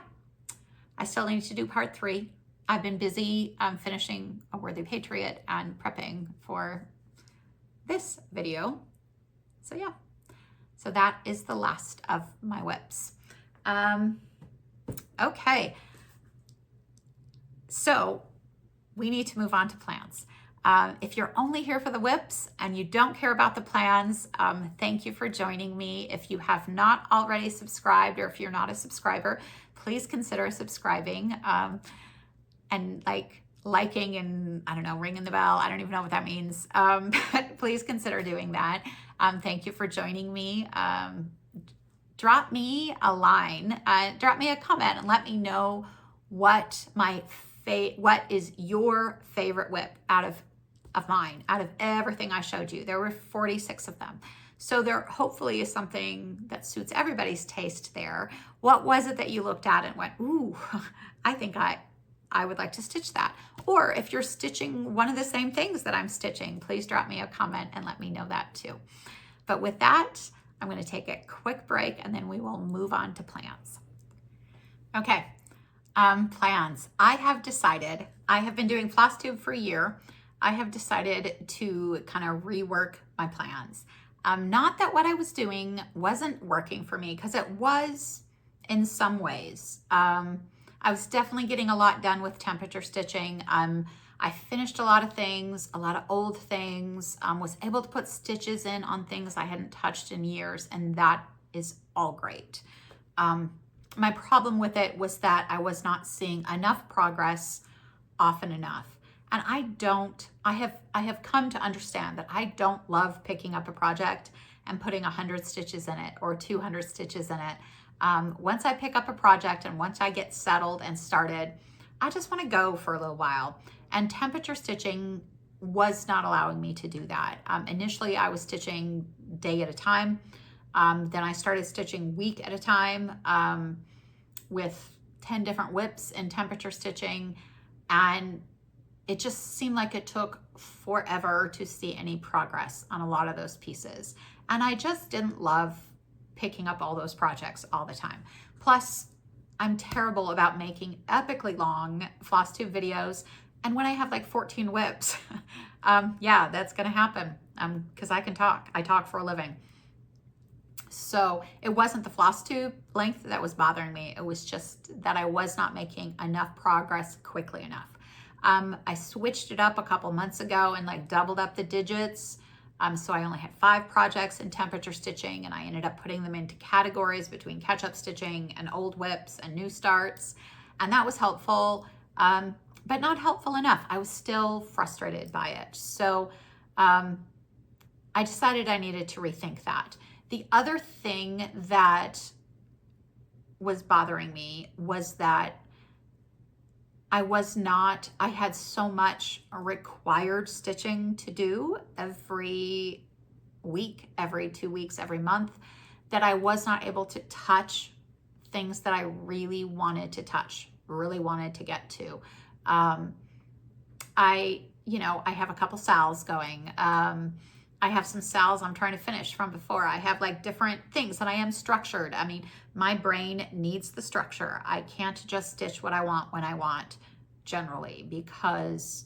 I still need to do part 3. I've been busy finishing A Worthy Patriot and prepping for this video. So yeah, so that is the last of my WIPs. Okay, so we need to move on to plans. If you're only here for the WIPs and you don't care about the plans, thank you for joining me. If you have not already subscribed, or if you're not a subscriber, please consider subscribing and liking and, I don't know, ringing the bell. I don't even know what that means. But please consider doing that. Thank you for joining me. Drop me a line, drop me a comment, and let me know what is your favorite WIP out of mine, out of everything I showed you. There were 46 of them. So there hopefully is something that suits everybody's taste there. What was it that you looked at and went, ooh, I think I would like to stitch that. Or if you're stitching one of the same things that I'm stitching, please drop me a comment and let me know that too. But with that, I'm going to take a quick break and then we will move on to plans. Okay, plans. I have decided, I have been doing FlossTube for a year. I have decided to kind of rework my plans. Not that what I was doing wasn't working for me, because it was in some ways. I was definitely getting a lot done with temperature stitching. I finished a lot of things, a lot of old things, was able to put stitches in on things I hadn't touched in years, and that is all great. My problem with it was that I was not seeing enough progress often enough. And I have come to understand that I don't love picking up a project and putting 100 stitches in it or 200 stitches in it. Once I pick up a project and once I get settled and started, I just want to go for a little while. And temperature stitching was not allowing me to do that. Initially, I was stitching day at a time. Then I started stitching week at a time with 10 different WIPs in temperature stitching. And it just seemed like it took forever to see any progress on a lot of those pieces. And I just didn't love picking up all those projects all the time. Plus, I'm terrible about making epically long FlossTube videos. And when I have like 14 WIPs, yeah, that's gonna happen because I can talk. I talk for a living. So it wasn't the FlossTube length that was bothering me. It was just that I was not making enough progress quickly enough. I switched it up a couple months ago and like doubled up the digits. So I only had 5 projects in temperature stitching, and I ended up putting them into categories between catch-up stitching and old WIPs and new starts. And that was helpful, but not helpful enough. I was still frustrated by it. So I decided I needed to rethink that. The other thing that was bothering me was that I had so much required stitching to do every week, every 2 weeks, every month, that I was not able to touch things that I really wanted to touch, really wanted to get to. I have a couple sals going. I have some sals I'm trying to finish from before. I have like different things, and I am structured. I mean, my brain needs the structure. I can't just stitch what I want when I want, generally, because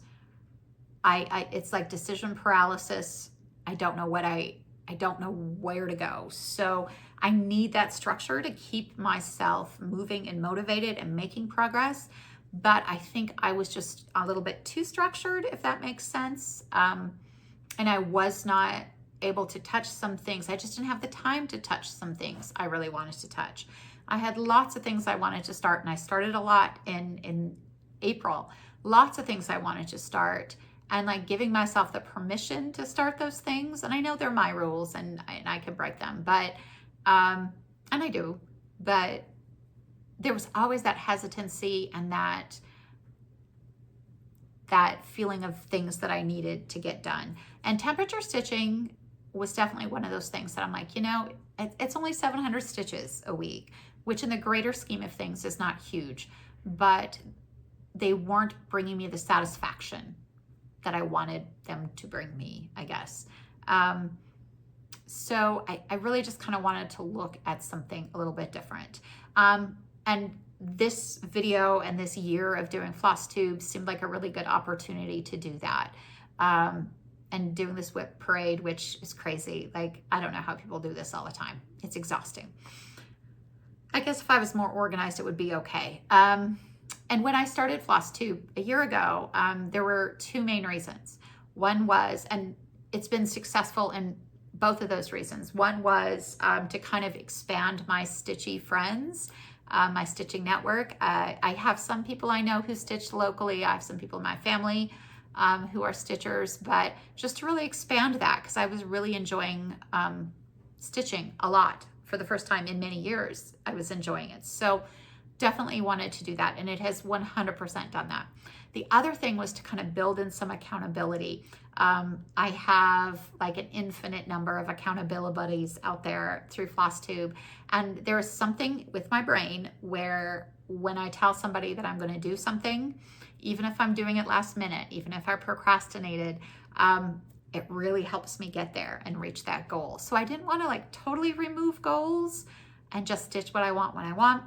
it's like decision paralysis. I don't know where to go. So I need that structure to keep myself moving and motivated and making progress. But I think I was just a little bit too structured, if that makes sense. And I was not able to touch some things. I just didn't have the time to touch some things I really wanted to touch. I had lots of things I wanted to start, and I started a lot in April. Lots of things I wanted to start, and like giving myself the permission to start those things. And I know they're my rules, and I can break them, but and I do. But there was always that hesitancy and that feeling of things that I needed to get done. And temperature stitching was definitely one of those things that I'm like, it's only 700 stitches a week, which in the greater scheme of things is not huge, but they weren't bringing me the satisfaction that I wanted them to bring me, I guess. So I really just kind of wanted to look at something a little bit different. And this video and this year of doing FlossTube seemed like a really good opportunity to do that. And doing this WIP Parade, which is crazy. Like, I don't know how people do this all the time. It's exhausting. I guess if I was more organized, it would be okay. And when I started FlossTube a year ago, there were 2 main reasons. One was, and it's been successful in both of those reasons. One was to kind of expand my Stitchy friends, my stitching network. I have some people I know who stitch locally. I have some people in my family who are stitchers, but just to really expand that, because I was really enjoying stitching a lot. For the first time in many years, I was enjoying it. So definitely wanted to do that, and it has 100% done that. The other thing was to kind of build in some accountability. I have like an infinite number of accountability buddies out there through FlossTube, and there is something with my brain where when I tell somebody that I'm going to do something, even if I'm doing it last minute, even if I procrastinated, it really helps me get there and reach that goal. So I didn't want to like totally remove goals and just stitch what I want when I want,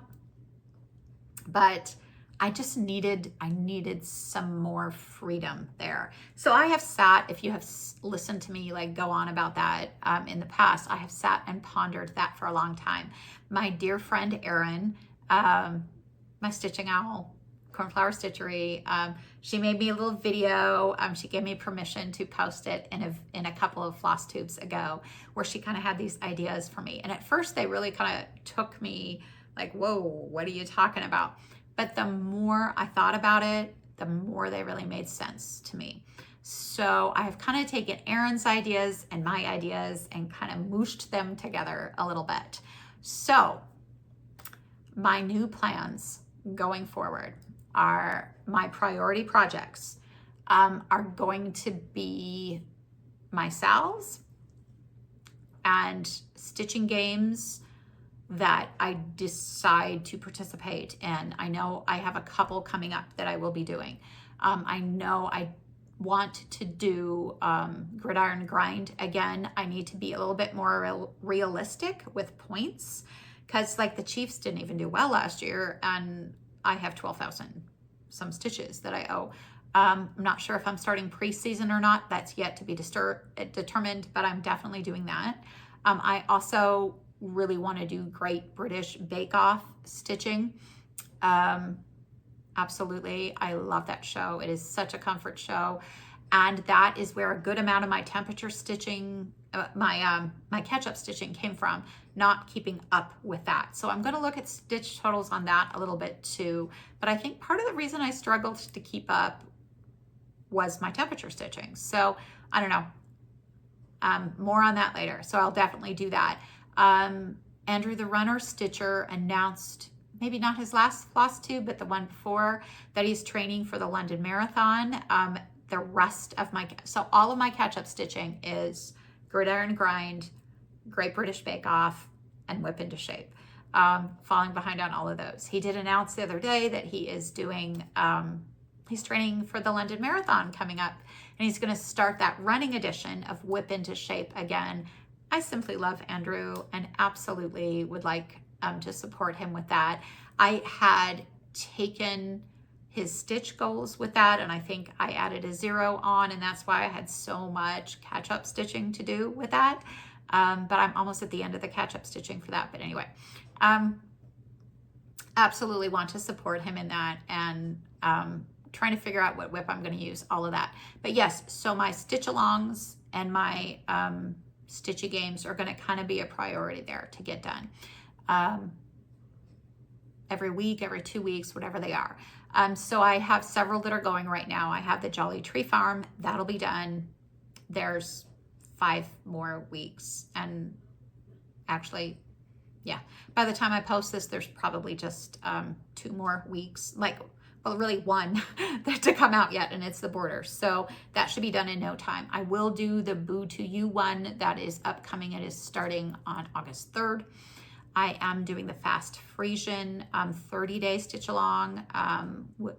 but I needed some more freedom there. So I have sat, if you have listened to me like go on about that in the past, I have sat and pondered that for a long time. My dear friend Erin, my stitching owl, Cornflower Stitchery, she made me a little video. She gave me permission to post it in a couple of floss tubes ago, where she kind of had these ideas for me. And at first they really kind of took me like, whoa, what are you talking about? But the more I thought about it, the more they really made sense to me. So I have kind of taken Erin's ideas and my ideas and kind of mooshed them together a little bit. So my new plans going forward are my priority projects are going to be my SALs and stitching games that I decide to participate in. I know I have a couple coming up that I will be doing. I know I want to do gridiron grind again. I need to be a little bit more realistic with points, because like the Chiefs didn't even do well last year, and I have 12,000 some stitches that I owe. I'm not sure if I'm starting preseason or not. That's yet to be determined, but I'm definitely doing that. I also really want to do Great British Bake Off stitching. Absolutely. I love that show. It is such a comfort show. And that is where a good amount of my temperature stitching, my catch-up stitching came from, not keeping up with that. So I'm going to look at stitch totals on that a little bit too. But I think part of the reason I struggled to keep up was my temperature stitching. So I don't know. More on that later. So I'll definitely do that. Andrew the Runner Stitcher announced, maybe not his last floss tube, but the one before, that he's training for the London Marathon. The rest of so all of my catch-up stitching is Gridiron Grind, Great British Bake Off, and Whip into Shape. Falling behind on all of those. He did announce the other day that he is doing, he's training for the London Marathon coming up, and he's going to start that running edition of Whip into Shape again. I simply love Andrew and absolutely would like to support him with that. I had taken his stitch goals with that, and I think I added a 0 on, and that's why I had so much catch-up stitching to do with that. But I'm almost at the end of the catch-up stitching for that. But anyway, absolutely want to support him in that, and trying to figure out what whip I'm going to use, all of that. But yes, so my stitch-alongs and my Stitchy games are going to kind of be a priority there to get done. Every week, every 2 weeks, whatever they are. So I have several that are going right now. I have the Jolly Tree Farm. That'll be done. There's 5 more weeks. And actually, yeah, by the time I post this, there's probably just 2 more weeks. Well, really 1 to come out yet, and it's the border. So that should be done in no time. I will do the Boo to You one that is upcoming. It is starting on August 3rd. I am doing the Fast Frisian 30-day stitch along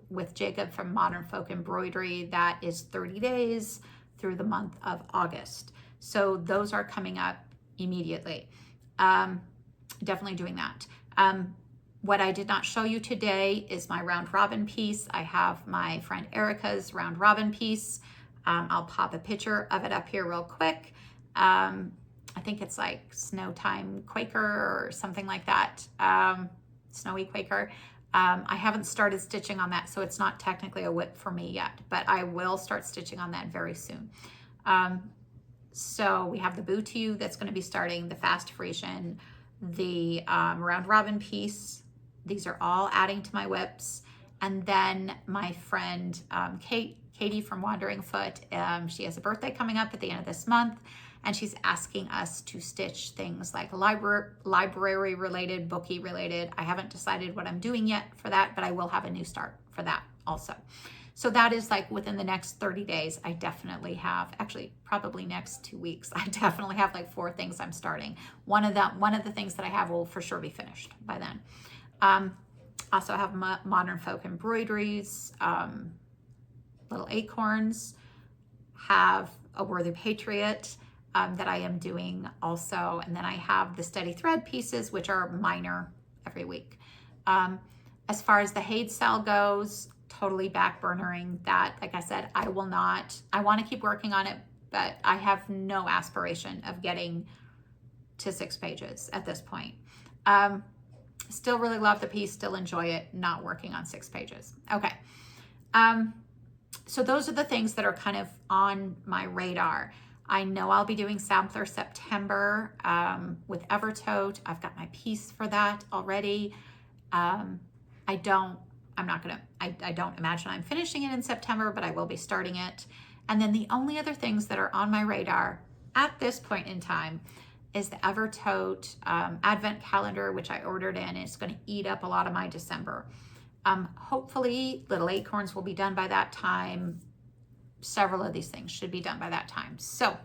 with Jacob from Modern Folk Embroidery. That is 30 days through the month of August. So those are coming up immediately. Definitely doing that. What I did not show you today is my round robin piece. I have my friend Erica's round robin piece. I'll pop a picture of it up here real quick. I think it's like Snow Time Quaker or something like that. Snowy Quaker. I haven't started stitching on that, so it's not technically a WIP for me yet, but I will start stitching on that very soon. So we have the Boo To You that's going to be starting, the Fast Frisian, the Round Robin piece. These are all adding to my WIPs. And then my friend Katie from Wandering Foot, she has a birthday coming up at the end of this month, and she's asking us to stitch things like library related, booky related. I haven't decided what I'm doing yet for that, but I will have a new start for that also. So that is like within the next 30 days, I definitely have, actually probably next 2 weeks, I definitely have like 4 things I'm starting. One of the things that I have will for sure be finished by then. Also have Modern Folk embroideries, little acorns, have a Worthy Patriot that I am doing also. And then I have the Steady Thread pieces, which are minor every week. As far as the Haid Cell goes, totally back burnering that. Like I said, I want to keep working on it, but I have no aspiration of getting to 6 pages at this point. Still really love the piece, still enjoy it, not working on 6 pages. Okay. So those are the things that are kind of on my radar. I know I'll be doing Sampler September with Evertote. I've got my piece for that already. I don't imagine I'm finishing it in September, but I will be starting it. And then the only other things that are on my radar at this point in time is the Evertote Advent calendar, which I ordered in. It's going to eat up a lot of my December. Hopefully Little Acorns will be done by that time. Several of these things should be done by that time. So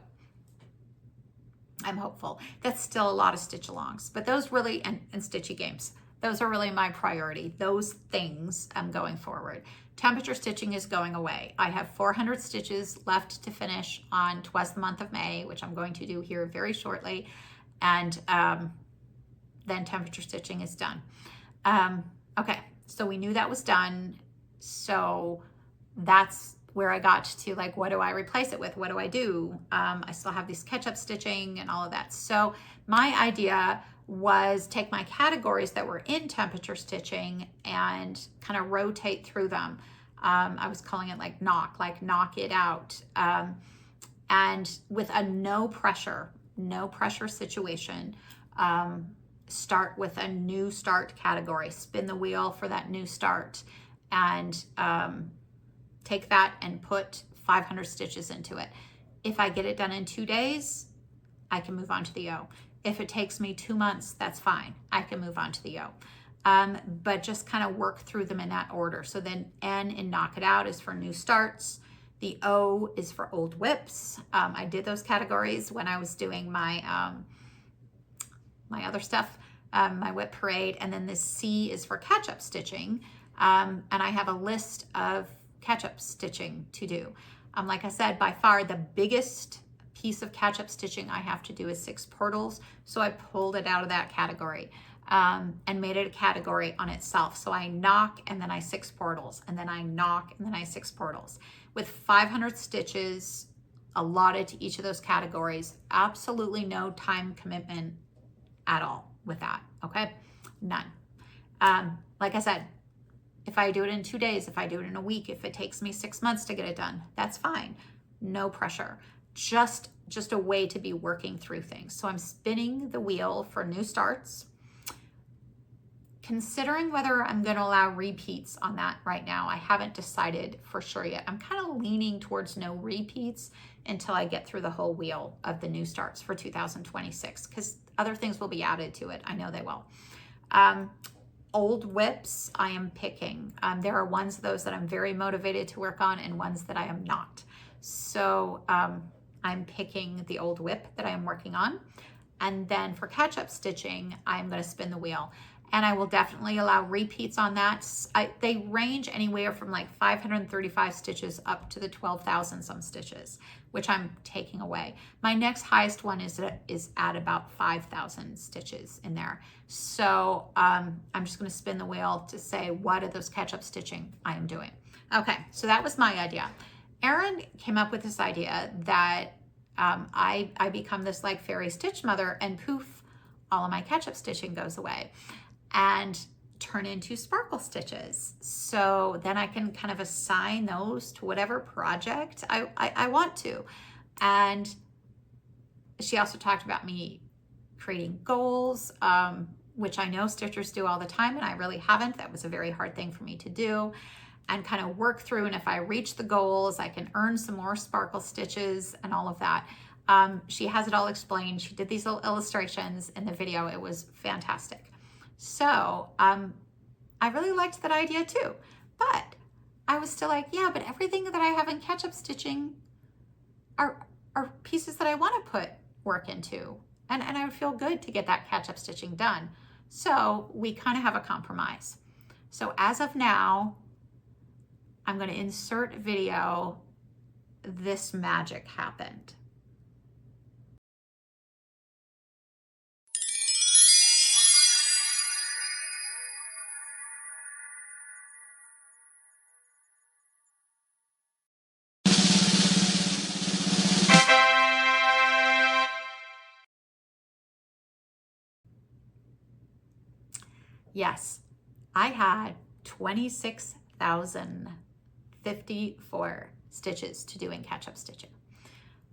I'm hopeful. That's still a lot of stitch alongs, but those really, and Stitchy games, those are really my priority. Those things I'm going forward. Temperature stitching is going away. I have 400 stitches left to finish on 'Twas the Month of May, which I'm going to do here very shortly. And then temperature stitching is done. Okay, so we knew that was done. So that's where I got to, like, what do I replace it with? What do I do? I still have these catch-up stitching and all of that. So my idea was take my categories that were in temperature stitching and kind of rotate through them. I was calling it like knock it out. And with a no pressure situation, start with a new start category, spin the wheel for that new start, and take that and put 500 stitches into it. If I get it done in 2 days, I can move on to the O. If it takes me 2 months, that's fine. I can move on to the O. But just kind of work through them in that order. So then N in Knock It Out is for new starts. The O is for old WIPs. I did those categories when I was doing my my other stuff, my WIP Parade. And then the C is for catch-up stitching. And I have a list of catch-up stitching to do. Like I said, by far the biggest piece of catch-up stitching I have to do is 6 portals. So I pulled it out of that category and made it a category on itself. So I knock and then I 6 portals, and then I knock and then I 6 portals. With 500 stitches allotted to each of those categories, absolutely no time commitment at all with that, okay? None. Like I said, if I do it in 2 days, if I do it in a week, if it takes me 6 months to get it done, that's fine. No pressure. Just a way to be working through things. So I'm spinning the wheel for new starts, considering whether I'm going to allow repeats on that right now. I haven't decided for sure yet. I'm kind of leaning towards no repeats until I get through the whole wheel of the new starts for 2026, because other things will be added to it. I know they will. Old WIPs I am picking. There are ones of those that I'm very motivated to work on and ones that I am not. So I'm picking the old WIP that I am working on. And then for catch-up stitching, I'm going to spin the wheel. And I will definitely allow repeats on that. They range anywhere from like 535 stitches up to the 12,000 some stitches, which I'm taking away. My next highest one is at about 5,000 stitches in there. So I'm just going to spin the wheel to say what are those catch-up stitching I am doing. Okay, so that was my idea. Erin came up with this idea that I become this like fairy stitch mother, and poof, all of my catch-up stitching goes away. And turn into sparkle stitches. So then I can kind of assign those to whatever project I want to. And she also talked about me creating goals, which I know stitchers do all the time, and I really haven't. That was a very hard thing for me to do, and kind of work through. And if I reach the goals, I can earn some more sparkle stitches and all of that. She has it all explained. She did these little illustrations in the video. It was fantastic. So I really liked that idea too, but I was still like, yeah, but everything that I have in catch-up stitching are pieces that I want to put work into. And I would feel good to get that catch-up stitching done. So we kind of have a compromise. So as of now, I'm going to insert video. This magic happened. Yes, I had 26,054 stitches to do in catch-up stitching.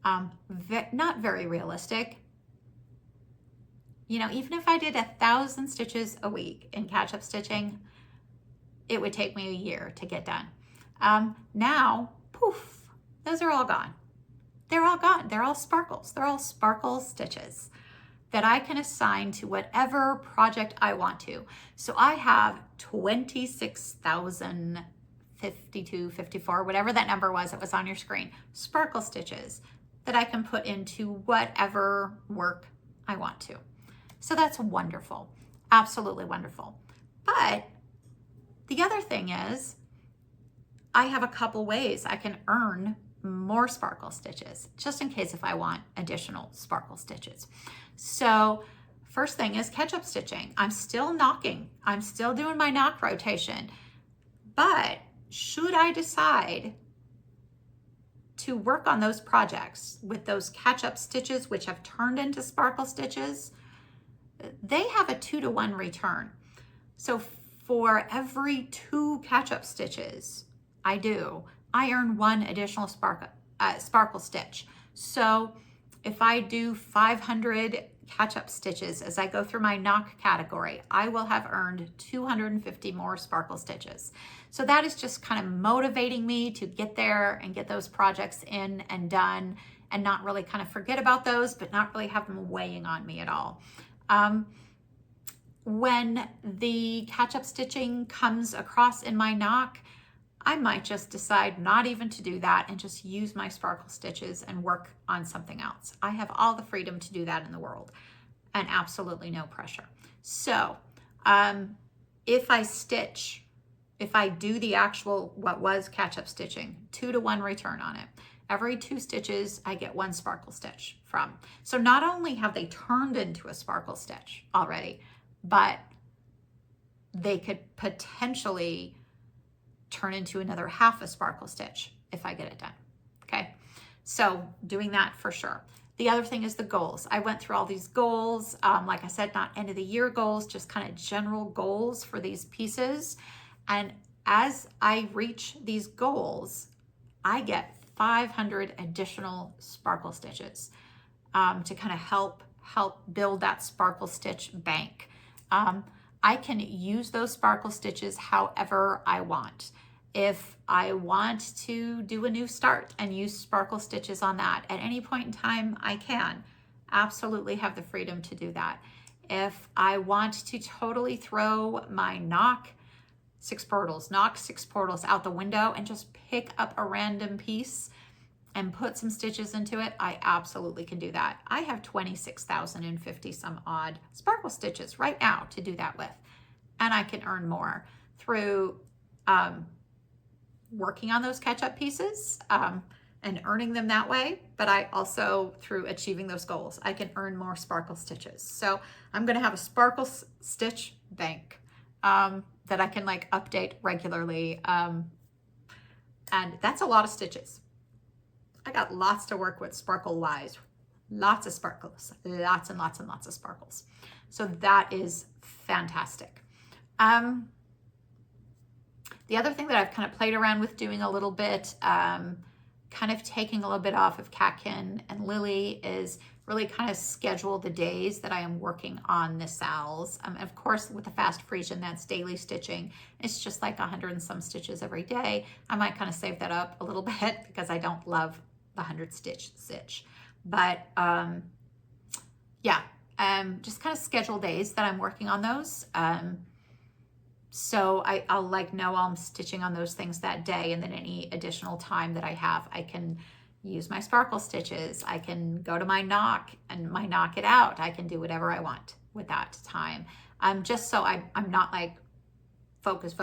Not very realistic. You know, even if I did 1,000 stitches a week in catch-up stitching, it would take me a year to get done. Now, poof, those are all gone. They're all gone. They're all sparkles. They're all sparkle stitches that I can assign to whatever project I want to. So I have 26,052, 54, whatever that number was, it was on your screen, sparkle stitches that I can put into whatever work I want to. So that's wonderful, absolutely wonderful. But the other thing is, I have a couple ways I can earn more sparkle stitches, just in case if I want additional sparkle stitches. So first thing is catch-up stitching. I'm still knocking. I'm still doing my knock rotation. But should I decide to work on those projects with those catch-up stitches, which have turned into sparkle stitches, they have a 2-to-1 return. So for every 2 catch-up stitches I do, I earn 1 additional sparkle stitch. So if I do 500 catch-up stitches as I go through my knock category, I will have earned 250 more sparkle stitches. So that is just kind of motivating me to get there and get those projects in and done, and not really kind of forget about those, but not really have them weighing on me at all. When the catch-up stitching comes across in my knock, I might just decide not even to do that and just use my sparkle stitches and work on something else. I have all the freedom to do that in the world and absolutely no pressure. So if I do the actual, what was catch-up stitching, 2-to-1 return on it. Every 2 stitches, I get 1 sparkle stitch from. So not only have they turned into a sparkle stitch already, but they could potentially turn into another half a sparkle stitch if I get it done, okay? So doing that for sure. The other thing is the goals. I went through all these goals, like I said, not end of the year goals, just kind of general goals for these pieces. And as I reach these goals, I get 500 additional sparkle stitches to kind of help build that sparkle stitch bank. I can use those sparkle stitches however I want. If I want to do a new start and use sparkle stitches on that at any point in time, I can absolutely have the freedom to do that. If I want to totally throw my knock 6 portals out the window and just pick up a random piece and put some stitches into it, I absolutely can do that. I have 26,050 some odd sparkle stitches right now to do that with. And I can earn more through working on those catch-up pieces and earning them that way. But I also, through achieving those goals, I can earn more sparkle stitches. So I'm gonna have a sparkle stitch bank that I can like update regularly. And that's a lot of stitches. I got lots to work with sparkle-wise. Lots of sparkles, lots and lots and lots of sparkles. So that is fantastic. The other thing that I've kind of played around with doing a little bit, kind of taking a little bit off of Catkin and Lily, is really kind of schedule the days that I am working on the sals. Of course, with the fast Frisian, that's daily stitching. It's just like 100 and some stitches every day. I might kind of save that up a little bit because I don't love the 100 stitch. But yeah, just kind of schedule days that I'm working on those. So I'll like know I'm stitching on those things that day, and then any additional time that I have, I can use my sparkle stitches. I can go to my knock and my knock it out. I can do whatever I want with that time. Just so I'm not like focused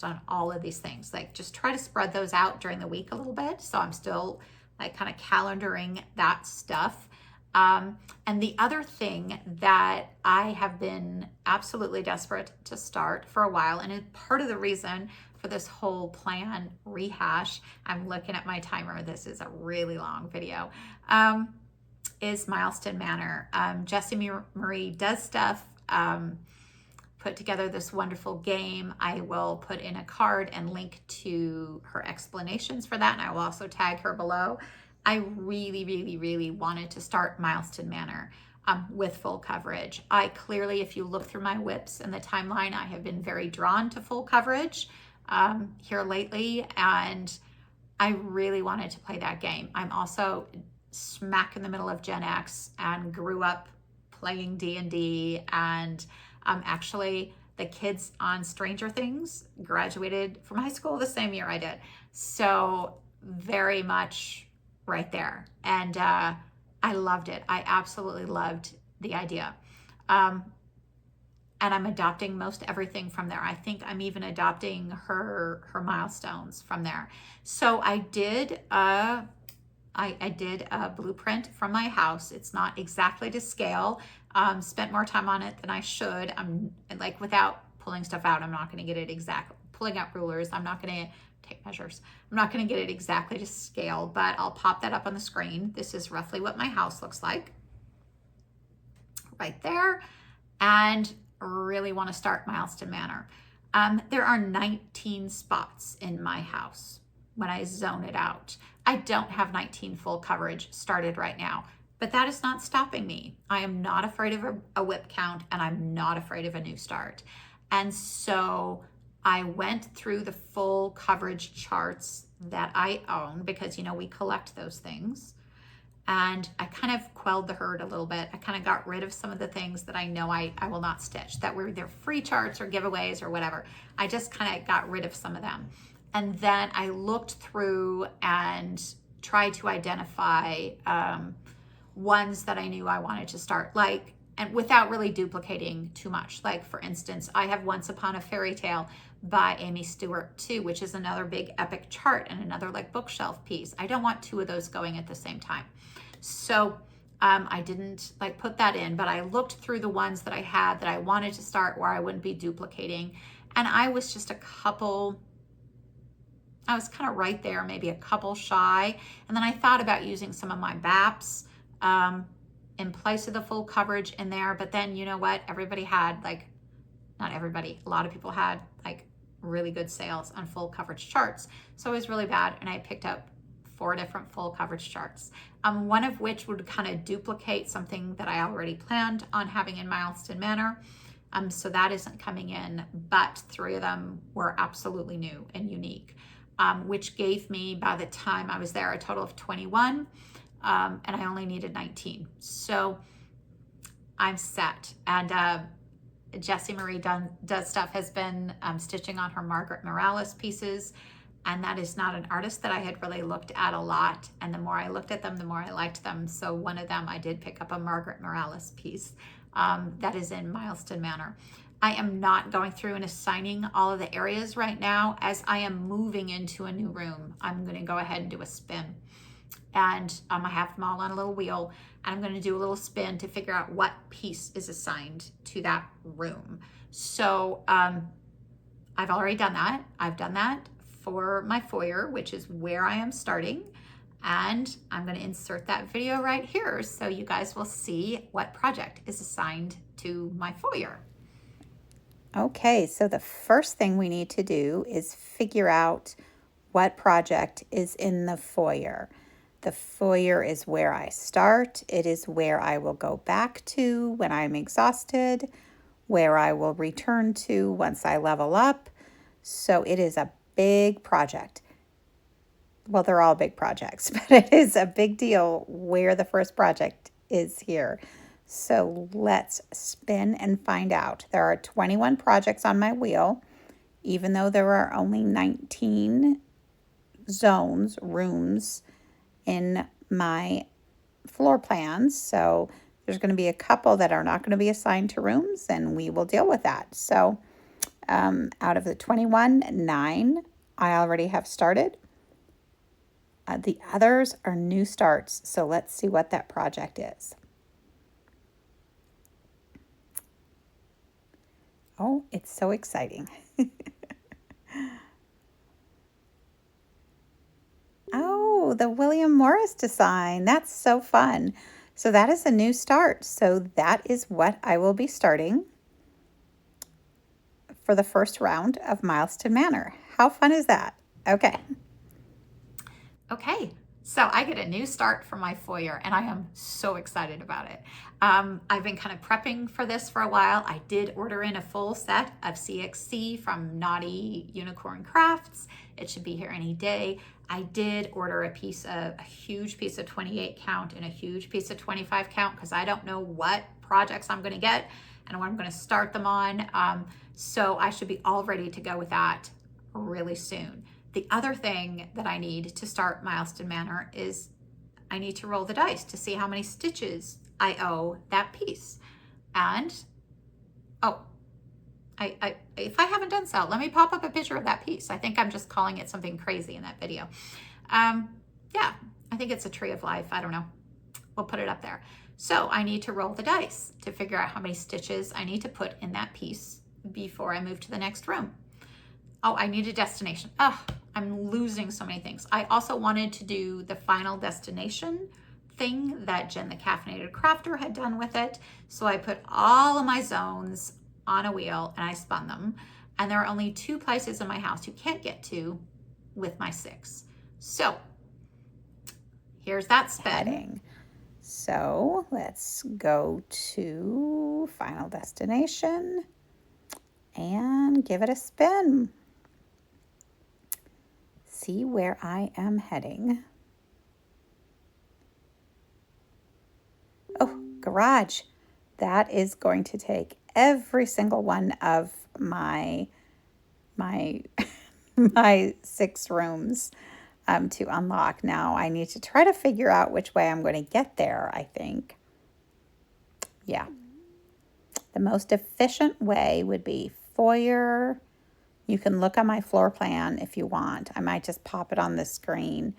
on all of these things. Like just try to spread those out during the week a little bit. So I'm still like kind of calendaring that stuff. And the other thing that I have been absolutely desperate to start for a while, and part of the reason for this whole plan rehash, I'm looking at my timer, this is a really long video, is Mylestonn Manor. Jessie Marie does stuff, put together this wonderful game. I will put in a card and link to her explanations for that, and I will also tag her below. I really wanted to start Mylestonn Manor with full coverage. I clearly, if you look through my WIPs and the timeline, I have been very drawn to full coverage here lately, and I really wanted to play that game. I'm also smack in the middle of Gen X and grew up playing D&D, and actually the kids on Stranger Things graduated from high school the same year I did. So very much right there. And I loved it. I absolutely loved the idea. And I'm adopting most everything from there. I think I'm even adopting her milestones from there. So I did a blueprint from my house. It's not exactly to scale. Spent more time on it than I should. I'm like, without pulling stuff out, I'm not going to get it exact. Pulling out rulers, I'm not going to take measures. I'm not going to get it exactly to scale, but I'll pop that up on the screen. This is roughly what my house looks like right there. And really want to start Mylestonn Manor. There are 19 spots in my house when I zone it out. I don't have 19 full coverage started right now, but that is not stopping me. I am not afraid of a WIP count, and I'm not afraid of a new start. And so I went through the full coverage charts that I own because, you know, we collect those things. And I kind of quelled the herd a little bit. I kind of got rid of some of the things that I know I will not stitch, that were either free charts or giveaways or whatever. I just kind of got rid of some of them. And then I looked through and tried to identify ones that I knew I wanted to start, like, and without really duplicating too much. Like, for instance, I have Once Upon a Fairy Tale by Amy Stewart too, which is another big epic chart and another like bookshelf piece. I don't want two of those going at the same time. So I didn't like put that in, but I looked through the ones that I had that I wanted to start where I wouldn't be duplicating. And I was just I was kind of right there, maybe a couple shy. And then I thought about using some of my BAPs in place of the full coverage in there. But then, you know what? Everybody had like, not everybody, a lot of people had like really good sales on full coverage charts. So it was really bad. And I picked up 4 different full coverage charts, one of which would kind of duplicate something that I already planned on having in Mylestonn Manor. So that isn't coming in, but 3 of them were absolutely new and unique, which gave me, by the time I was there, a total of 21, and I only needed 19. So I'm set. And Jessie Marie Does Stuff has been stitching on her Margaret Morales pieces, and that is not an artist that I had really looked at a lot, and the more I looked at them, the more I liked them. So one of them, I did pick up a Margaret Morales piece that is in Mylestonn Manor. I am not going through and assigning all of the areas right now. As I am moving into a new room, I'm going to go ahead and do a spin. And I have them all on a little wheel, and I'm going to do a little spin to figure out what piece is assigned to that room. So I've already done that. I've done that for my foyer, which is where I am starting. And I'm going to insert that video right here so you guys will see what project is assigned to my foyer. Okay, so the first thing we need to do is figure out what project is in the foyer. The foyer is where I start. It is where I will go back to when I'm exhausted, where I will return to once I level up. So it is a big project. Well, they're all big projects, but it is a big deal where the first project is here. So let's spin and find out. There are 21 projects on my wheel, even though there are only 19 zones, rooms in my floor plans. So there's going to be a couple that are not going to be assigned to rooms, and we will deal with that. So out of the 21, 9 I already have started. The others are new starts. So let's see what that project is. Oh, it's so exciting. Oh, the William Morris design. That's so fun. So that is a new start. So that is what I will be starting for the first round of Mylestonn Manor. How fun is that? Okay. Okay, so I get a new start for my foyer and I am so excited about it. I've been kind of prepping for this for a while. I did order in a full set of CXC from Naughty Unicorn Crafts. It should be here any day. I did order a huge piece of 28 count and a huge piece of 25 count because I don't know what projects I'm going to get and what I'm going to start them on. So I should be all ready to go with that really soon. The other thing that I need to start Mylestonn Manor is I need to roll the dice to see how many stitches I owe that piece. And, if I haven't done so, let me pop up a picture of that piece. I think I'm just calling it something crazy in that video. Yeah, I think it's a tree of life. I don't know. We'll put it up there. So I need to roll the dice to figure out how many stitches I need to put in that piece before I move to the next room. Oh, I need a destination. Oh, I'm losing so many things. I also wanted to do the final destination thing that Jen the Caffeinated Crafter had done with it. So I put all of my zones on a wheel and I spun them. And there are only 2 places in my house you can't get to with my 6. So here's that spin. So let's go to Final Destination and give it a spin. See where I am heading. Oh, garage. That is going to take every single one of my 6 rooms to unlock. Now I need to try to figure out which way I'm going to get there, I think. Yeah. The most efficient way would be foyer. You can look on my floor plan if you want. I might just pop it on the screen.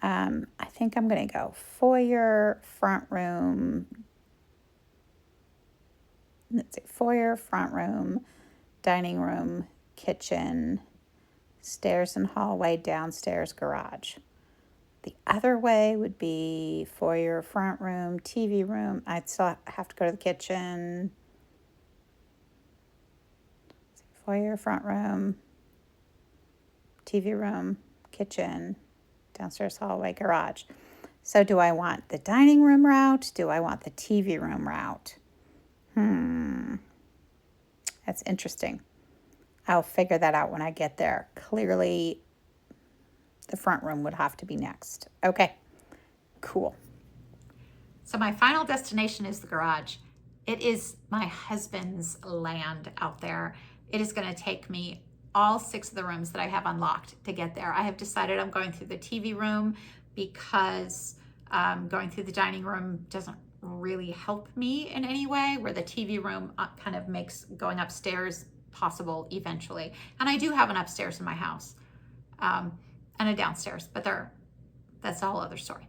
I think I'm going to go foyer, front room. Let's see, foyer, front room, dining room, kitchen, stairs and hallway, downstairs, garage. The other way would be foyer, front room, TV room. I'd still have to go to the kitchen. Foyer, front room, TV room, kitchen, downstairs hallway, garage. So do I want the dining room route? Do I want the TV room route? That's interesting. I'll figure that out when I get there. Clearly, the front room would have to be next. Okay, cool. So my final destination is the garage. It is my husband's land out there. It is going to take me all 6 of the rooms that I have unlocked to get there. I have decided I'm going through the TV room because going through the dining room doesn't really help me in any way, where the TV room kind of makes going upstairs possible eventually. And I do have an upstairs in my house and a downstairs, but that's a whole other story.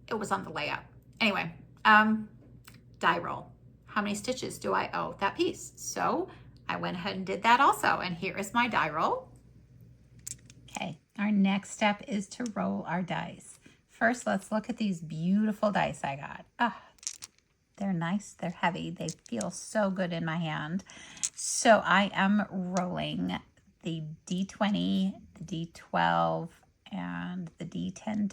It was on the layout. Anyway, die roll. How many stitches do I owe that piece? So I went ahead and did that also. And here is my die roll. Okay, our next step is to roll our dice. First, let's look at these beautiful dice I got. They're nice, they're heavy, they feel so good in my hand. So I am rolling the D20, the D12, and the D10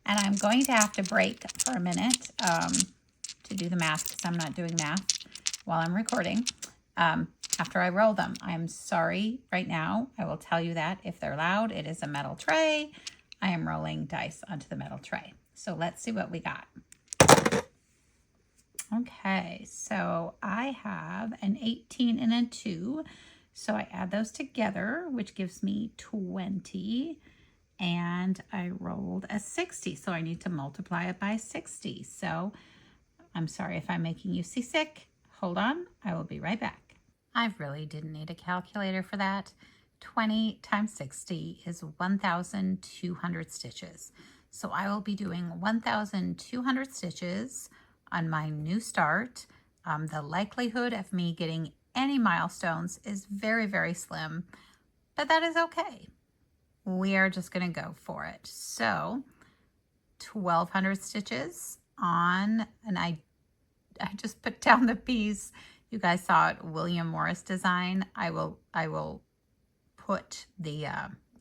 and I'm going to have to break for a minute to do the math because I'm not doing math while I'm recording. After I roll them, I'm sorry right now. I will tell you that if they're loud, it is a metal tray. I am rolling dice onto the metal tray. So let's see what we got. Okay, so I have an 18 and a 2. So I add those together, which gives me 20. And I rolled a 60, so I need to multiply it by 60. So I'm sorry if I'm making you seasick. Hold on, I will be right back. I really didn't need a calculator for that. 20 times 60 is 1,200 stitches. So I will be doing 1,200 stitches on my new start. The likelihood of me getting any milestones is very, very slim, but that is okay. We are just going to go for it. So 1,200 stitches on, and I just put down the piece. You guys saw it, William Morris design. I will put the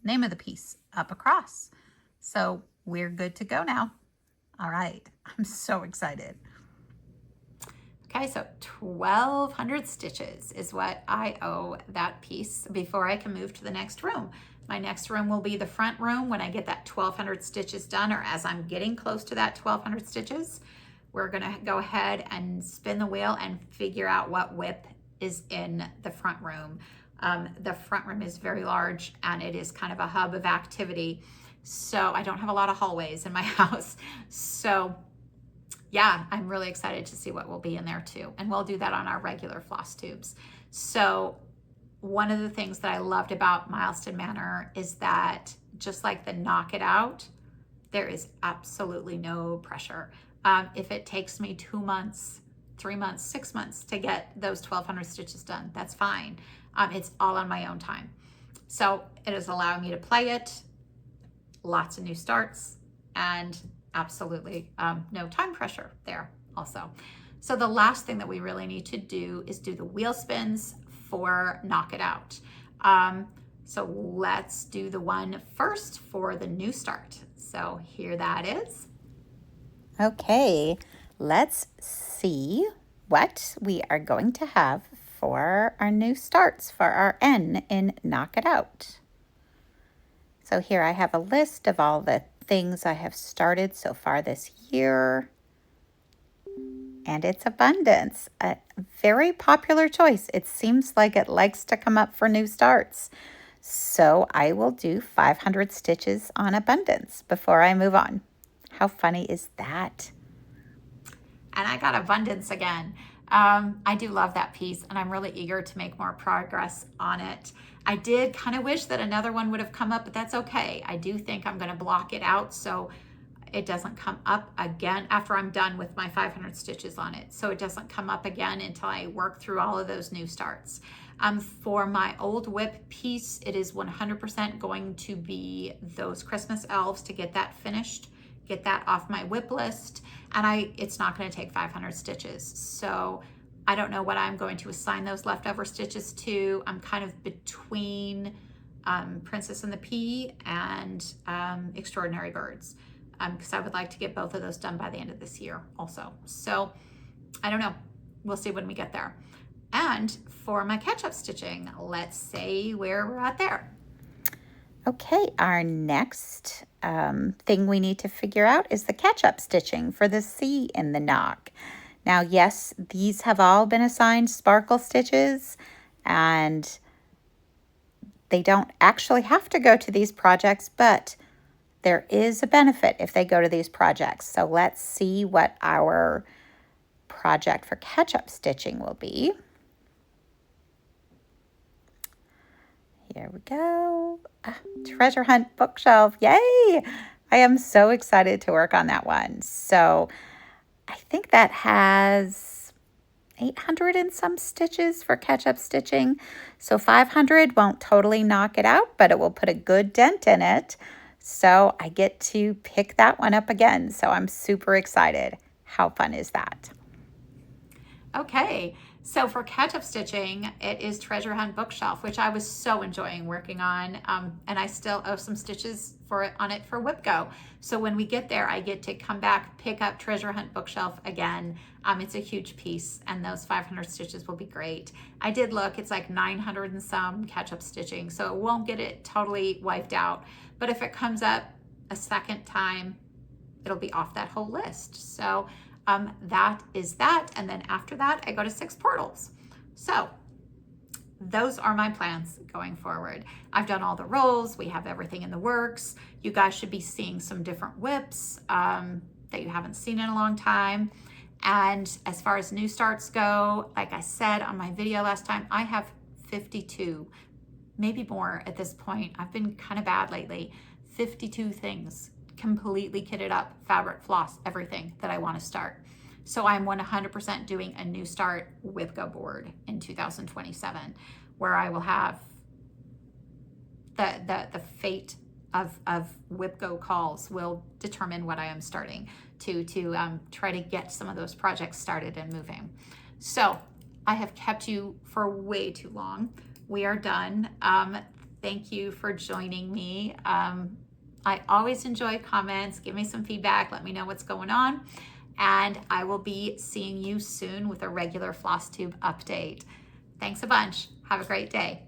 name of the piece up across. So we're good to go now. All right, I'm so excited. Okay, so 1,200 stitches is what I owe that piece before I can move to the next room. My next room will be the front room when I get that 1,200 stitches done, or as I'm getting close to that 1,200 stitches. We're gonna go ahead and spin the wheel and figure out what WIP is in the front room. The front room is very large and it is kind of a hub of activity. So I don't have a lot of hallways in my house. So yeah, I'm really excited to see what will be in there too. And we'll do that on our regular floss tubes. So one of the things that I loved about Mylestonn Manor is that just like the Knock It Out, there is absolutely no pressure. If it takes me 2 months, 3 months, 6 months to get those 1,200 stitches done, that's fine. It's all on my own time. So it is allowing me to play it, lots of new starts, and absolutely no time pressure there also. So the last thing that we really need to do is do the wheel spins for Knock It Out. So let's do the one first for the new start. So here that is. Okay, let's see what we are going to have for our new starts for our N in Knock It Out. So here I have a list of all the things I have started so far this year. And it's abundance, a very popular choice. It seems like it likes to come up for new starts. So I will do 500 stitches on abundance before I move on. How funny is that? And I got abundance again. I do love that piece and I'm really eager to make more progress on it. I did kind of wish that another one would have come up, but that's okay. I do think I'm going to block it out so it doesn't come up again after I'm done with my 500 stitches on it. So it doesn't come up again until I work through all of those new starts. For my old WIP piece, it is 100% going to be those Christmas elves to get that finished, get that off my WIP list. And it's not going to take 500 stitches. So I don't know what I'm going to assign those leftover stitches to. I'm kind of between Princess and the Pea and Extraordinary Birds, because I would like to get both of those done by the end of this year also. So I don't know. We'll see when we get there. And for my catch-up stitching, let's see where we're at there. Okay, our next thing we need to figure out is the catch-up stitching for the C in the knock. Now, yes, these have all been assigned sparkle stitches, and they don't actually have to go to these projects, but there is a benefit if they go to these projects. So let's see what our project for catch-up stitching will be. Here we go. Treasure Hunt bookshelf. Yay! I am so excited to work on that one. So I think that has 800 and some stitches for catch-up stitching. So 500 won't totally knock it out, but it will put a good dent in it. So I get to pick that one up again. So I'm super excited. How fun is that? Okay, So for catch-up stitching, it is Treasure Hunt Bookshelf, which I was so enjoying working on, and I still owe some stitches on it for WIP Go. So when we get there, I get to come back, pick up Treasure Hunt Bookshelf again. It's a huge piece, and those 500 stitches will be great. I did look, it's like 900 and some catch-up stitching, so it won't get it totally wiped out. But if it comes up a second time, it'll be off that whole list. So that is that. And then after that, I go to 6 portals. So those are my plans going forward. I've done all the rolls. We have everything in the works. You guys should be seeing some different WIPs that you haven't seen in a long time. And as far as new starts go, like I said on my video last time, I have 52, maybe more at this point. I've been kind of bad lately. 52 things completely kitted up, fabric, floss, everything that I want to start. So I'm 100% doing a new start WIP Go board in 2027, where I will have the fate of WIP Go calls will determine what I am starting to try to get some of those projects started and moving. So I have kept you for way too long. We are done. Thank you for joining me. I always enjoy comments. Give me some feedback. Let me know what's going on. And I will be seeing you soon with a regular FlossTube update. Thanks a bunch. Have a great day.